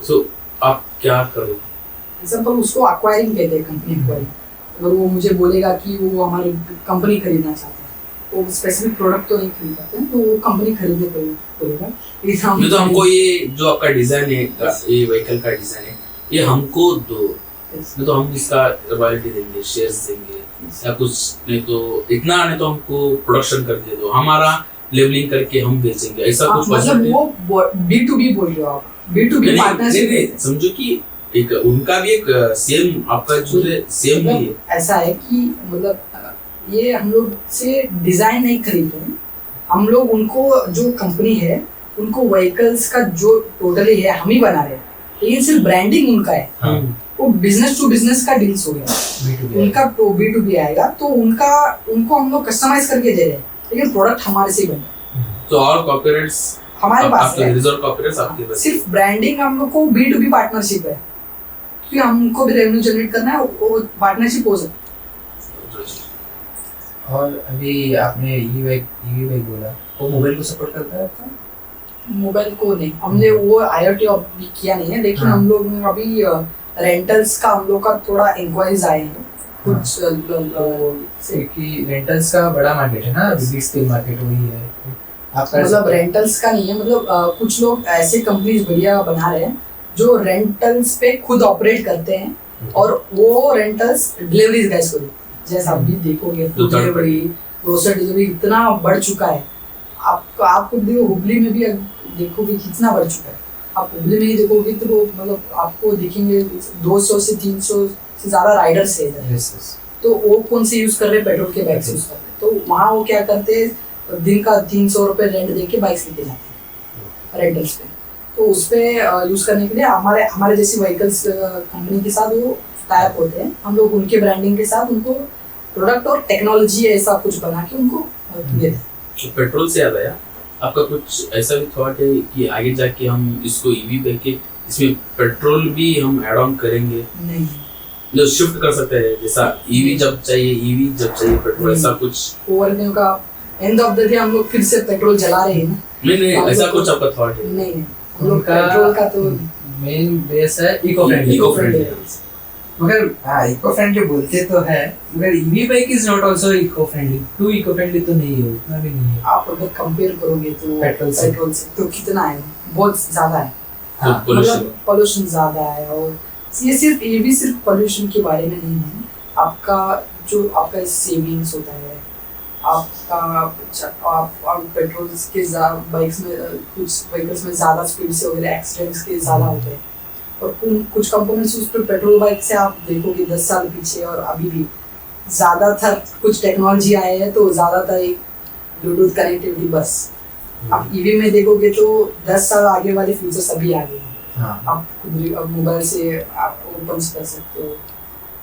सो आप क्या करोगे? एग्जाम्पल उसको एक्वायरिंग कहते हैं, कंपनी एक्वायरिंग। अगर वो मुझे बोलेगा कि वो हमारी कंपनी खरीदना चाहता है, वो स्पेसिफिक प्रोडक्ट तो नहीं खरीद पाते हैं, तो वो कंपनी खरीदने पड़ेगा। ये तो हमको ये जो आपका डिजाइन है, ये व्हीकल का डिजाइन है, ये हमको दो, नहीं तो हम इसका रॉयल्टी देंगे, शेयर्स देंगे या कुछ, नहीं तो इतना, नहीं तो हमको प्रोडक्शन करके दो, हमारा लेबलिंग करके हम बेचेंगे, ऐसा कुछ मतलब वो B2B बोल रहे हो आप, B2B पार्टनरशिप। समझो कि एक उनका भी एक सेम आपका जो है सेम मतलब ही है। ऐसा है कि मतलब ये हम लोग से डिजाइन नहीं खरीदते हैं, हम लोग उनको जो कंपनी है उनको व्हीकल्स का जो टोटली है हम ही बना रहे हैं, लेकिन सिर्फ ब्रांडिंग उनका है। हाँ। वो बिजनेस टू बिजनेस का डील्स हो गया, उनका तो B2B आएगा, तो उनको हम लोग कस्टमाइज करके दे रहे हैं, लेकिन प्रोडक्ट हमारे से ही बन रहा है। तो और कॉपीराइट्स हमारे पास है, रिजर्व कॉपीराइट्स आपके पास, सिर्फ ब्रांडिंग हम लोग को B2B पार्टनरशिप है, क्योंकि हमको भी रेवेन्यू जनरेट करना है, वो पार्टनरशिप हो सकती है। और अभी आपने ईवी बाइक बोला, वो मोबाइल को सपोर्ट करता है आपका? मोबाइल को नहीं, हमने वो IoT अभी किया नहीं है, लेकिन हम लोग अभी रेंटल्स का हम लोग का थोड़ा इंक्वायरीज आए हैं कुछ, क्योंकि रेंटल्स का बड़ा मार्केट है ना, बिग स्केल मार्केट वही है आपका। मतलब रेंटल्स का नहीं है, मतलब कुछ लोग ऐसे कंपनीज बढ़िया बना रहे हैं जो रेंटल्स पे खुद ऑपरेट करते हैं, और वो रेंटल्स डिलीवरीज गाइस को, जैसा आप भी देखोगे फूड डिलीवरी, ग्रोसरी डिलीवरी इतना बढ़ चुका है। आपको हुबली में भी देखोगे कितना बढ़ चुका है। आप हुबली में ही देखोगे तो मतलब आपको दिखेंगे 200 से 300 से ज़्यादा राइडर्स है इधर। तो वो कौन से यूज कर रहे हैं, पेट्रोल के बाइक्स यूज कर रहे हैं। तो वहाँ वो क्या करते हैं, दिन का 300 रुपये रेंट दे के बाइक्स लेके जाते हैं रेंटल्स पे। तो उस पर यूज करने के लिए हमारे जैसी व्हीकल्स कंपनी के साथ वो टाइप होते हैं, हम लोग उनके ब्रांडिंग के साथ उनको प्रोडक्ट और टेक्नोलॉजी ऐसा कुछ बना के उनको देते हैं। तो पेट्रोल से याद आया, आपका कुछ ऐसा भी थॉट है कि आगे जाके हम इसको ईवी पे के इसमें पेट्रोल भी हम ऐड ऑन करेंगे, नहीं, जो शिफ्ट कर सकते हैं, जैसा ईवी जब चाहिए पेट्रोल, ऐसा कुछ ओवरनेम का एंड ऑफ द डे हम लोग फिर से पेट्रोल जला रहे हैं ना। नहीं ऐसा कुछ आपका थॉट है? नहीं, हम लोग पेट्रोल का तो मेन बेस है इको फ्रेंडली। मगर हाँ, इको फ्रेंडली बोलते तो है, मगर EV bike is not also eco friendly. Too eco friendly तो नहीं है, उतना भी नहीं है। आप अगर कंपेयर करोगे तो पेट्रोल से तो कितना है, बहुत ज्यादा है। हाँ, मतलब पोल्यूशन ज्यादा है। और ये सिर्फ पोल्यूशन के बारे में नहीं है, आपका सेविंग्स होता है, आप पेट्रोल के बाइक्स में कुछ व्हीकल्स में ज़्यादा स्पीड से वगैरह एक्सीडेंट्स के ज़्यादा होते हैं। और कुछ कंपोनेंट्स उस पर पेट्रोल बाइक से आप देखोगे 10 साल पीछे और अभी भी ज़्यादातर कुछ टेक्नोलॉजी आए हैं, तो ज़्यादातर एक ब्लूटूथ कनेक्टिविटी बस। आप ईवी में देखोगे तो 10 साल आगे वाले फीचर्स अभी आ गए हैं। आप खुद मोबाइल से आप ओपन कर सकते हो,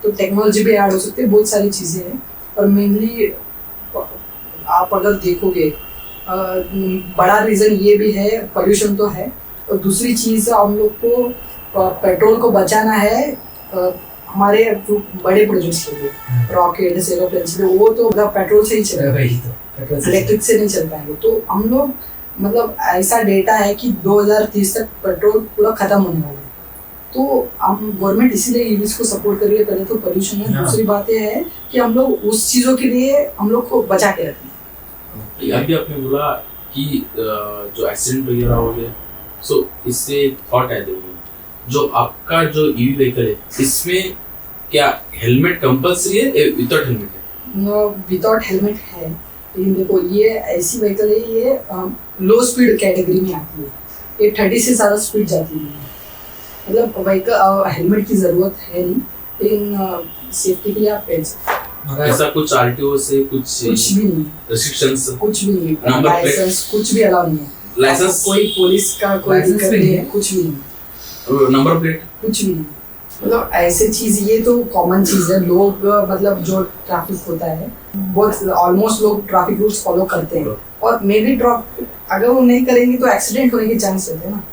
तो टेक्नोलॉजी भी ऐड हो सकती है, बहुत सारी चीज़ें हैं। और मेनली आप अगर देखोगे बड़ा रीज़न ये भी है, पोल्यूशन तो है, और दूसरी चीज़ हम लोग को पेट्रोल को बचाना है हमारे जो बड़े प्रोजेक्ट्स के लिए, रॉकेट एरोप्लेन से, वो तो पेट्रोल से ही चलेगा, इलेक्ट्रिक से नहीं चल पाएंगे। तो हम लोग मतलब ऐसा डेटा है कि 2030 तक पेट्रोल पूरा खत्म होने वाला है। तो हम गवर्नमेंट इसीलिए ईवीज को सपोर्ट कर रही है। पहले तो पोल्यूशन है, दूसरी बात ये है कि हम लोग उस चीज़ों के लिए हम लोग को बचा के रखना है। अभी आपने बोला कि जो एक्सीडेंट वगैरह हो गया, सो इससे थॉट है देखो, जो आपका जो ईवी व्हीकल है इसमें क्या हेलमेट कंपल्सरी है विदाउट हेलमेट है? विदाउट हेलमेट है, लेकिन देखो ये ऐसी व्हीकल है, ये लो स्पीड कैटेगरी में आती है, ये 30 से ज़्यादा स्पीड जाती है। मतलब व्हीकल हेलमेट की ज़रूरत है नहीं, लेकिन सेफ्टी के लिए आप पहन सकते हैं। ऐसा कुछ आरटीओ से कुछ भी नहीं, रिस्ट्रिक्शंस कुछ भी नहीं, नंबर लाइसेंस कुछ भी अलाउ नहीं है, लाइसेंस कोई पुलिस का कोई दिक्कत नहीं है, कुछ भी नहीं, नंबर प्लेट कुछ भी नहीं। मतलब ऐसे चीज़, ये तो कॉमन चीज़ है। लोग मतलब जो ट्रैफिक होता है, बहुत ऑलमोस्ट लोग ट्रैफिक रूल्स फॉलो करते हैं, और मे बी ट्रैफिक अगर वो नहीं करेंगे तो एक्सीडेंट होने के चांस रहते हैं ना।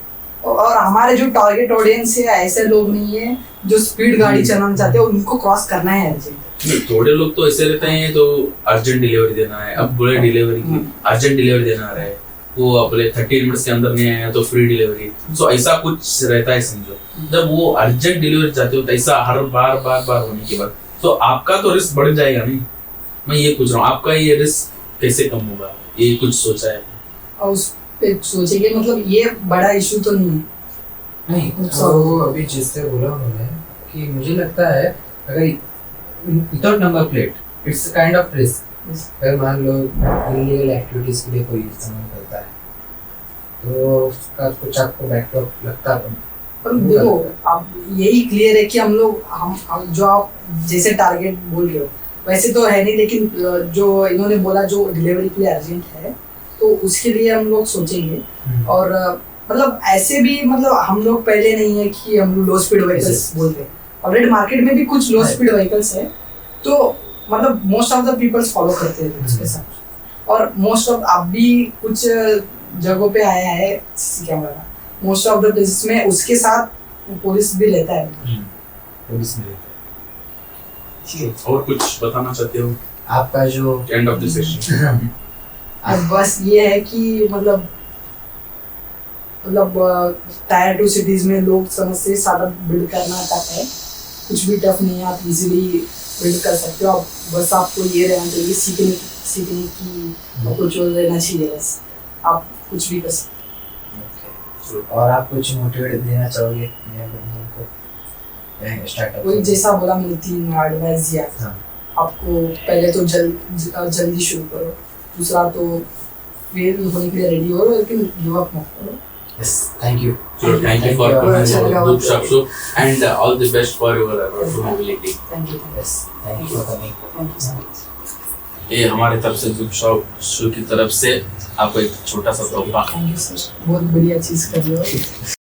और हमारे जो टारगेट ऑडियंस है ऐसे लोग नहीं है जो स्पीड गाड़ी चलाना चाहते हैं, उनको क्रॉस करना है अर्जेंट। थोड़े लोग तो ऐसे रहते हैं तो अर्जेंट डिलीवरी देना है, अब बोले डिलीवरी की अर्जेंट डिलीवरी देना आ रहा है, वो अपने 30 मिनट्स के अंदर नहीं आया तो फ्री डिलीवरी, सो ऐसा कुछ रहता है समझो। जब वो अर्जेंट डिलीवरी चाहते हो तो ऐसा हर बार होने के बाद तो आपका तो रिस्क बढ़ जाएगा नहीं। मैं ये पूछ रहा हूँ, आपका ये रिस्क कैसे कम होगा, ये कुछ सोचा है? और उस पे सोचेंगे, मतलब ये बड़ा इशू तो नहीं है। नहीं, तो अभी जिससे बोला उन्होंने कि मुझे लगता है अगर without number plate it's kind of risk. अगर मान लो इलीगल एक्टिविटीज के लिए कोई इस्तेमाल करता है तो उसका कुछ आपको बैकड्रॉप लगता है। पर देखो, आप यही क्लियर है कि हम लोग हम जो आप जैसे टारगेट बोल रहे हो वैसे तो है नहीं, लेकिन जो इन्होंने बोला जो डिलीवरी के लिए अर्जेंट है तो उसके लिए हम लोग सोचेंगे। और मतलब ऐसे भी मतलब हम लोग पहले नहीं है कि हम लो स्पीड व्हीकल्स बोलते हैं, ऑलरेडी मार्केट में भी कुछ लो स्पीड व्हीकल्स है, तो मतलब most of the peoples follow करते हैं उसके साथ। और मोस्ट ऑफ अब भी कुछ जगहों पे आया है CC camera, most of the places में उसके साथ पुलिस भी रहता है। पुलिस में रहता है। और कुछ बताना चाहते हो आपका जो एंड ऑफ द सेशन? अब बस ये है कि मतलब टायर 2 सिटीज में लोग समझते स्टार्टअप बिल्ड करना टफ है, कुछ भी टफ नहीं है, आप इजीली बिल्ड कर सकते हो। आप बस आपको ये रहना चाहिए, सीखने की कुछ रहना चाहिए, बस आप कुछ भी कर सकते हो। और आप कुछ मोटिवेट देना चाहोगे नए बंदों को स्टार्टअप? वही जैसा बोला मैंने 3 एडवाइस दिया। आपको पहले तो जल्दी शुरू करो, दूसरा तो फेल होने के लिए रेडी हो, लेकिन गिव अप मत करो, Yes, thank you. So thank you for Thank you. coming अच्छा लगा to बात Shop Show and all the best for your mobility. Thank you Yes, thank you for coming. Thank you so much ये हमारे तरफ से जुग shop show की तरफ से आपको एक छोटा सा तोहफा थैंक यू सर बहुत बढ़िया चीज़ कर रहे हो